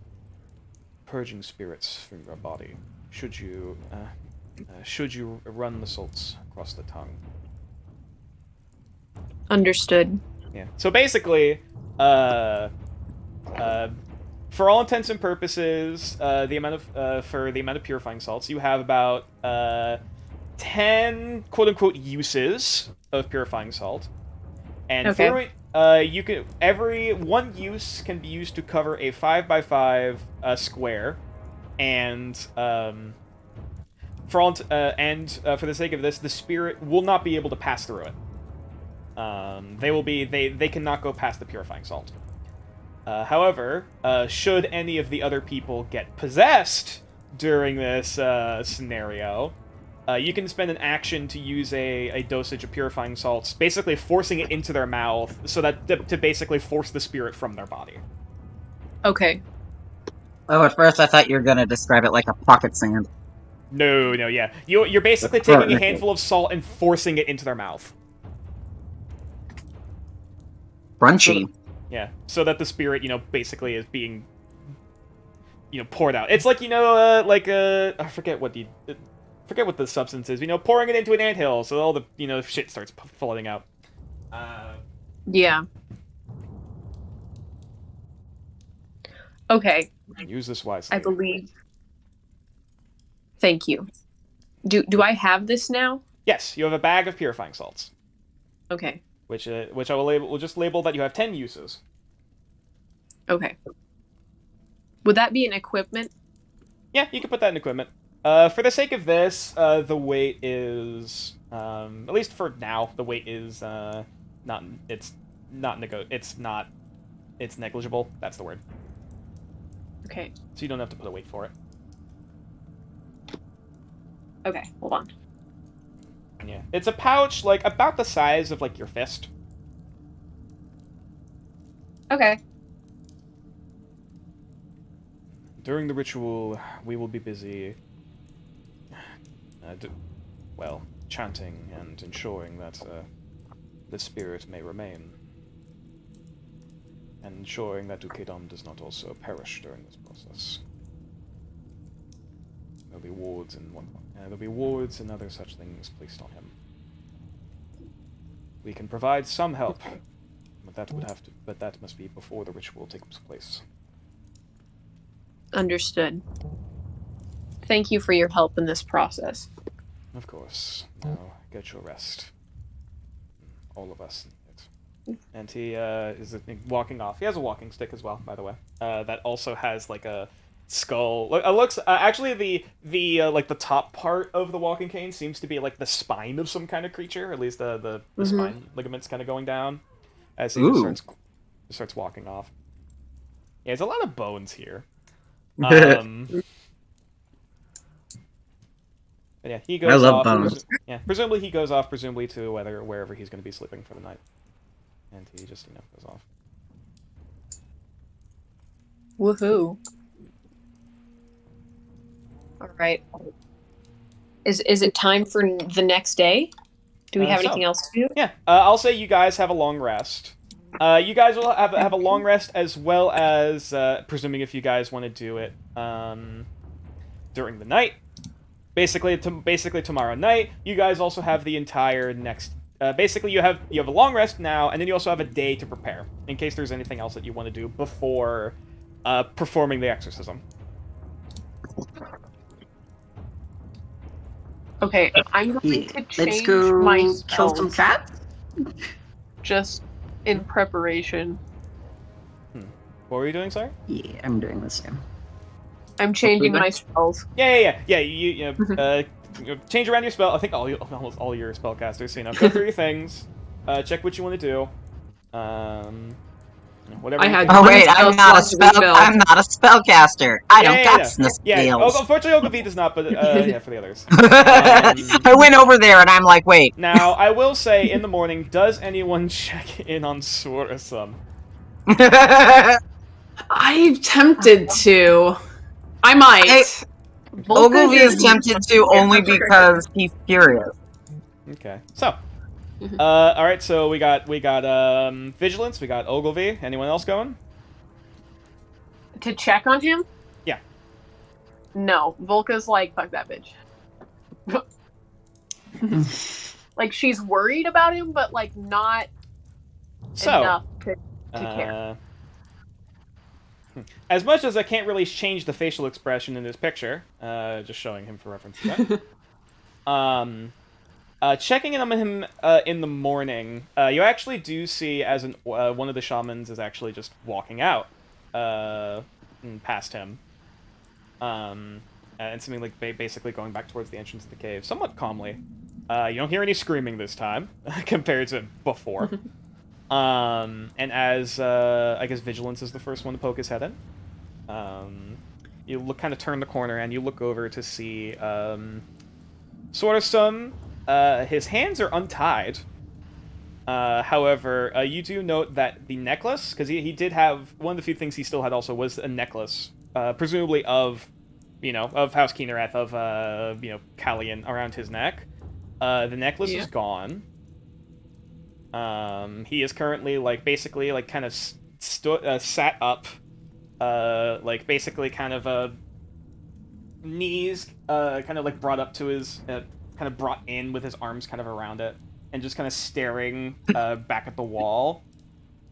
purging spirits from your body. Should you run the salts across the tongue. Understood. Yeah. So basically, for all intents and purposes, the amount of purifying salts, you have about 10 quote unquote uses of purifying salt, and Okay. through it, you can every one use can be used to cover a 5x5 square, and for the sake of this, the spirit will not be able to pass through it. They cannot go past the purifying salt. However, should any of the other people get possessed during this scenario, you can spend an action to use a dosage of purifying salts, basically forcing it into their mouth, so that to basically force the spirit from their body. Okay. Oh, at first I thought you were gonna describe it like a pocket sand. No, yeah. You're basically taking a handful of salt and forcing it into their mouth. Crunchy. Yeah, so that the spirit, basically is being, poured out. It's like, I forget what the substance is. Pouring it into an anthill, so all the, shit starts flooding out. Yeah. Okay. Use this wisely. I believe. Thank you. Do I have this now? Yes, you have a bag of purifying salts, Okay. which I will label. We'll just label that you have 10 uses. Okay. Would that be an equipment? Yeah, you can put that in equipment. For the sake of this, the weight is, at least for now, the weight is it's negligible. That's the word. Okay. So you don't have to put a weight for it. Okay. Hold on. Yeah, it's a pouch like about the size of like your fist. Okay. During the ritual, we will be busy. chanting and ensuring that the spirit may remain. And ensuring that Dukedam does not also perish during this process. There'll be wards and there'll be wards and other such things placed on him. We can provide some help, but that must be before the ritual takes place. Understood. Thank you for your help in this process. Of course. Now get your rest. All of us need it. And he is walking off. He has a walking stick as well, by the way. That also has like a skull. It looks actually the like the top part of the walking cane seems to be like the spine of some kind of creature. At least the spine ligaments kind of going down as he just starts walking off. Yeah, there's a lot of bones here. But yeah, he goes I love off. bones. Presumably he goes off. Presumably to wherever he's going to be sleeping for the night, and he just goes off. Woohoo! All right. Is it time for the next day? Do we have anything else to do? Yeah, I'll say you guys have a long rest. You guys will have a long rest as well as presuming if you guys want to do it during the night. Basically tomorrow night, you guys also have the entire next. Basically, you have a long rest now, and then you also have a day to prepare in case there's anything else that you want to do before performing the exorcism. Okay, I'm going to Let's change go my kill some spells cats. just in preparation. What were you doing, sorry? Yeah, I'm doing the same. I'm changing my spells. Yeah. You change around your spell. I think almost all your spellcasters. So, go through your things. Check what you want to do. Whatever. Oh wait, I'm not a spellcaster. I don't got the skills. Yeah. Unfortunately, Ogilvy does not, but for the others. I went over there and I'm like, wait. Now, I will say, in the morning, does anyone check in on Sora-san? I'm tempted to. I might. Ogilvy is tempted to only because he's furious. Okay, so, all right. So we got Vigilance. We got Ogilvy. Anyone else going? To check on him? Yeah. No, Volka's like, fuck that bitch. Like, she's worried about him, but like not enough to care. As much as I can't really change the facial expression in this picture, just showing him for reference to that. Checking in on him in the morning, you actually do see as one of the shamans is actually just walking out past him. And something like basically going back towards the entrance of the cave, somewhat calmly. You don't hear any screaming this time, compared to before. And as, I guess Vigilance is the first one to poke his head in. You kind of turn the corner and you look over to see, Sora-san. His hands are untied. However, you do note that the necklace, because he did have, one of the few things he still had also was a necklace, presumably of House Keenereth, of, Callian around his neck. The necklace is gone. He is currently, basically, kind of sat up, basically kind of, knees, kind of, brought up to his, kind of brought in with his arms kind of around it, and just kind of staring, back at the wall.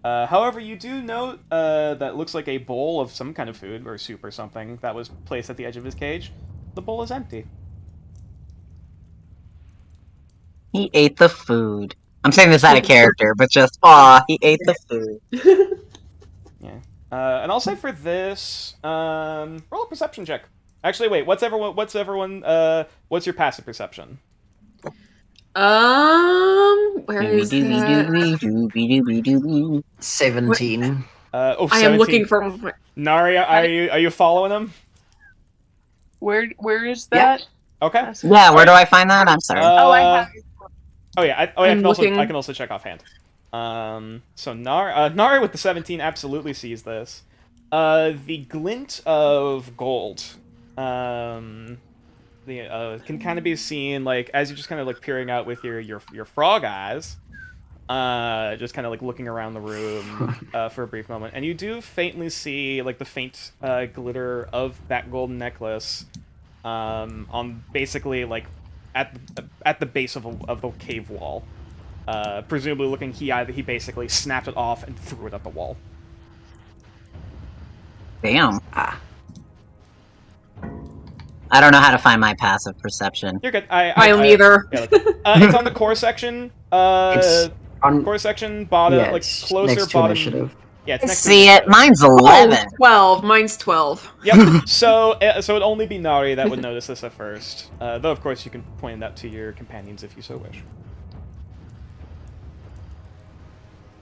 However, you do note, that looks like a bowl of some kind of food, or soup or something, that was placed at the edge of his cage. The bowl is empty. He ate the food. I'm saying this out of character, but just, he ate the food. Yeah. And I'll say for this, roll a perception check. Actually, wait, what's your passive perception? Where is that? 17. I am looking for... Nari, are you following him? Where is that? Okay. Yeah, where do I find that? I'm sorry. I have it. I can also check offhand. So Nari with the 17 absolutely sees this. The glint of gold can kind of be seen like as you're just kind of like peering out with your frog eyes, just kind of like looking around the room for a brief moment, and you do faintly see like the faint glitter of that golden necklace on basically like at the base of the cave wall. Presumably looking he basically snapped it off and threw it up the wall. Damn. I don't know how to find my passive perception. You're good. I don't either. Yeah, it's on the core section. It's on Core section, bottom, like it's closer next to bottom. initiative. Yeah, it's next See to it? Mine's 11. 12. Mine's 12. Yep. So it'd only be Nari that would notice this at first. Though of course you can point it out to your companions if you so wish.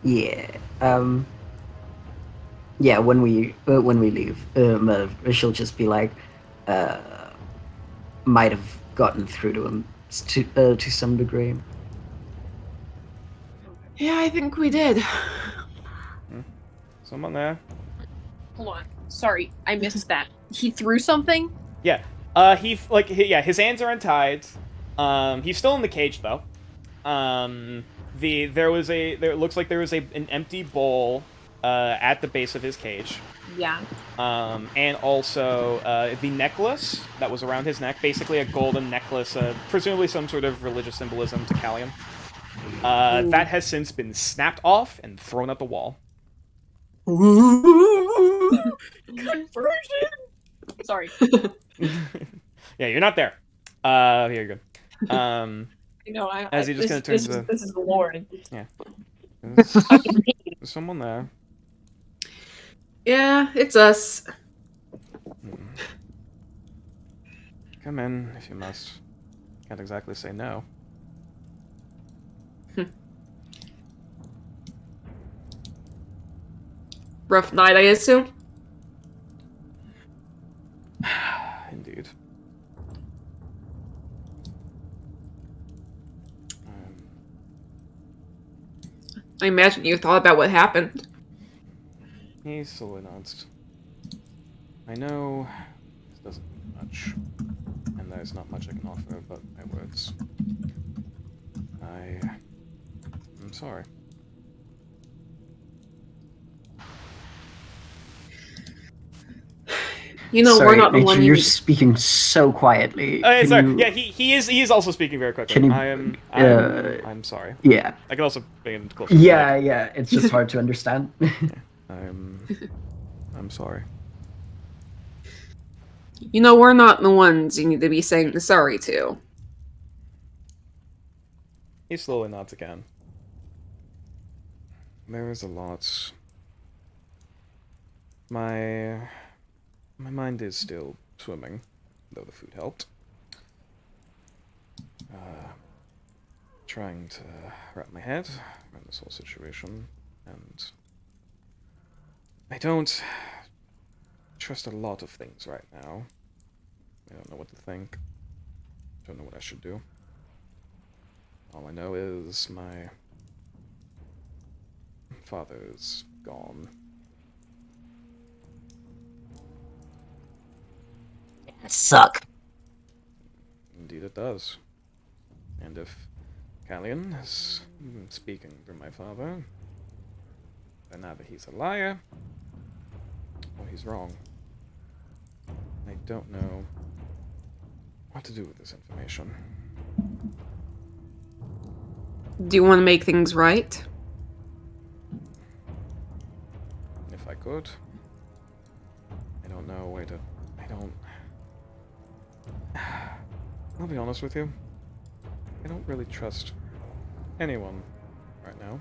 Yeah. Yeah. When we leave, she'll just be like, might have gotten through to him to some degree. Yeah, I think we did. Someone there? Hold on. Sorry, I missed that. He threw something? Yeah. His hands are untied. He's still in the cage though. There looks like there was an empty bowl at the base of his cage. Yeah. And also the necklace that was around his neck, basically a golden necklace, presumably some sort of religious symbolism to Callion. That has since been snapped off and thrown at the wall. Conversion! Sorry. Yeah, you're not there. Here you go. You know, As he just kind of turns to... This is the Lord. Yeah. There's someone there. Yeah, it's us. Come in, if you must. Can't exactly say no. Rough night, I assume? Indeed. I imagine you thought about what happened. He slowly nods. I know this doesn't mean much, and there's not much I can offer but my words. I'm sorry. You know, Sorry, we're not the Nature, one you're you... speaking so quietly. Can Sorry. you- Yeah, he is also speaking very quickly. Can you- I'm sorry. Yeah. I can also bring him closer. Yeah, yeah. It's just hard to understand. I'm sorry. You know, we're not the ones you need to be saying sorry to. He slowly nods again. There is a lot. My mind is still swimming, though the food helped. Trying to wrap my head around this whole situation, and I don't trust a lot of things right now. I don't know what to think. Don't know what I should do. All I know is my father is gone. Suck. Indeed it does. And if Callion is speaking for my father, then either he's a liar, or he's wrong. I don't know what to do with this information. Do you want to make things right? If I could. I don't know a way to... I'll be honest with you. I don't really trust anyone right now.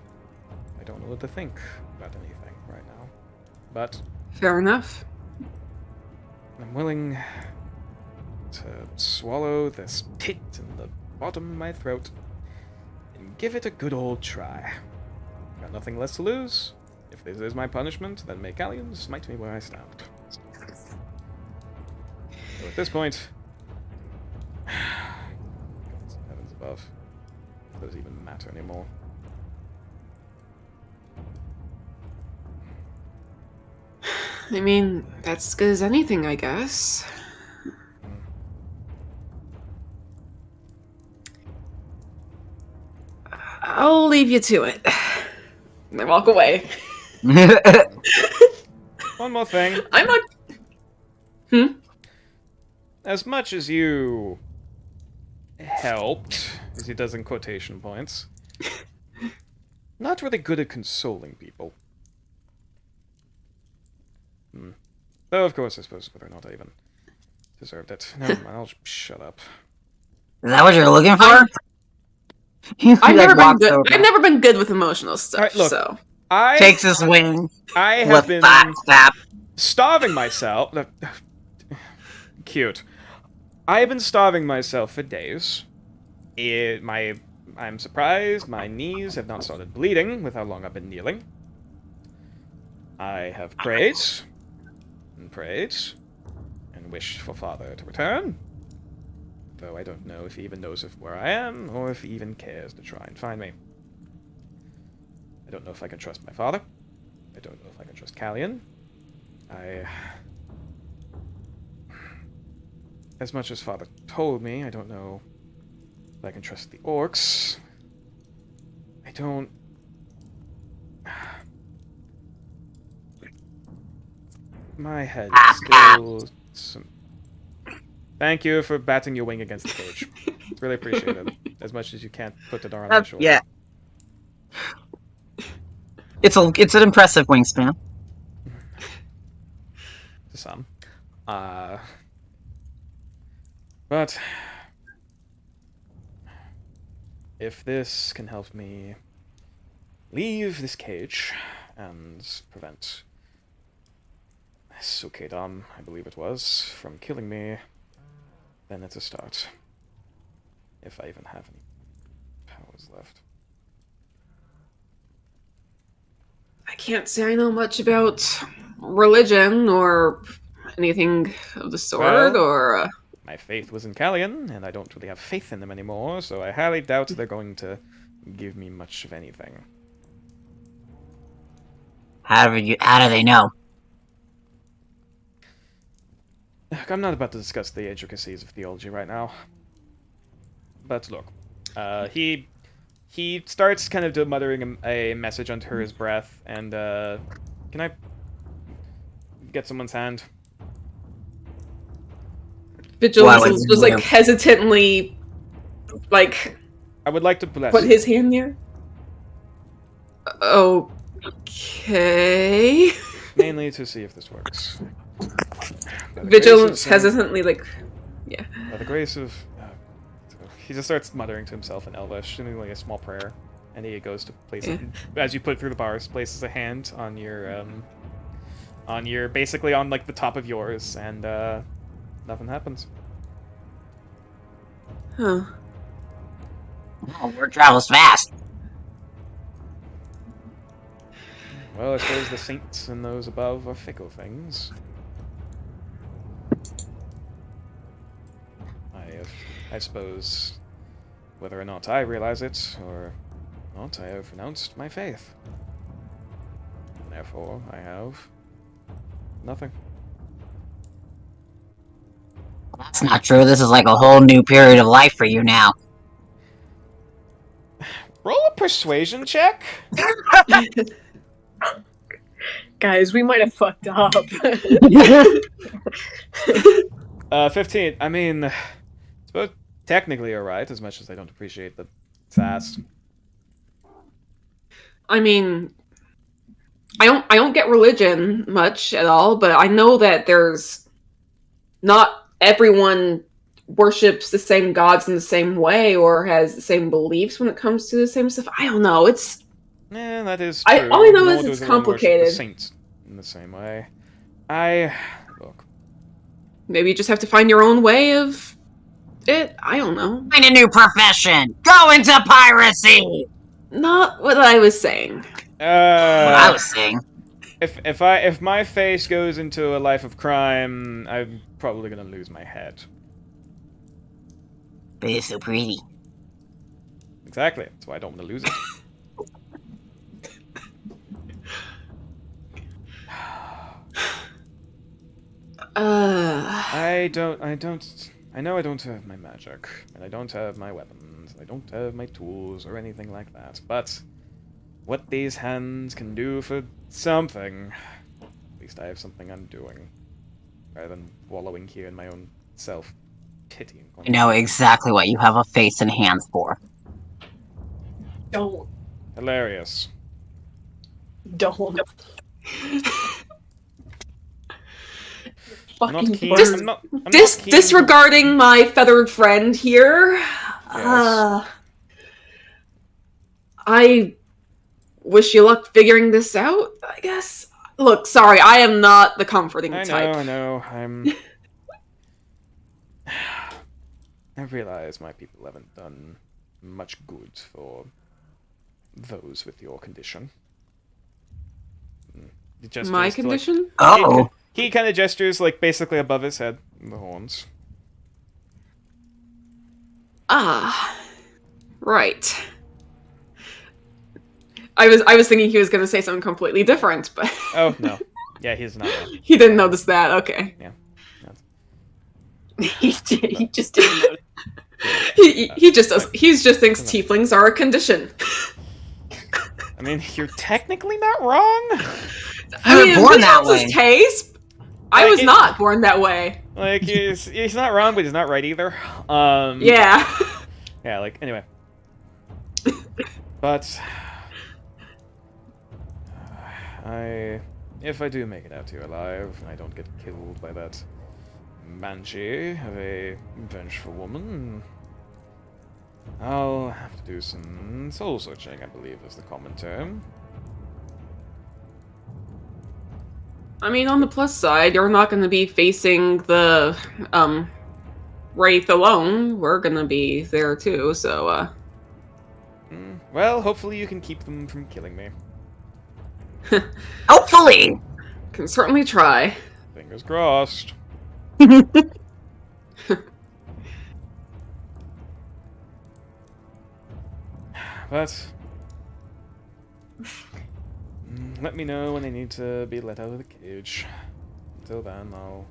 I don't know what to think about anything right now. But Fair enough. I'm willing to swallow this pit in the bottom of my throat and give it a good old try. Got nothing less to lose. If this is my punishment, then may Callion smite me where I stand. So at this point, heavens above, does it even matter anymore? I mean, that's as good as anything, I guess. I'll leave you to it. And I walk away. One more thing. I'm not. Hmm? As much as you helped, as he does in quotation points, not really good at consoling people. Though, of course, I suppose whether or not I even deserved it. Never mind, I'll shut up. Is that what you're looking for? I've never been good with emotional stuff. Alright, look. So Takes his wing. I have been Stop. starving myself. Cute. I have been starving myself for days. I'm surprised my knees have not started bleeding with how long I've been kneeling. I have prayed and prayed and wished for Father to return. Though I don't know if he even knows where I am or if he even cares to try and find me. I don't know if I can trust my father. I don't know if I can trust Callian. As much as Father told me, I don't know if I can trust the orcs. I don't... My head is still... Thank you for batting your wing against the cage. It's really appreciated. As much as you can't put it on my shoulder. Yeah. It's an impressive wingspan. To some. But if this can help me leave this cage and prevent Sukedam, I believe it was, from killing me, then it's a start. If I even have any powers left. I can't say I know much about religion or anything of the sort, Well, or... My faith was in Callian, and I don't really have faith in them anymore, so I highly doubt they're going to give me much of anything. How do they know? Look, I'm not about to discuss the intricacies of theology right now. But look, he starts kind of muttering a message under his breath, and can I get someone's hand? Vigilance Why would is just you? like hesitantly, like, I would like to bless put you. his hand there. Okay. Mainly to see if this works. By the Vigilance grace of- hesitantly, like, By the grace of... he just starts muttering to himself in Elvish, doing like a small prayer, and he goes to place it, as you put through the bars, places a hand on your, basically on, like, the top of yours, and, nothing happens. huh. Oh, word travels fast. Well, I suppose the saints and those above are fickle things. I suppose, whether or not I realize it, or not, I have renounced my faith. And therefore, I have nothing. That's not true. This is like a whole new period of life for you now. Roll a persuasion check? Guys, we might have fucked up. 15. I mean, suppose technically you're right, as much as I don't appreciate the fast. I mean, I don't get religion much at all, but I know that there's not everyone worships the same gods in the same way or has the same beliefs when it comes to the same stuff. I don't know. It's Yeah, that is true. all I know Nor is does it's everyone worship complicated. The saints in the same way. Look. maybe you just have to find your own way of it. I don't know. Find a new profession. Go into piracy. Not what I was saying. What I was saying. If my face goes into a life of crime, I'm probably gonna lose my head. But it's so pretty. Exactly. That's why I don't want to lose it. Uh, I I know I don't have my magic, and I don't have my weapons, and I don't have my tools or anything like that, but what these hands can do for something, at least I have something I'm doing, rather than wallowing here in my own self-pity. I know exactly what you have a face and hands for. Don't. Hilarious. Don't. I'm not Fucking keen. Dis- I'm not keen to- Disregarding my feathered friend here, I wish you luck figuring this out, I guess. Look, sorry, I am not the comforting type. I know. I realize my people haven't done much good for those with your condition. He gestures My to, like- condition? Oh. He kind of gestures, like, basically above his head. The horns. Ah, right. I was thinking he was gonna say something completely different, but Oh, no. Yeah, he's not wrong. he didn't notice that. Okay. he just didn't notice. He just does. He just thinks tieflings are a condition. I mean, you're technically not wrong. I mean, in born that Vigil's way. case, I Like, was it- not born that way. Like, he's not wrong, but he's not right either. Yeah. Yeah, like, anyway. But... if I do make it out here alive, and I don't get killed by that banshee of a vengeful woman, I'll have to do some soul searching, I believe is the common term. I mean, on the plus side, you're not going to be facing the Wraith alone. We're going to be there too, so Well, hopefully you can keep them from killing me. Hopefully! can certainly try. Fingers crossed. But let me know when I need to be let out of the cage. Until then, I'll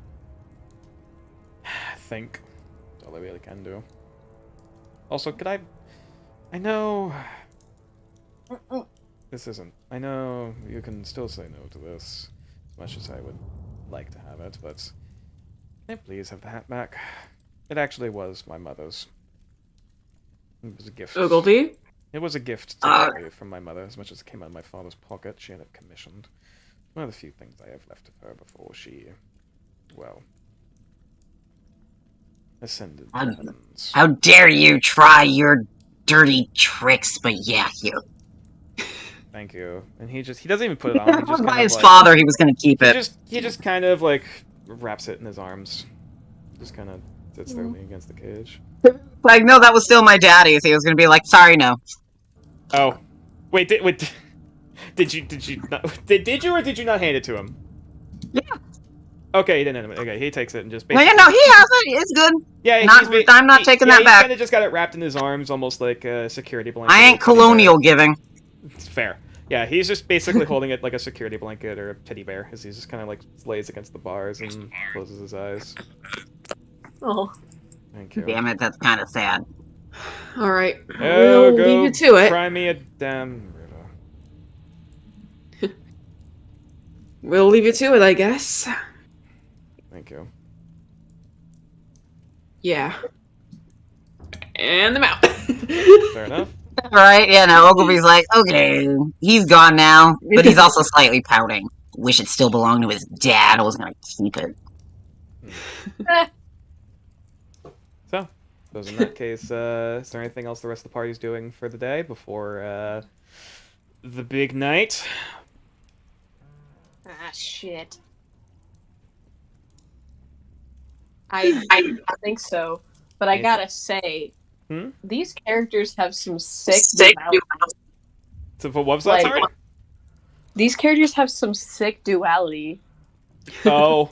think. That's all I really can do. Also, could I know this isn't. I know you can still say no to this, as much as I would like to have it, but can I please have the hat back? It actually was my mother's. It was a gift. Ogilvy? It was a gift to me from my mother, as much as it came out of my father's pocket. She had it commissioned. One of the few things I have left of her before she, well, ascended to the heavens. How dare you try your dirty tricks, but yeah, you. Thank you. And he doesn't even put it on. He just By kind his of, like, father, he was gonna keep it. he just kind of like wraps it in his arms. Just kind of sits there leaning against the cage. Like, no, that was still my daddy's. He was gonna be like, sorry, no. Oh, wait, did you did you or did you not hand it to him? Yeah. Okay, he didn't. Okay, he takes it and just No, basically. yeah, no, he has it. It's good. Yeah, I'm not taking that back. He kind of just got it wrapped in his arms, almost like a security blanket. I ain't colonial giving. It's fair. Yeah, he's just basically holding it like a security blanket or a teddy bear, as he just kind of like lays against the bars and closes his eyes. Oh. Thank you. Damn it, that's kind of sad. All right. Oh, We'll go leave you to it. Cry me a damn river. We'll leave you to it, I guess. Thank you. Yeah. And I'm out. Fair enough. Right? Yeah, no, Ogilvy's like, okay, he's gone now, but he's also slightly pouting. Wish it still belonged to his dad. I was gonna keep it. So in that case, is there anything else the rest of the party's doing for the day before the big night? Ah, shit. I think so, but I gotta say, these characters have some sick duality. So what was that? Like, Sorry. These characters have some sick duality. Oh.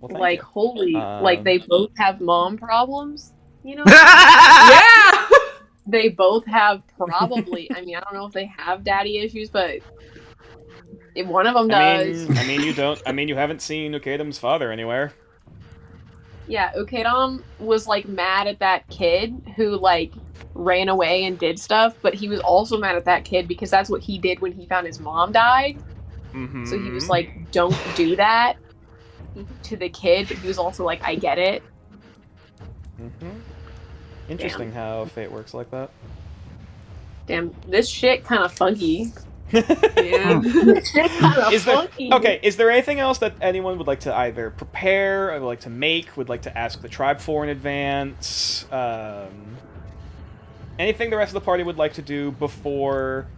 Well, thank Like, you. holy, like they both have mom problems. You know, Yeah. they both have probably. I mean, I don't know if they have daddy issues, but if one of them does. I mean, you don't. I mean, you haven't seen Ukadam's father anywhere. Yeah, Ukedam was like mad at that kid who like ran away and did stuff, but he was also mad at that kid because that's what he did when he found his mom died. Mm-hmm. So he was like, "Don't do that," to the kid, but he was also like, "I get it." Mm-hmm. Interesting how fate works like that. Damn, this shit kind of funky. Yeah. This shit kind of Is there funky. okay? Is there anything else that anyone would like to either prepare, or would like to make, would like to ask the tribe for in advance? Anything the rest of the party would like to do before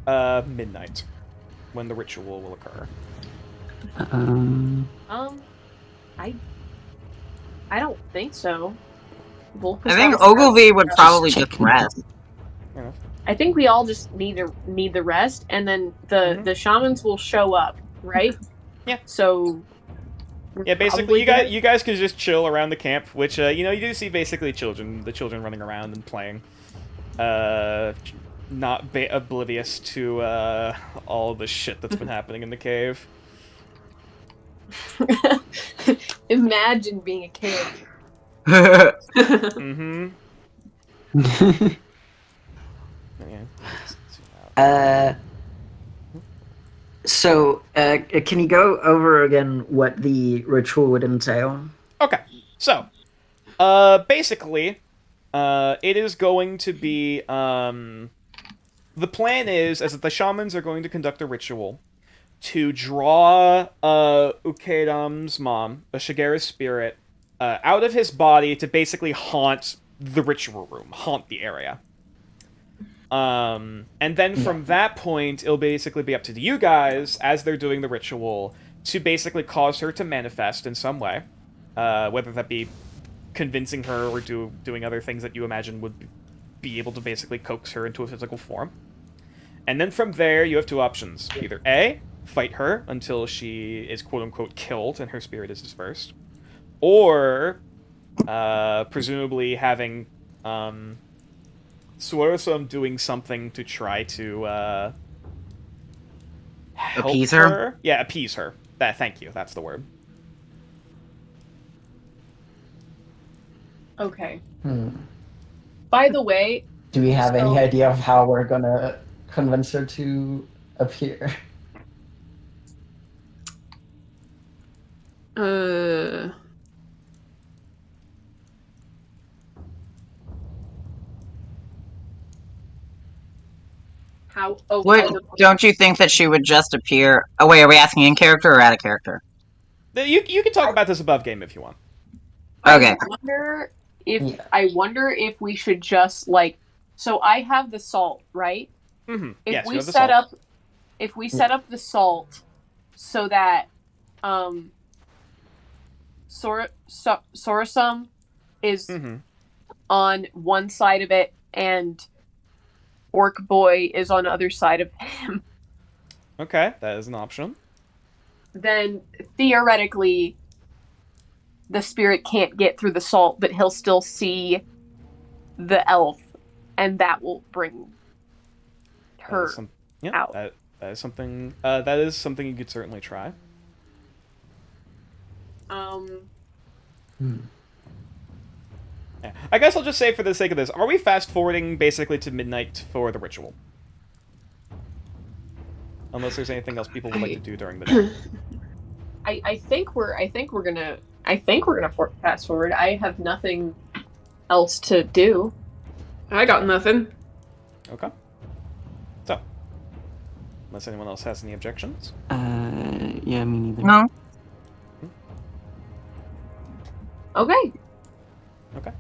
midnight, when the ritual will occur? I don't think so. I think Ogilvy would probably just checking. rest. Fair enough. I think we all just need the rest, and then the shamans will show up, right? Yeah. So. we're Yeah, basically, probably gonna- you guys could just chill around the camp, which you know, you do see basically the children running around and playing, not oblivious to all the shit that's been happening in the cave. Imagine being a kid. Mm-hmm. Yeah. So, can you go over again what the ritual would entail? Okay, so, basically, it is going to be, the plan is that the shamans are going to conduct a ritual to draw, Ukedam's mom, a Shigera's spirit, out of his body to basically haunt the ritual room, haunt the area. And then from that point, it'll basically be up to you guys, as they're doing the ritual, to basically cause her to manifest in some way. Whether that be convincing her or doing other things that you imagine would be able to basically coax her into a physical form. And then from there, you have two options. Either A, fight her until she is quote-unquote killed and her spirit is dispersed. Or, presumably having, Suarosum doing something to try to, help Appease her? Yeah, appease her. Thank you, that's the word. Okay. Hmm. By the way, Do we have any So- idea of how we're gonna convince her to appear? how? Oh, What, don't you think that she would just appear? Oh wait, are we asking in character or out of character? You can talk about this above game if you want. Okay. Yeah. I wonder if we should just like. So I have the salt, right? Mm-hmm. If Yes, you we have the set salt. up, if we set up the salt, so that Sorosum is Mm-hmm. on one side of it and Orc Boy is on the other side of him, Okay, that is an option. then theoretically the spirit can't get through the salt, but he'll still see the elf, and that will bring her out. That is something. That is something you could certainly try. Yeah. I guess I'll just say for the sake of this, are we fast forwarding basically to midnight for the ritual? Unless there's anything else people would like to do during the day. I think we're gonna fast forward. I have nothing else to do. I got nothing. Okay. So, unless anyone else has any objections. Yeah, me neither. No. Okay. Okay.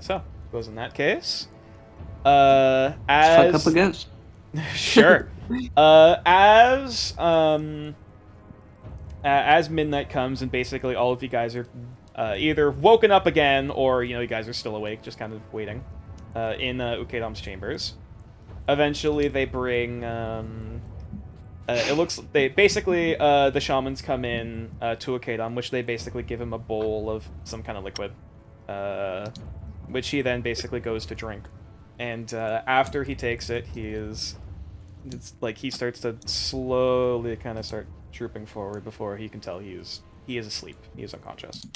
So, suppose in that case, Fuck as up a ghost. sure, as midnight comes and basically all of you guys are either woken up again or you guys are still awake, just kind of waiting in Ukedam's chambers. Eventually, they bring. It looks they basically the shamans come in to Ukedam, which they basically give him a bowl of some kind of liquid, which he then basically goes to drink. And after he takes it, it's like he starts to slowly kind of start drooping forward before he can tell he is asleep. He is unconscious.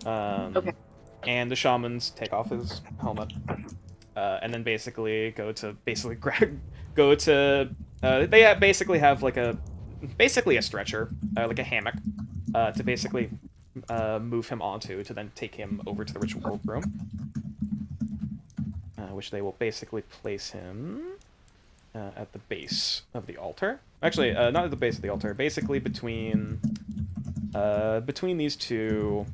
Okay. And the shamans take off his helmet, and then basically go to they basically have like a stretcher, like a hammock, to basically move him onto to then take him over to the ritual room, which they will basically place him at the base of the altar. Actually, not at the base of the altar. Basically between these two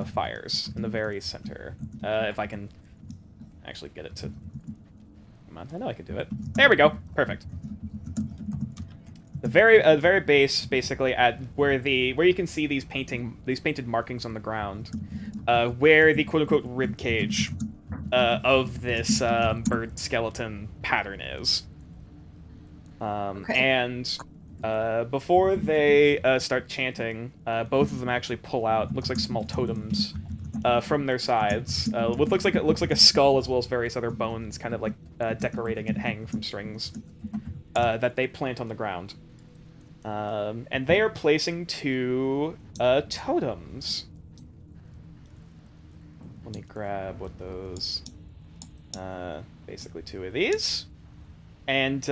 fires in the very center. If I can actually get it to... Come on, I know I can do it. There we go. Perfect. The very base, basically at where you can see these painted markings on the ground, where the quote unquote rib cage of this bird skeleton pattern is. Okay. And before they start chanting, both of them actually pull out, looks like small totems from their sides. What looks like a skull, as well as various other bones, kind of like decorating it, hanging from strings, that they plant on the ground. And they are placing 2 totems. Let me grab what those... basically 2 of these. And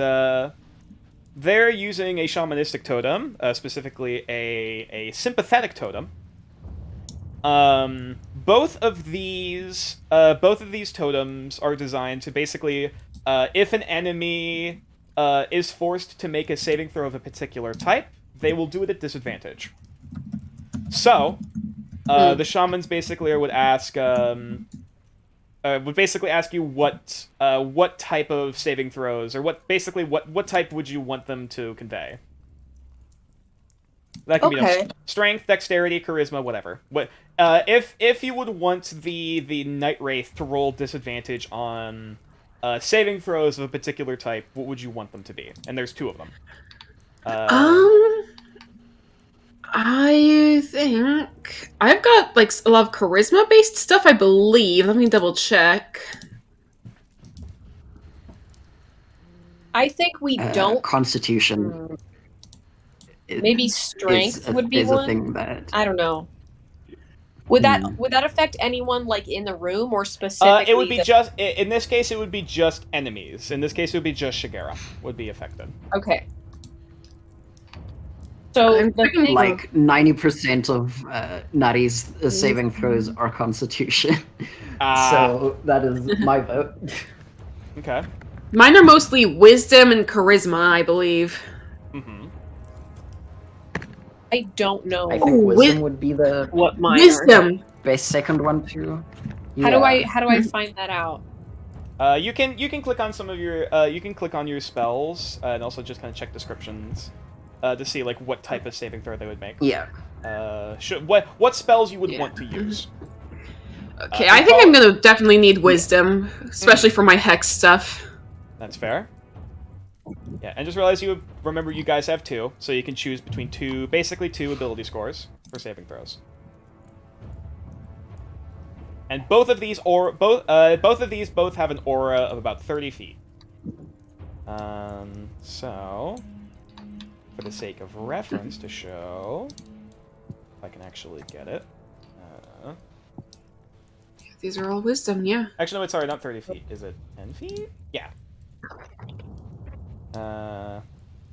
they're using a shamanistic totem, specifically a sympathetic totem. Both of these totems are designed to basically, if an enemy is forced to make a saving throw of a particular type, they will do it at disadvantage. So, the shamans basically would ask you what type of saving throws, or what type would you want them to convey. That can be strength, dexterity, charisma, whatever. If you would want the Night Wraith to roll disadvantage on saving throws of a particular type, what would you want them to be? And there's 2 of them. I think I've got like a lot of charisma-based stuff, I believe. Let me double check. I think we don't. Constitution. Maybe strength would be is one. a thing that... I don't know. Would that affect anyone like in the room, or specifically? It would be in this case. It would be just enemies. In this case, it would be just Shigera would be affected. Okay. So I'm the thinking, thing, Like 90% of Nari's saving throws are Constitution. So that is my vote. Okay. Mine are mostly wisdom and charisma, I believe. Mm-hmm. I don't know I think wisdom would be the what mine are. Wisdom. best second one too. How do I find that out? You can click on some of your you can click on your spells and also just kind of check descriptions to see like what type of saving throw they would make. Yeah. What spells you would want to use. Okay, I think I'm gonna definitely need wisdom, especially for my hex stuff. That's fair. Yeah, and just realize remember you guys have 2, so you can choose between basically two ability scores for saving throws. And both of these both have an aura of about 30 feet. So for the sake of reference to show, if I can actually get it. These are all wisdom, yeah. Actually, no, sorry, not 30 feet. Is it 10 feet? Yeah.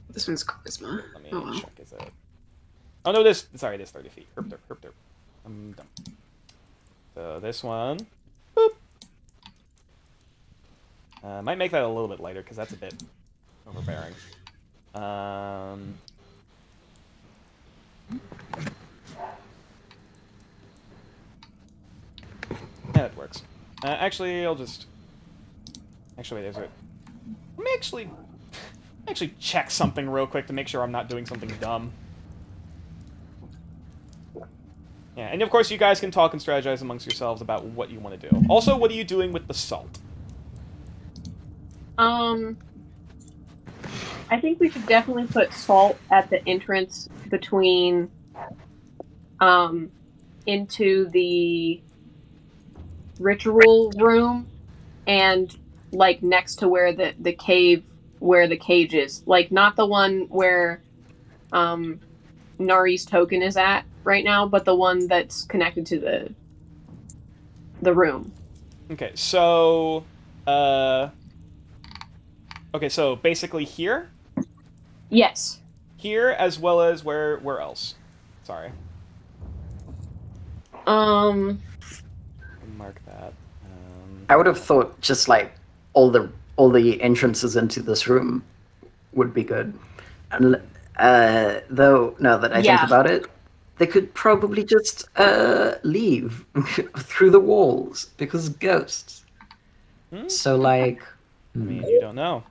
This one's charisma. Let me Oh, well. check. Is it? Oh no, it is 30 feet. Herp derp. I'm done. So this one, boop. Might make that a little bit lighter because that's a bit overbearing. Yeah, that works. Actually, I'll just. Actually, wait, there's a. Let me actually check something real quick to make sure I'm not doing something dumb. Yeah, and of course you guys can talk and strategize amongst yourselves about what you want to do. Also, what are you doing with the salt? I think we should definitely put salt at the entrance between into the ritual room and like next to where the cave where the cage is. Like not the one where Nari's token is at right now, but the one that's connected to the room. Okay, so okay, so basically here, Yes. as well as where else? Sorry, mark that. I would have thought just like all the entrances into this room would be good. And though now that I think Yeah. about it, they could probably just leave through the walls because ghosts. So like, I mean, you don't know.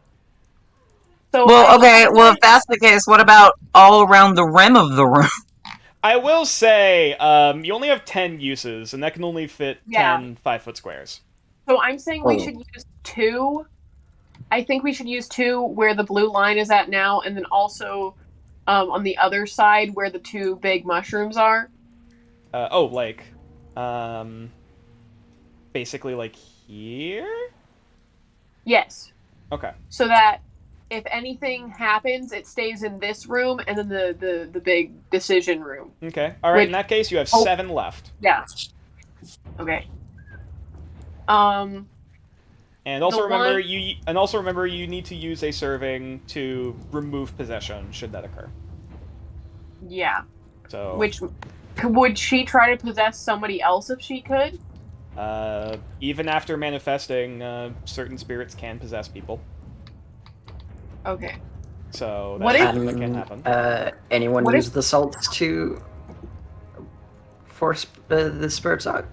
So Well, okay. Well, if that's the case, what about all around the rim of the room? I will say, you only have 10 uses, and that can only fit Yeah. 10 5-foot squares. So I'm saying we Oh. should use 2. I think we should use 2 where the blue line is at now, and then also on the other side where the 2 big mushrooms are. Basically like here? Yes. Okay. So that if anything happens, it stays in this room and then the big decision room. Okay. Alright, Which- in that case, you have Oh. 7 left. Yeah. Okay. And also The remember one- you need to use a serving to remove possession should that occur. Yeah. So Which would she try to possess somebody else if she could? even after manifesting, certain spirits can possess people. Okay. So What that if- can happen. anyone What use the salts to force the spirits out?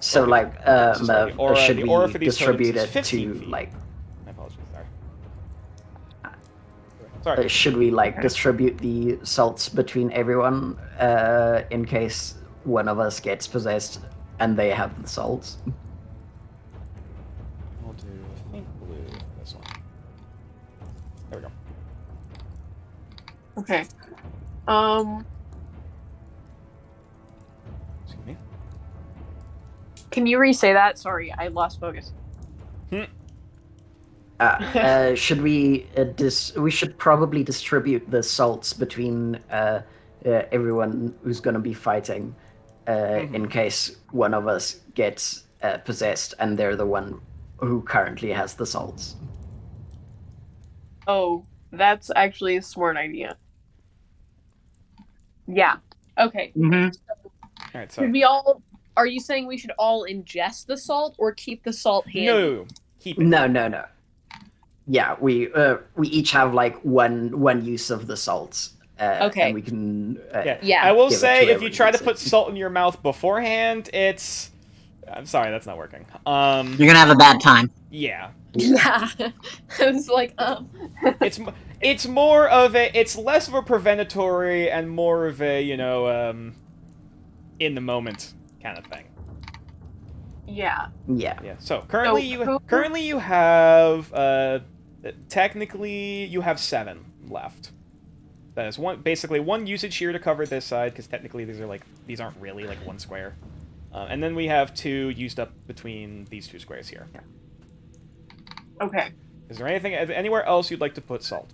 So Okay. like, So sorry, the aura- should the we aura for these distribute totems is it 15 to feet. like? My apologies, sorry. Should we like distribute the salts between everyone in case one of us gets possessed and they have the salts? We'll do, I think, blue, this one. There we go. Okay. Excuse me. Can you re-say that? Sorry, I lost focus. Should we we should probably distribute the salts between everyone who's going to be fighting in case one of us gets possessed and they're the one who currently has the salts. Oh, that's actually a smart idea. Yeah. Okay. Mm-hmm. Alright, so Should we all? Are you saying we should all ingest the salt or keep the salt handy? no, keep it. No. Yeah, we each have like one use of the salts. Okay. And we can. Yeah. I will give it say, to if you try to everyone. put salt in your mouth beforehand, it's. I'm sorry, that's not working. You're gonna have a bad time. Yeah, Yeah. I was like, it's more of a. It's less of a preventatory and more of a in the moment kind of thing. Yeah. Yeah. Yeah. So currently who- you have technically you have 7 left. That is basically one usage here to cover this side because technically these aren't really like one square, and then we have 2 used up between these 2 squares here. Okay. Is there anywhere else you'd like to put salt?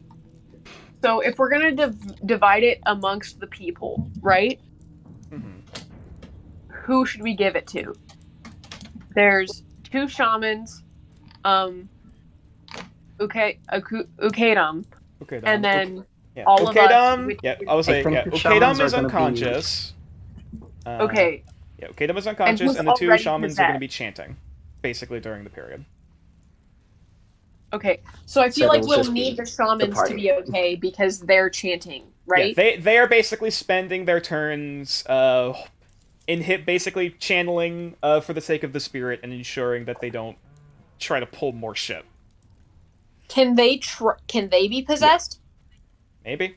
So if we're gonna divide it amongst the people, right? Mm-hmm. Who should we give it to? There's 2 shamans, Ukedam, Okay. and then yeah. all of us, Ukedam, which yeah, is- I would say think yeah. the Ukedam shamans is are gonna be- unconscious. okay. Yeah, Ukedam is unconscious, who's and the 2 already shamans are going to possessed? be chanting, basically during the period. Okay, so I So feel like it'll we'll just need be the shamans to party. be okay because they're chanting, right? Yeah, they are basically spending their turns basically channeling for the sake of the spirit and ensuring that they don't try to pull more shit. Can they be possessed? Maybe.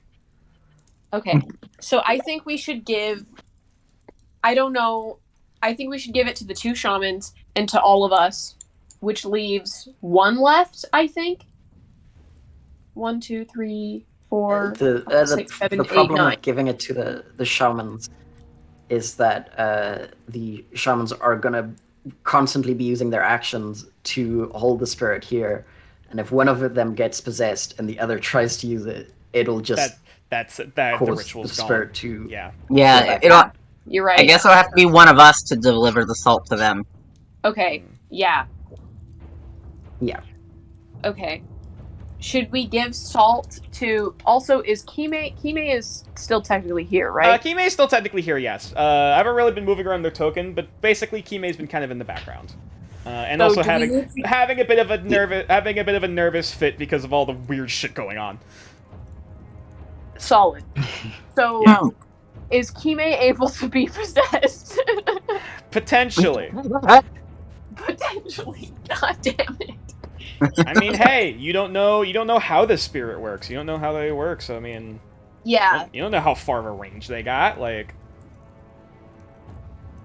Okay, so I think we should give. I don't know. I think we should give it to the 2 shamans and to all of us, which leaves 1 left. I think. 1, 2, 3, 4, The 5, 6, 7, the 8, problem 9. with giving it to the shamans is that the shamans are gonna constantly be using their actions to hold the spirit here, and if one of them gets possessed and the other tries to use it, it'll just the cause the ritual's spirit gone. to. Yeah. Yeah, it'll. You're right. I guess it'll have to be one of us to deliver the salt to them. Okay. Yeah. Yeah. Okay. Should we give salt to? Also, is Kime? Kime is still technically here, right? Kime is still technically here, yes. I haven't really been moving around their token, but basically Kime's been kind of in the background. And So also do we need to- having a bit of a nervous fit because of all the weird shit going on. Solid. So, No. is Kime able to be possessed? Potentially. Potentially. God damn it. I mean, hey, you don't know how this spirit works. You don't know how they work, so I mean, Yeah, you don't know how far of a range they got, like,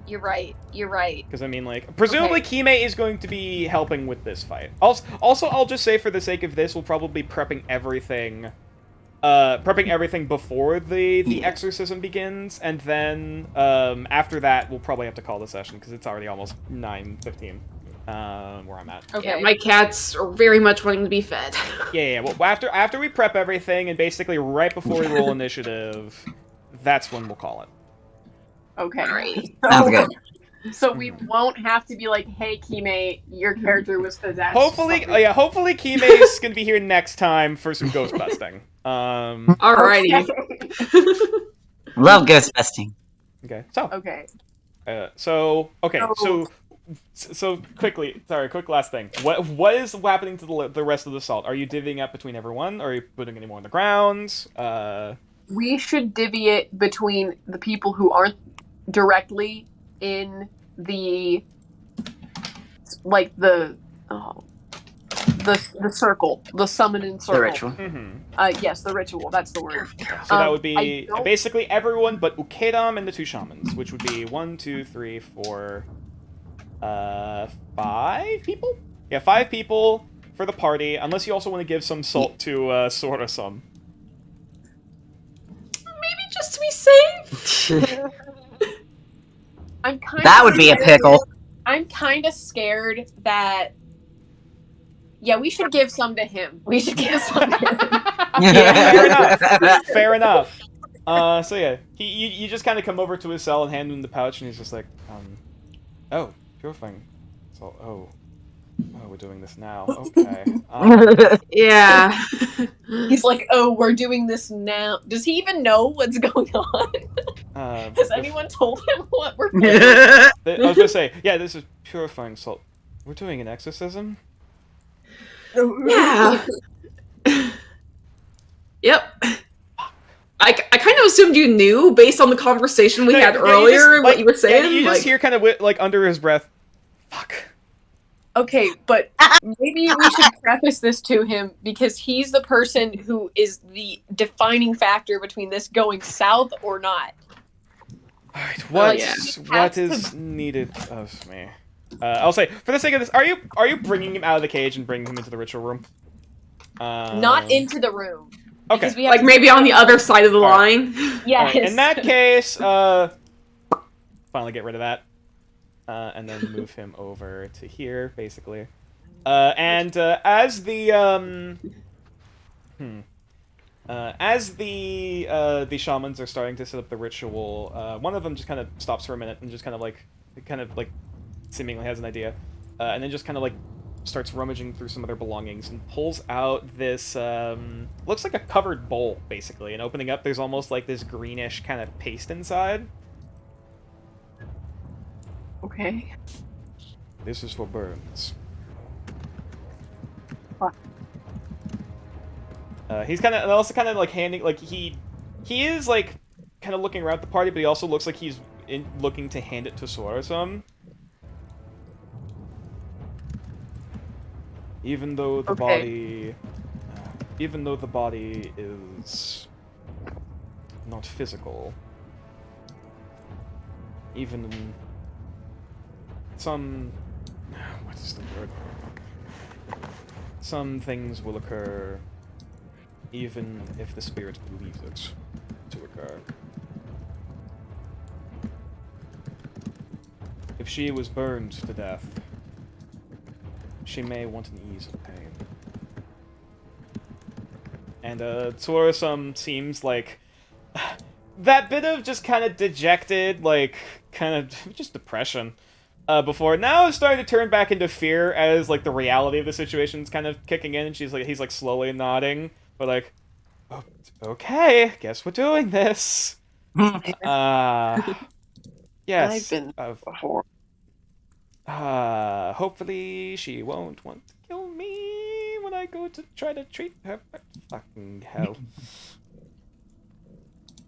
you're right. You're right. because I mean, like, presumably Kime is going to be helping with this fight. Also, I'll just say for the sake of this, we'll probably be prepping everything before the exorcism begins, and then after that, we'll probably have to call the session because it's already almost 9:15. Where I'm at. Okay. Yeah, my cats are very much wanting to be fed. Yeah. Well, after we prep everything, and basically right before we roll initiative, that's when we'll call it. Okay. Alright. Sounds good. So we won't have to be like, "Hey, Kime, your character was possessed." Hopefully, Something. hopefully Kime's gonna be here next time for some ghost busting. Alrighty. Love ghost busting. Okay. So, Okay. So quickly, sorry, quick last thing. What is happening to the rest of the salt? Are you divvying up between everyone? Are you putting any more on the ground? We should divvy it between the people who aren't directly in the the circle, the summoning circle. The ritual. Yes, the ritual. That's the word. So that I would be don't- basically everyone but Ukedam and the 2 shamans, which would be 1, 2, 3, 4, 5 people? Yeah, 5 people for the party, unless you also want to give some salt to Sora-some. Maybe just to be safe. I'm kind. That would be a pickle. I'm kind of scared that. Yeah, we should give some to him. We should give some to him. Yeah, fair enough. So yeah, you just kind of come over to his cell and hand him the pouch, and he's just like, oh, purifying. So, we're doing this now. Okay. Yeah. He's like, "Oh, we're doing this now." Does he even know what's going on? Has anyone told him what we're doing? I was gonna say, yeah, this is purifying salt. We're doing an exorcism. Yeah. Yep. I kind of assumed you knew based on the conversation we had Yeah, earlier and what you were saying. Yeah, you just like- hear kind of like under his breath, fuck. Okay, but maybe we should preface this to him because he's the person who is the defining factor between this going south or not. Alright, yeah. what is needed of me? I'll say, for the sake of this, are you bringing him out of the cage and bringing him into the ritual room? Not into the room. Okay. Because we have like to- maybe on the other side of the Alright. line. Yes. Alright, in that case, finally get rid of that. And then move him over to here, basically. And as the shamans are starting to set up the ritual, one of them just kind of stops for a minute and just kind of like seemingly has an idea, and then just kind of like starts rummaging through some of their belongings and pulls out this looks like a covered bowl, basically. And opening up, there's almost like this greenish kind of paste inside. Okay. This is for burns. He's kind of also kind of like handing, like he is like kind of looking around the party, but he also looks like he's looking to hand it to Sora-some. Even though the body is not physical, even some, what is the word? Some things will occur, even if the spirit believes it to occur. If she was burned to death, she may want an ease of pain. And Tsurusa seems like that bit of just kind of dejected, like, kind of just depression before. Now it's starting to turn back into fear as, like, the reality of the situation's kind of kicking in, and he's, like, slowly nodding, but, like, oh, okay, guess we're doing this. Yes. I've been before. Hopefully she won't want to kill me when I go to try to treat her. Fucking hell.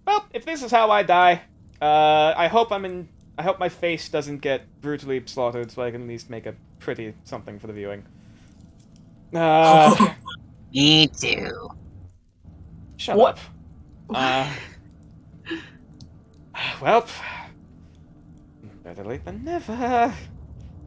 Well, if this is how I die, I hope my face doesn't get brutally slaughtered, so I can at least make a pretty something for the viewing. Me too. Shut What? up. Well, better late than never.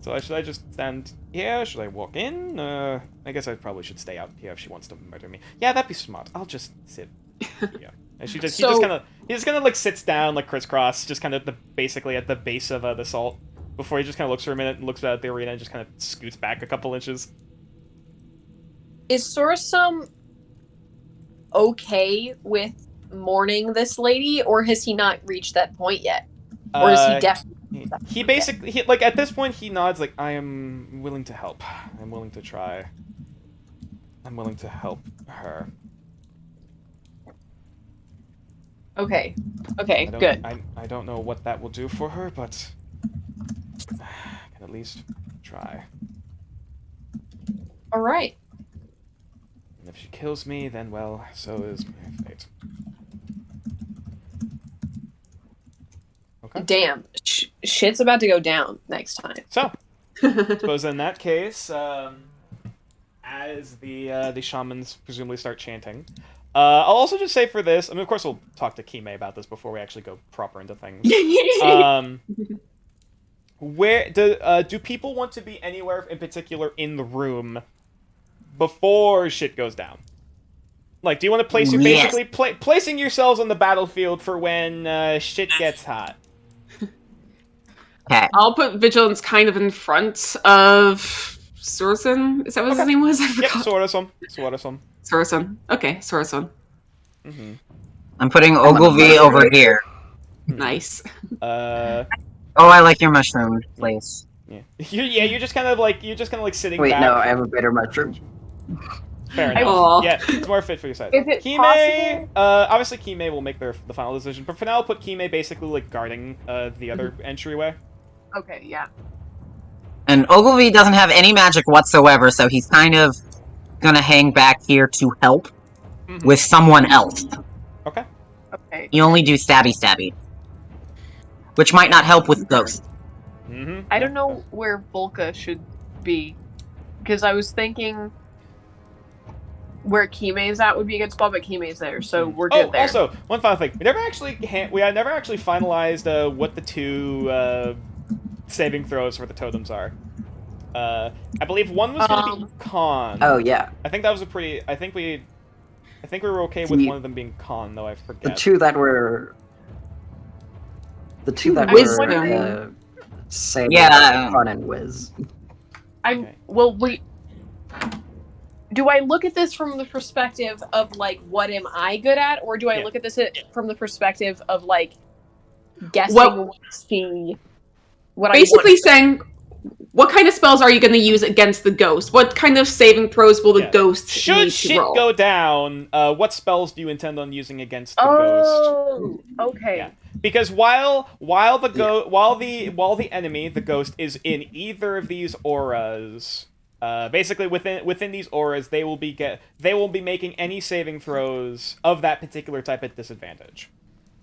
So should I just stand here? Should I walk in? I guess I probably should stay out here if she wants to murder me. Yeah, that'd be smart. I'll just sit here. And he just kind of like sits down like crisscross, just kind of basically at the base of the salt, before he just kind of looks for a minute and looks out at the arena and just kind of scoots back a couple inches. Is Sorsum okay with mourning this lady, or has he not reached that point yet? Or is he definitely... He basically, like, at this point, he nods, like, I am willing to help. I'm willing to try. I'm willing to help her. Okay. Okay, good. I don't know what that will do for her, but I can at least try. Alright. And if she kills me, then, well, so is my fate. Okay. Damn. Shit's about to go down next time. So, I suppose in that case, as the shamans presumably start chanting, I'll also just say for this, I mean, of course we'll talk to Kime about this before we actually go proper into things. Where do people want to be anywhere in particular in the room before shit goes down? Like, do you want to place your basically placing yourselves on the battlefield for when shit gets hot? Okay. I'll put Vigilance kind of in front of Sorsen. Is that what his name was? I Yep, forgot. Sorasum. Sorsen. Okay, Sorsen. Mm-hmm. I'm putting Ogilvy over here. Nice. Oh, I like your mushroom place. Yeah. You're just kind of like sitting Wait, back. no, I have a better mushroom. Fair enough. Aw. Yeah, it's more fit for your size. Is it Kime, possible? obviously Kime will make the final decision, but for now I'll put Kime basically like guarding the other entryway. Okay, yeah. And Ogilvy doesn't have any magic whatsoever, so he's kind of gonna hang back here to help with someone else. Okay. Okay. You only do stabby, which might not help with ghosts. Mm-hmm. I don't know where Volka should be, because I was thinking where Kime's at would be a good spot, but Kime's there, so we're good there. Also, one final thing. We never actually finalized what the two saving throws for the totems are. I believe one was going to be con. Oh yeah, I think that was I think we were okay with one of them being con, though I forget. the two that were Wisdom. Saber, Yeah. Con and Wiz. Okay. Do I look at this from the perspective of like what am I good at, or do I Yeah. look at this from the perspective of like guessing Well- what Basically saying, what kind of spells are you going to use against the ghost? What kind of saving throws will the Yeah. ghost Should need to shit roll? go down, what spells do you intend on using against the ghost? Oh, okay. Yeah. Because while the enemy, the ghost, is in either of these auras, basically within these auras, they will be making any saving throws of that particular type at disadvantage.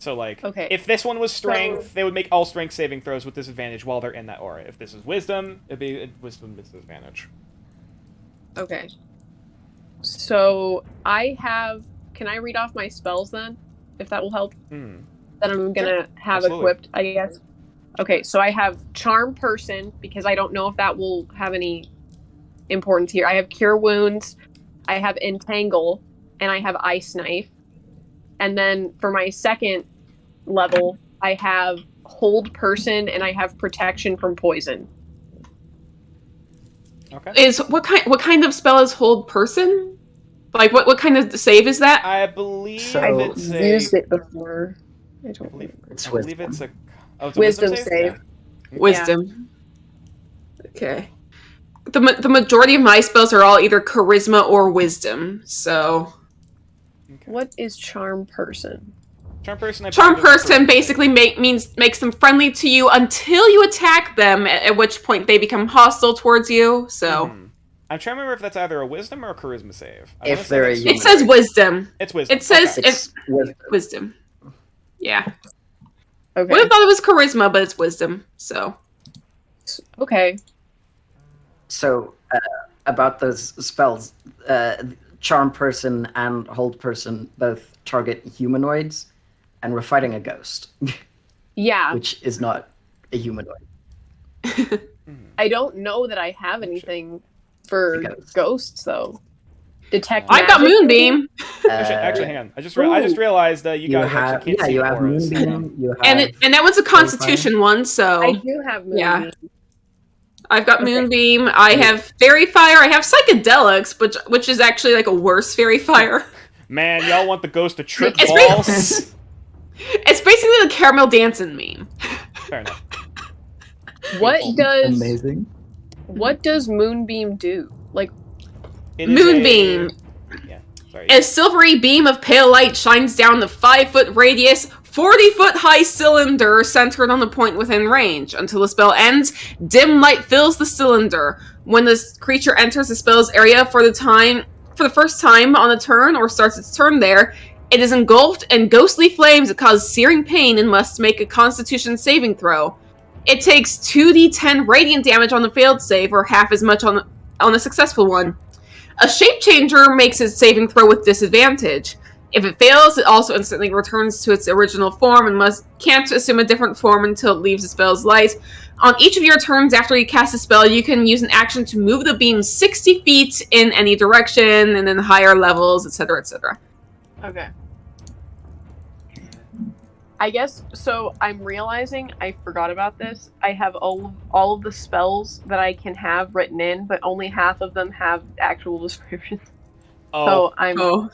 So like, Okay. if this one was strength, they would make all strength saving throws with disadvantage while they're in that aura. If this is wisdom, it'd be wisdom disadvantage. Okay. So can I read off my spells then? If that will help? That I'm gonna have Absolutely. equipped, I guess. Okay, so I have Charm Person, because I don't know if that will have any importance here. I have Cure Wounds, I have Entangle, and I have Ice Knife. And then for my second level, I have Hold Person, and I have Protection from Poison. Okay. What kind of spell is Hold Person? Like, what kind of save is that? I believe So- I've it's used a. it before. I don't believe, remember. It's I believe wisdom. it's a. Oh, it's a Wisdom save. Yeah. Wisdom. Okay. The majority of my spells are all either charisma or wisdom, so... Okay. What is charm person? Charm person. I Charm believe is a person charisma basically makes them friendly to you until you attack them, at which point they become hostile towards you, save. so... Mhm. I'm trying to remember if that's either a wisdom or a charisma save. I wanna If say they're a that's- human. It says wisdom. It's wisdom. It says Okay. It's wisdom. wisdom. Yeah. Okay. Would have thought it was charisma, but it's wisdom, so... Okay. So, about those spells, Charm Person and Hold Person both target humanoids, and we're fighting a ghost, Yeah. which is not a humanoid. Mhm. I don't know that I have anything for Ghosts. ghosts though. Detect. I've got magic, Moonbeam, Actually, hang on. I just realized that you You guys have, actually can't see you the have auras. Moonbeam, you have... and that was a Constitution one, so... I do have Moonbeam. Yeah. I've got Okay. Moonbeam, I have Fairy Fire, I have Psychedelics, which is actually like a worse Fairy Fire. Man, y'all want the ghost to trip It's balls? It's basically the Caramel Dancing meme. Fair enough. What does Amazing. what does Moonbeam do? Like, It is Moonbeam. Yeah, sorry. A silvery beam of pale light shines down the 5-foot radius, 40-foot high cylinder centered on the point within range. Until the spell ends, dim light fills the cylinder. When this creature enters the spell's area for the first time on a turn or starts its turn there, it is engulfed in ghostly flames that cause searing pain and must make a Constitution saving throw. It takes 2d10 radiant damage on the failed save, or half as much on a successful one. A shape changer makes its saving throw with disadvantage. If it fails, it also instantly returns to its original form and can't assume a different form until it leaves the spell's light. On each of your turns after you cast a spell, you can use an action to move the beam 60 feet in any direction, and then higher levels, etc., etc. okay. I guess so. I'm realizing I forgot about this. I have all of the spells that I can have written in, but only half of them have actual descriptions. Oh, So Oh.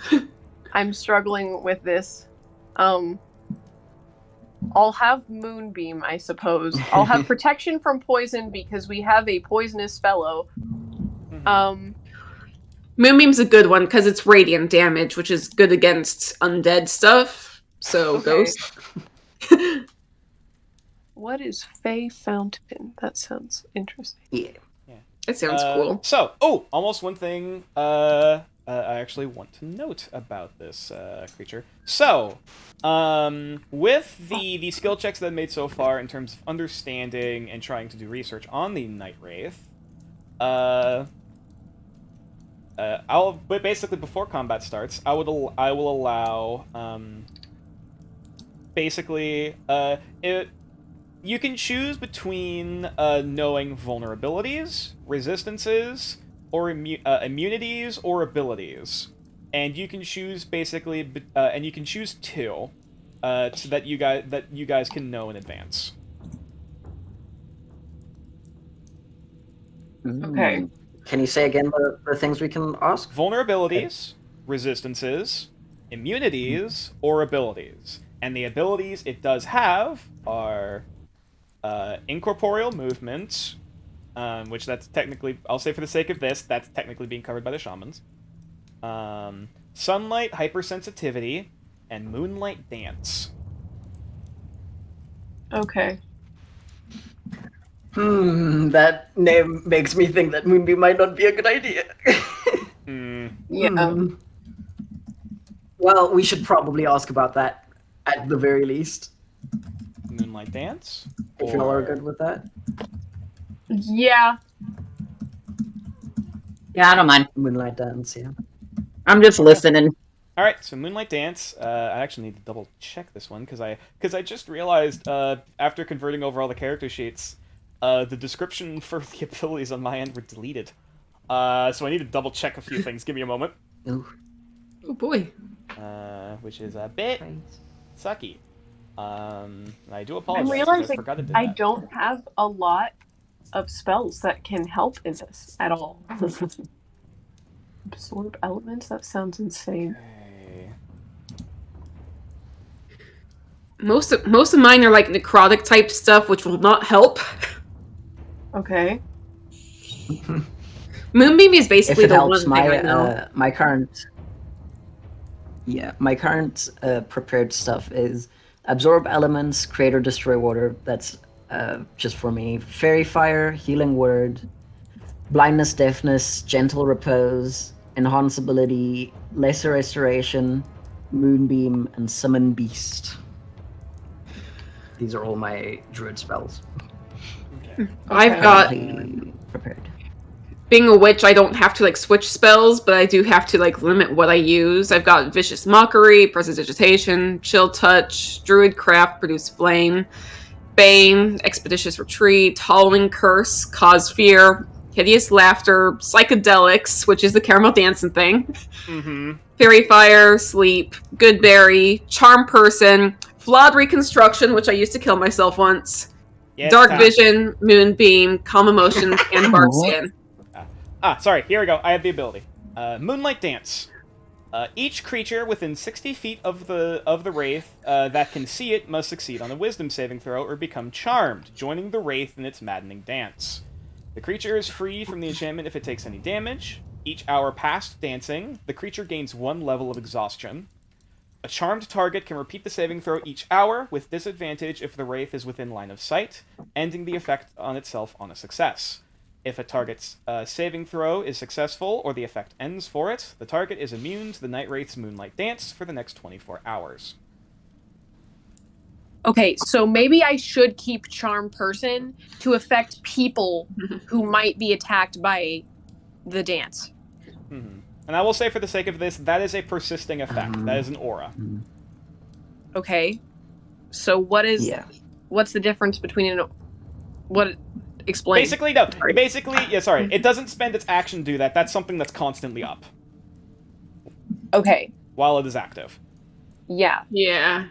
I'm struggling with this. I'll have Moonbeam, I suppose. I'll have protection from poison because we have a poisonous fellow. mhm. Moonbeam's a good one because it's radiant damage, which is good against undead stuff. So Okay. ghost. What is Fey Fountain? That sounds interesting. Yeah. That sounds cool. So, almost one thing I actually want to note about this creature. So, with the skill checks that I've made so far in terms of understanding and trying to do research on the Night Wraith, but basically before combat starts, I will allow you can choose between knowing vulnerabilities, resistances, or immunities or abilities, and you can choose and you can choose two, so that you guys can know in advance. Okay. Can you say again the things we can ask? Vulnerabilities, resistances, immunities, or abilities. And the abilities it does have are incorporeal movement, which that's technically, I'll say for the sake of this, that's technically being covered by the shamans. Sunlight, hypersensitivity, and moonlight dance. Okay. That name makes me think that Moonbeam might not be a good idea. Yeah. Well, we should probably ask about that at the very least. Moonlight dance? If y'all are good with that. Yeah. Yeah, I don't mind. Moonlight Dance, yeah. I'm just listening. All right, so Moonlight Dance. I actually need to double check this one because I just realized after converting over all the character sheets, the description for the abilities on my end were deleted. So I need to double check a few things. Give me a moment. Ooh. Oh boy. Which is a bit sucky. I do I'm apologize. 'Cause I realizing forgot to do I that. don't have a lot of spells that can help in this at all. Absorb elements? That sounds insane. Okay. Most of mine are like necrotic type stuff, which will not help. Okay. Moonbeam is If basically it the helps, one thing I know. my current prepared stuff is absorb elements, create or destroy water. That's just for me. Fairy fire, healing word, blindness, deafness, gentle repose, enhance ability, lesser restoration, moonbeam, and summon beast. These are all my druid spells. I've got Currently prepared. being a witch, I don't have to like switch spells, but I do have to like limit what I use. I've got Vicious Mockery, Prestidigitation, Chill Touch, Druid Craft, Produce Flame, Bane, Expeditious Retreat, Hallowing Curse, Cause Fear, Hideous Laughter, Psychedelics, which is the caramel dancing thing, Mm-hmm. Fairy Fire, Sleep, Good Berry, Charm Person, Flawed Reconstruction, which I used to kill myself once, Yeah, Dark time. Vision, Moonbeam, Calm Emotions, and Bark Skin. Sorry, here we go. I have the ability. Moonlight Dance. Each creature within 60 feet of the wraith that can see it must succeed on a wisdom saving throw or become charmed, joining the wraith in its maddening dance. The creature is free from the enchantment if it takes any damage. Each hour past dancing, the creature gains 1 level of exhaustion. A charmed target can repeat the saving throw each hour, with disadvantage if the wraith is within line of sight, ending the effect on itself on a success. If a target's saving throw is successful or the effect ends for it, the target is immune to the Night Wraith's Moonlight Dance for the next 24 hours. Okay, so maybe I should keep Charm Person to affect people who might be attacked by the dance. Mm-hmm. And I will say, for the sake of this, that is a persisting effect. That is an aura. Okay. So what's the difference between explain. Basically, no. Sorry. Sorry. It doesn't spend its action to do that. That's something that's constantly up Okay. while it is active. Yeah. Yeah.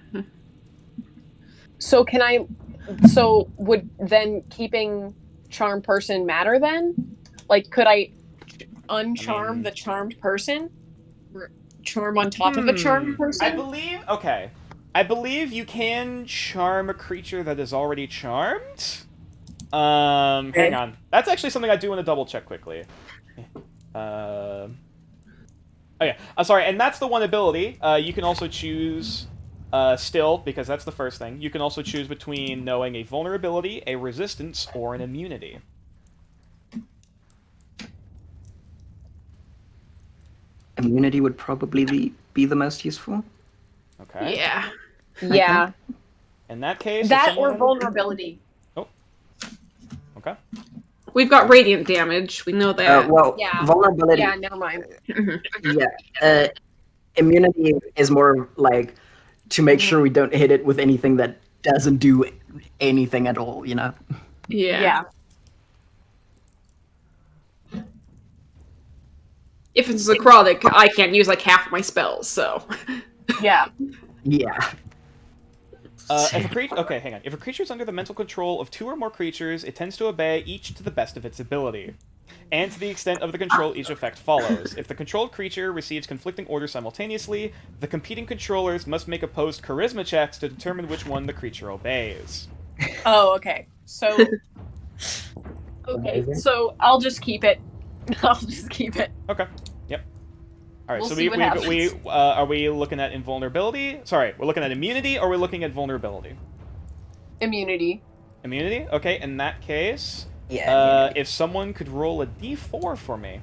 So would then keeping Charm Person matter then? Like, could I uncharm the charmed person? Or charm on top of a charmed person? I believe you can charm a creature that is already charmed. Hang on. That's actually something I do want to double check quickly. Oh yeah. Sorry, and that's the one ability. You can also choose still, because that's the first thing. You can also choose between knowing a vulnerability, a resistance, or an immunity. Immunity would probably be the most useful. Okay. Yeah. Yeah. In that case, That or vulnerability. Okay. We've got radiant damage. We know that. Yeah. Vulnerability. Yeah, never mind. Yeah. Immunity is more like to make sure we don't hit it with anything that doesn't do anything at all, you know? Yeah. If it's necrotic, I can't use like half my spells, so. Yeah. Yeah. If a creature, okay, hang on. If a creature is under the mental control of 2 or more creatures, it tends to obey each to the best of its ability. And to the extent of the control, each effect follows. If the controlled creature receives conflicting orders simultaneously, the competing controllers must make opposed charisma checks to determine which one the creature obeys. Oh, okay. So Amazing. so I'll just keep it. Okay. Yep. All right. We'll So see what happens. are we looking at invulnerability? Sorry, we're looking at immunity, or we're looking at vulnerability? Immunity. Immunity. Okay. In that case, Yeah. if someone could roll a d4 for me.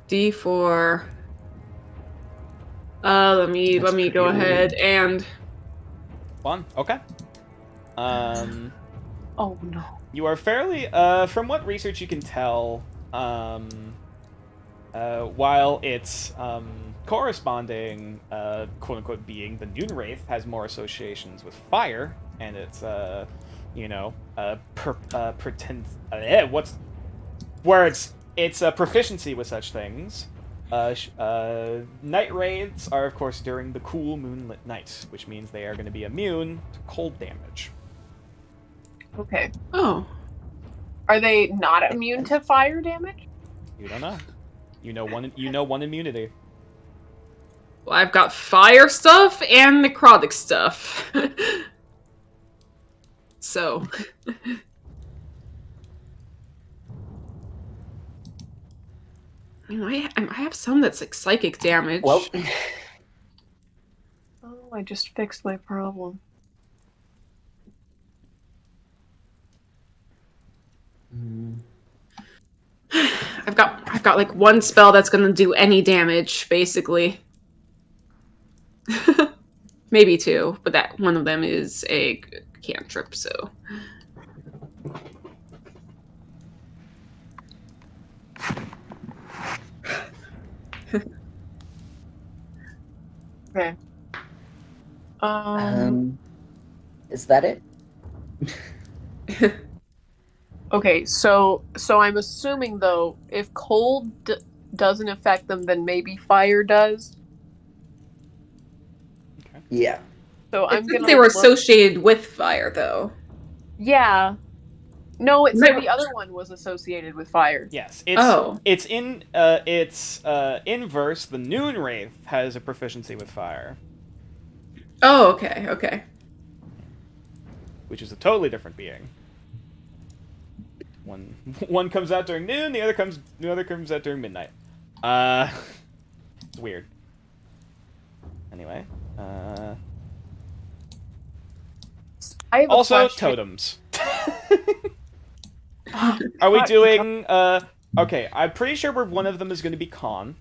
D4. Let me go pretty ahead and 1. Okay. Oh no. You are fairly, from what research you can tell, while its corresponding quote-unquote being, the Noon Wraith, has more associations with fire, and it's what's words? It's a proficiency with such things. Night Wraiths are, of course, during the cool moonlit night, which means they are going to be immune to cold damage. Okay. oh, Are they not immune to fire damage? You don't know. You know one immunity. Well, I've got fire stuff and necrotic stuff. So. I have some that's like psychic damage. Well, Oh, I just fixed my problem. I've got like one spell that's gonna do any damage, basically. Maybe two, but that one of them is a cantrip, so. Okay. Is that it? Okay, so I'm assuming though, if cold doesn't affect them, then maybe fire does. Yeah. So I I'm think gonna. they were look- associated with fire, though. Yeah. No, it said Maybe- the other one was associated with fire. Yes, it's Oh. it's in inverse. The Noon Wraith has a proficiency with fire, Oh, okay, okay. which is a totally different being. One comes out during noon, the other comes out during midnight. It's weird. Anyway, I have a also question. totems. Are we doing? Okay, I'm pretty sure one of them is going to be con.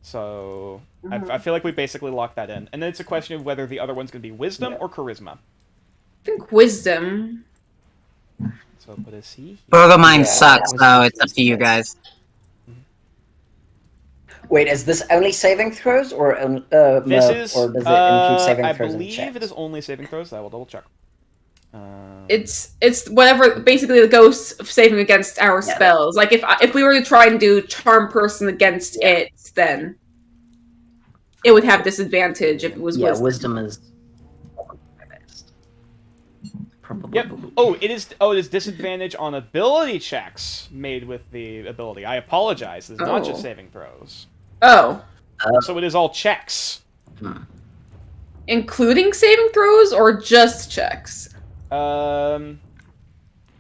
So I feel like we basically locked that in, and then it's a question of whether the other one's going to be wisdom or charisma. I think wisdom. So what is he? Both of mine Yeah, suck, that was so it's up to you nice. guys. Wait, is this only saving throws, or This is. or does it include saving I throws and believe checks? it is only saving throws. I will double check. It's whatever. Basically, the ghost saving against our Yeah. spells. Like if we were to try and do charm person against it, then it would have disadvantage if it was Yeah, wisdom. wisdom is probably. Yep. Oh, it is. Oh, it is disadvantage on ability checks made with the ability. I apologize. It's not just Oh. saving throws. Oh, So it is all checks. including saving throws or just checks?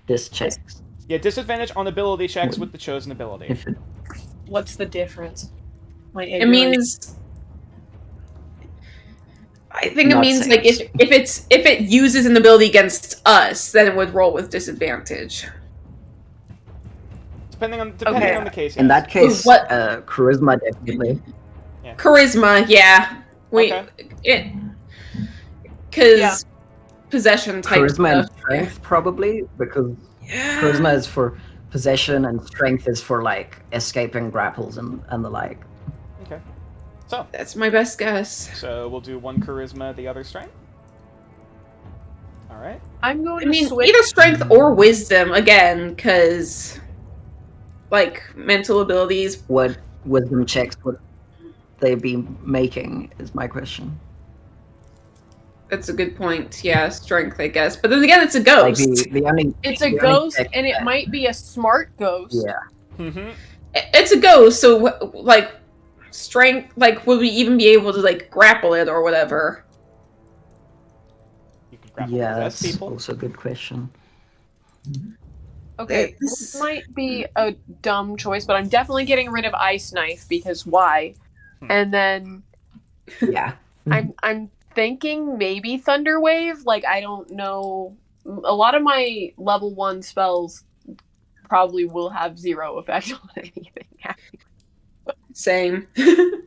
This checks. Yeah, disadvantage on ability checks with the chosen ability. If it, What's the difference? My It means. I think it Not means like saves. if it uses an ability against us, then it would roll with disadvantage. Depending on Okay. the case. in yes. that case, What- charisma definitely. Charisma, yeah. Okay. Because Yeah. possession type Charisma and stuff. strength probably, because Yeah. charisma is for possession and strength is for like escaping grapples and the like. Okay. So That's my best guess. we'll do one charisma, the other strength. All right. I'm going I mean, to switch. either strength or wisdom again, because like mental abilities. What wisdom checks would they be making is my question. That's a good point. Yeah, strength, I guess. But then again, it's a Like ghost. the only It's a the only ghost, check and it that- might be a smart ghost. Yeah. Mm-hmm. It's a ghost, so like strength. Like, would we even be able to like grapple it or whatever? You could grapple Yeah, possess that's people. also a good question. Okay, This this is- might be a dumb choice, but I'm definitely getting rid of Ice Knife because why? And then Yeah. I'm thinking maybe Thunder Wave. Like I don't know. A lot of my level 1 spells probably will have 0 effect on anything. Same.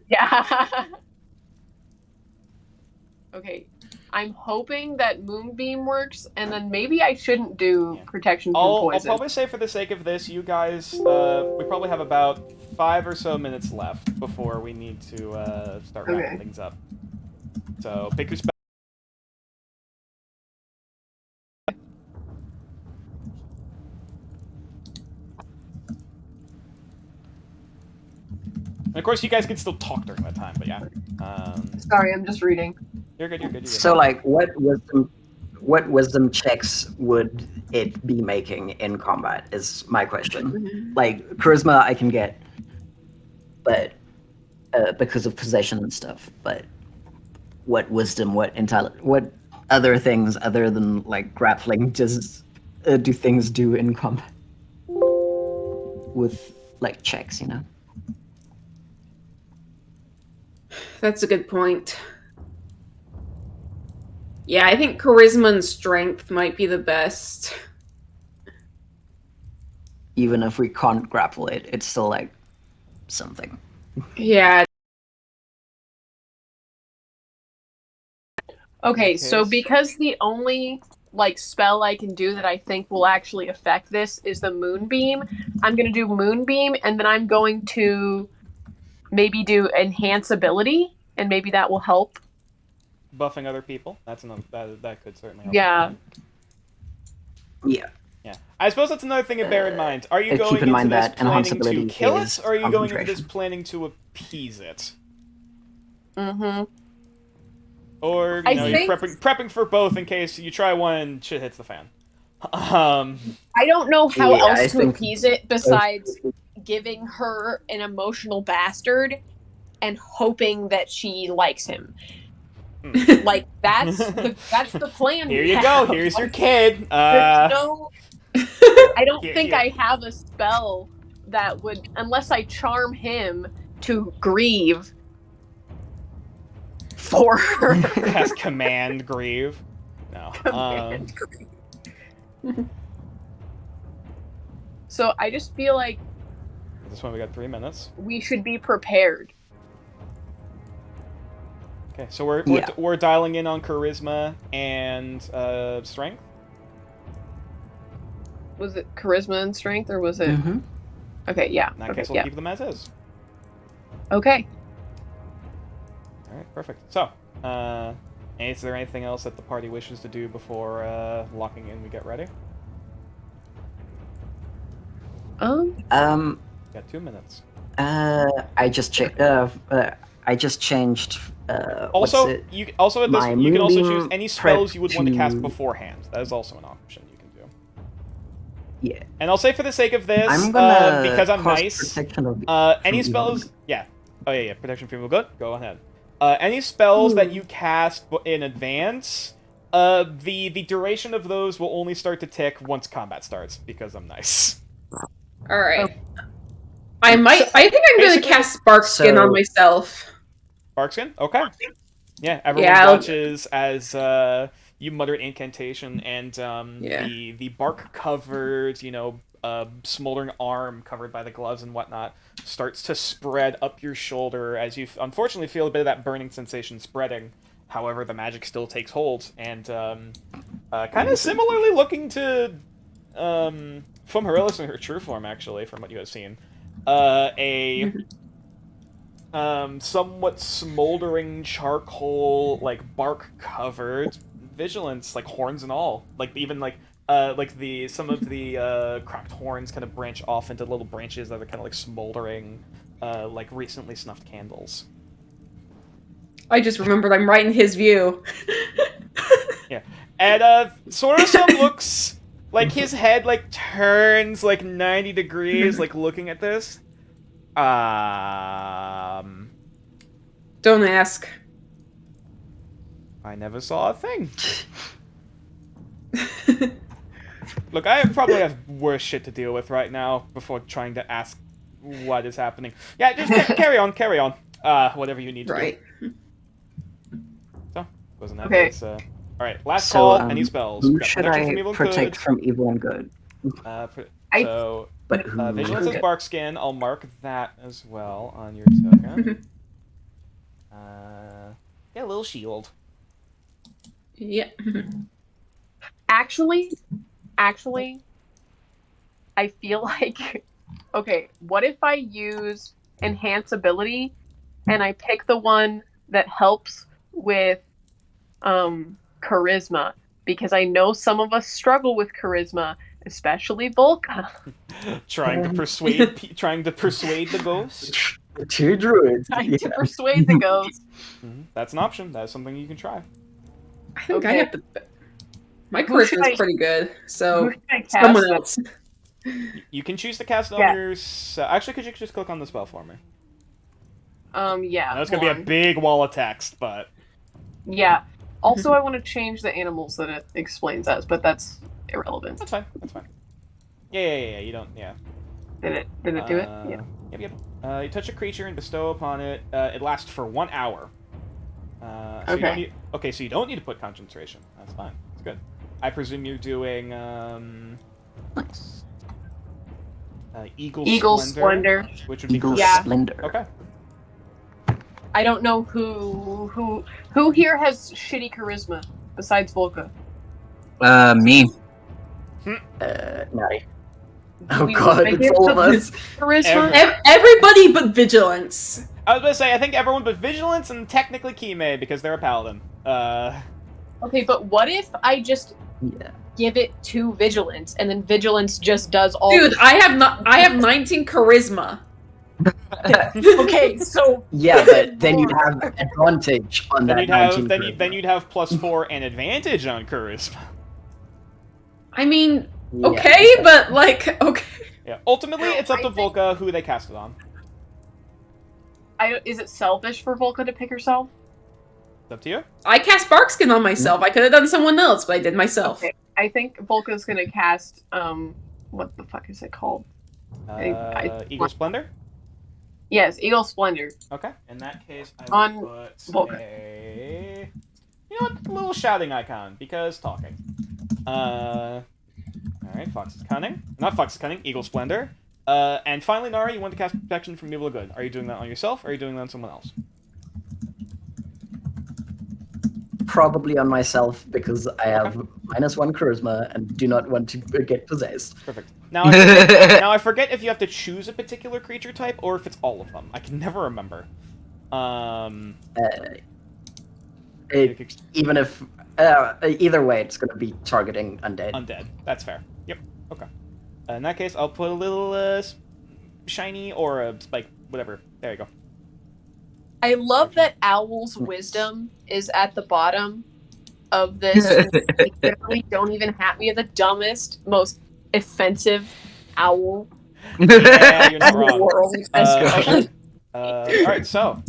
Yeah. Okay. I'm hoping that Moonbeam works, and then maybe I shouldn't do Yeah. protection from I'll poison. probably say for the sake of this, you guys, we probably have about 5 or so minutes left before we need to start wrapping Okay. things up. So pick your spell. And of course, you guys can still talk during that time, but yeah. Sorry, I'm just reading. You're good, you're good, you're good. So like what wisdom checks would it be making in combat is my question. Like charisma I can get. but because of possession and stuff. But what wisdom, what intelligence, what other things other than like grappling does do things do in combat with like checks, you know? That's a good point. Yeah, I think charisma and strength might be the best. Even if we can't grapple it, it's still like something. Yeah. Okay, so case- because the only like spell I can do that I think will actually affect this is the moonbeam, I'm gonna do moonbeam, and then I'm going to maybe do enhance ability, and maybe that will help. Buffing other people. That's another that could certainly help. Yeah. Yeah. Yeah. I suppose that's another thing to bear in mind. Are you keep going in into mind this that planning to enhanceability kill it, is or are you going into this concentration. planning to appease it? Mm-hmm. Or, I you're think- prepping for both in case you try one and shit hits the fan. I don't know how Yeah, I else to think- appease it besides giving her an emotional bastard and hoping that she likes him. Like that's the plan. Here we you have. go. Here's your kid. There's no. I don't Here- think here. I have a spell that would, unless I charm him to grieve for her. Has command grieve. No. So I just feel like This one we got 3 minutes. we should be prepared. Okay, so we're Yeah. we're dialing in on charisma and strength. Was it charisma and strength, or was it? Mhm. Okay, yeah. In that Okay, case, we'll yeah. keep them as is. Okay. All right, perfect. So, is there anything else that the party wishes to do before locking in? We get ready. Um, We got 2 minutes. I just checked. I just changed. Also, what's it? you also at this My you can also Moonbeam choose any spells prep you would want to cast to- beforehand. That is also an option you can do. Yeah. And I'll say for the sake of this, I'm gonna because I'm cast nice, protection of any from spells, evil. yeah. Oh yeah, protection from evil good. Go ahead. Any spells that you cast in advance, the duration of those will only start to tick once combat starts because I'm nice. All right. I think I'm gonna Basically- cast Spark Skin on So- myself. Barkskin? Okay. Yeah, everyone Yeah, I'll- watches as you mutter an incantation and Yeah. the bark covered, smoldering arm covered by the gloves and whatnot starts to spread up your shoulder as you unfortunately feel a bit of that burning sensation spreading. However, the magic still takes hold and kind of similarly looking to Fumharillis in her true form, actually, from what you have seen. A somewhat smoldering charcoal, like bark covered vigilance, like horns and all, like even like some of the cracked horns kind of branch off into little branches that are kind of like smoldering, like recently snuffed candles. I just remembered I'm right in his view. Yeah, and Sorosum looks like his head like turns like 90 degrees, like looking at this. Don't ask. I never saw a thing. Look, I probably have worse shit to deal with right now before trying to ask what is happening. Yeah, just carry on. Whatever you need to Right. do. So, wasn't that Okay. case, all right, last So, call. Any spells? Who We got should protection I from evil and protect good. from evil and good? I- So, But who? vigilance is Okay. bark skin. I'll mark that as well on your token. Yeah, a little shield. Yeah. Actually, I feel like okay, what if I use enhance ability and I pick the one that helps with charisma, because I know some of us struggle with charisma, especially Volka. trying to persuade the ghost. Two druids. Trying Yeah. to persuade the ghost. That's an option. That's something you can try. I think I Okay. have the. My Who should charisma I- is pretty good, Who so should I cast? someone else. You can choose to cast on Yeah. your. Actually, could you just click on the spell for me? Yeah. I know it's gonna be hold a on. big wall of text, but Yeah. Also, I want to change the animals that it explains as, but that's irrelevant. that's fine. That's fine. Yeah. You don't. Yeah. Did it do it? Yeah. Yep. You touch a creature and bestow upon it. It lasts for 1 hour. So you don't Okay. need, okay, so you don't need to put concentration. That's fine. That's good. I presume you're doing Eagle Splendor. which would be Eagle Yeah. Splendor. Okay. I don't know who here has shitty charisma besides Volka. Me. Naughty. Do Oh we god, make it's it all of the us. charisma. Everybody but Vigilance. I was gonna say I think everyone but Vigilance and technically Kime because they're a paladin. Okay, but what if I just Yeah. give it to Vigilance and then Vigilance just does all? Dude, I have 19 charisma. Okay, so Yeah, but then you'd have advantage on then that you'd have 19 then you'd have +4 and advantage on charisma. I mean, Yeah. okay, but like, okay. Yeah. Ultimately, it's up I to think- Volka who they cast it on. is it selfish for Volka to pick herself? It's up to you. I cast Barkskin on myself. I could have done someone else, but I did myself. Okay. I think Volka's gonna cast what the fuck is it called? Eagle Splendor. Yes, Eagle Splendor. Okay. In that case, I On will put Volka. a a little shouting icon because talking. All right, Fox's Cunning. Not Fox's Cunning. Eagle Splendor. And finally, Nara, you want to cast Protection from Evil Good. Are you doing that on yourself, or are you doing that on someone else? Probably on myself because I have -1 charisma and do not want to get possessed. Perfect. Now I forget if you have to choose a particular creature type or if it's all of them. I can never remember. Even if either way, it's going to be targeting undead. Undead. That's fair. Yep. Okay. In that case, I'll put a little shiny or a spike, whatever. There you go. I love that Owl's wisdom is at the bottom of this. We literally don't even have. We have the dumbest, most offensive owl Yeah, you're not in the wrong. world. Okay. All right, so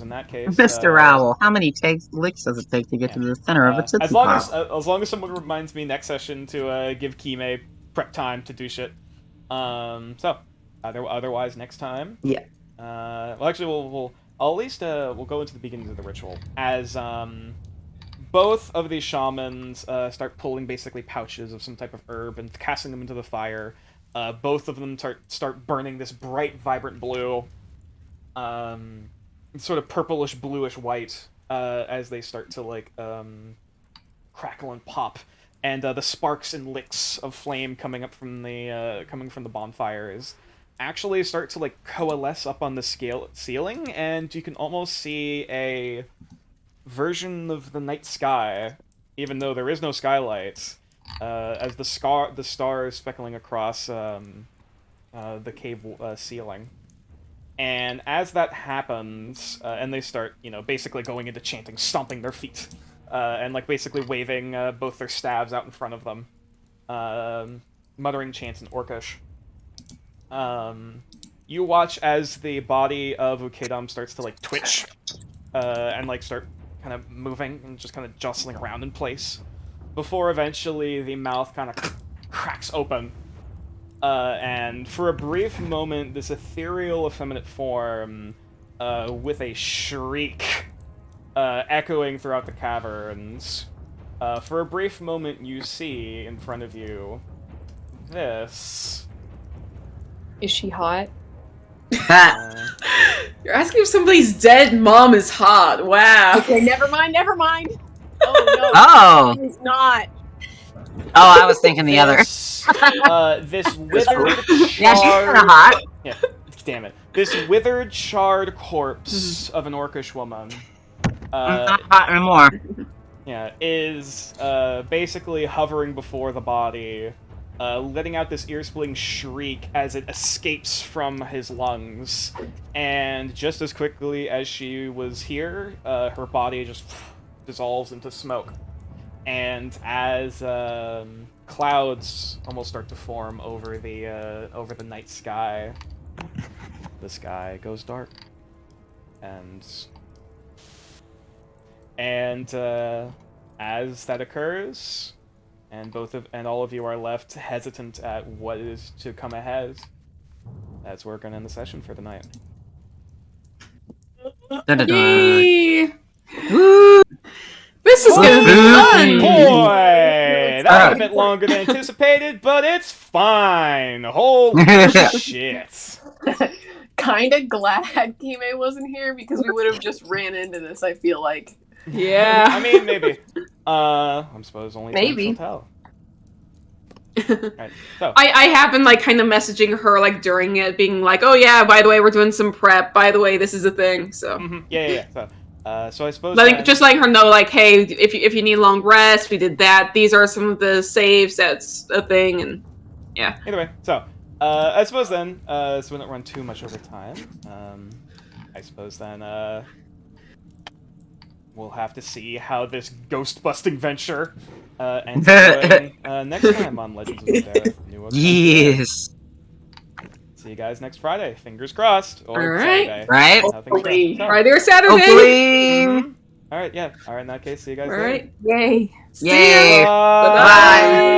in that case, Mr. Owl, how many licks does it take to get to the center of a Tootsie as long Pop? as long as someone reminds me next session to give Kime prep time to do shit. Otherwise next time. Yeah. Well, actually, I'll at least we'll go into the beginnings of the ritual as both of these shamans start pulling basically pouches of some type of herb and casting them into the fire. Both of them start burning this bright, vibrant blue, sort of purplish, bluish white as they start to like crackle and pop, and the sparks and licks of flame coming from the bonfires actually start to like coalesce up on the ceiling, and you can almost see a version of the night sky, even though there is no skylight, as the stars speckling across the cave ceiling. And as that happens, and they start, basically going into chanting, stomping their feet, and like basically waving both their staves out in front of them, muttering chants in Orcish. You watch as the body of Ukedam starts to like twitch, and like start kind of moving and just kind of jostling around in place, before eventually the mouth kind of cracks open, and for a brief moment, this ethereal, effeminate form, with a shriek, echoing throughout the caverns. For a brief moment, you see in front of you this. Is she hot? You're asking if somebody's dead mom is hot. Wow. Okay, never mind. Oh no, Oh! she's not. Oh, I was thinking the other. This withered, Yeah, she's kind of charred... hot. Yeah, damn it. This withered, charred corpse of an Orcish woman, Not hot anymore. yeah, is basically hovering before the body, letting out this ear-splitting shriek as it escapes from his lungs. And just as quickly as she was here, her body just dissolves into smoke. And as clouds almost start to form over the night sky, the sky goes dark. And as that occurs, and all of you are left hesitant at what is to come ahead, that's where we're gonna end the session for the night. Dun-dun-dun. Yay! This is gonna be fun! Boy! That was a bit longer than anticipated, but it's fine! Holy shit! Kinda glad Kime wasn't here because we would have just ran into this, I feel like. Yeah. I mean, maybe. I suppose only time Maybe. shall tell. Right, so. I have been like kind of messaging her like during it, being like, "Oh yeah, by the way, we're doing some prep. By the way, this is a thing." So Yeah. So I suppose. just letting her know, like, hey, if you need long rest, we did that. These are some of the saves. That's a thing, and yeah. Either way, so I suppose then, so we don't run too much over time. I suppose then we'll have to see how this ghost-busting venture ends up next time on Legends of Zoterra. New Oak Frontier. Yes. See you guys next Friday. Fingers crossed. Or All right. Saturday. Right? How things go. So, Friday or Saturday. Hopefully. All right, yeah. All right, in that case, see you guys All later. right. Yay. See Yay. ya. Bye. Bye-bye.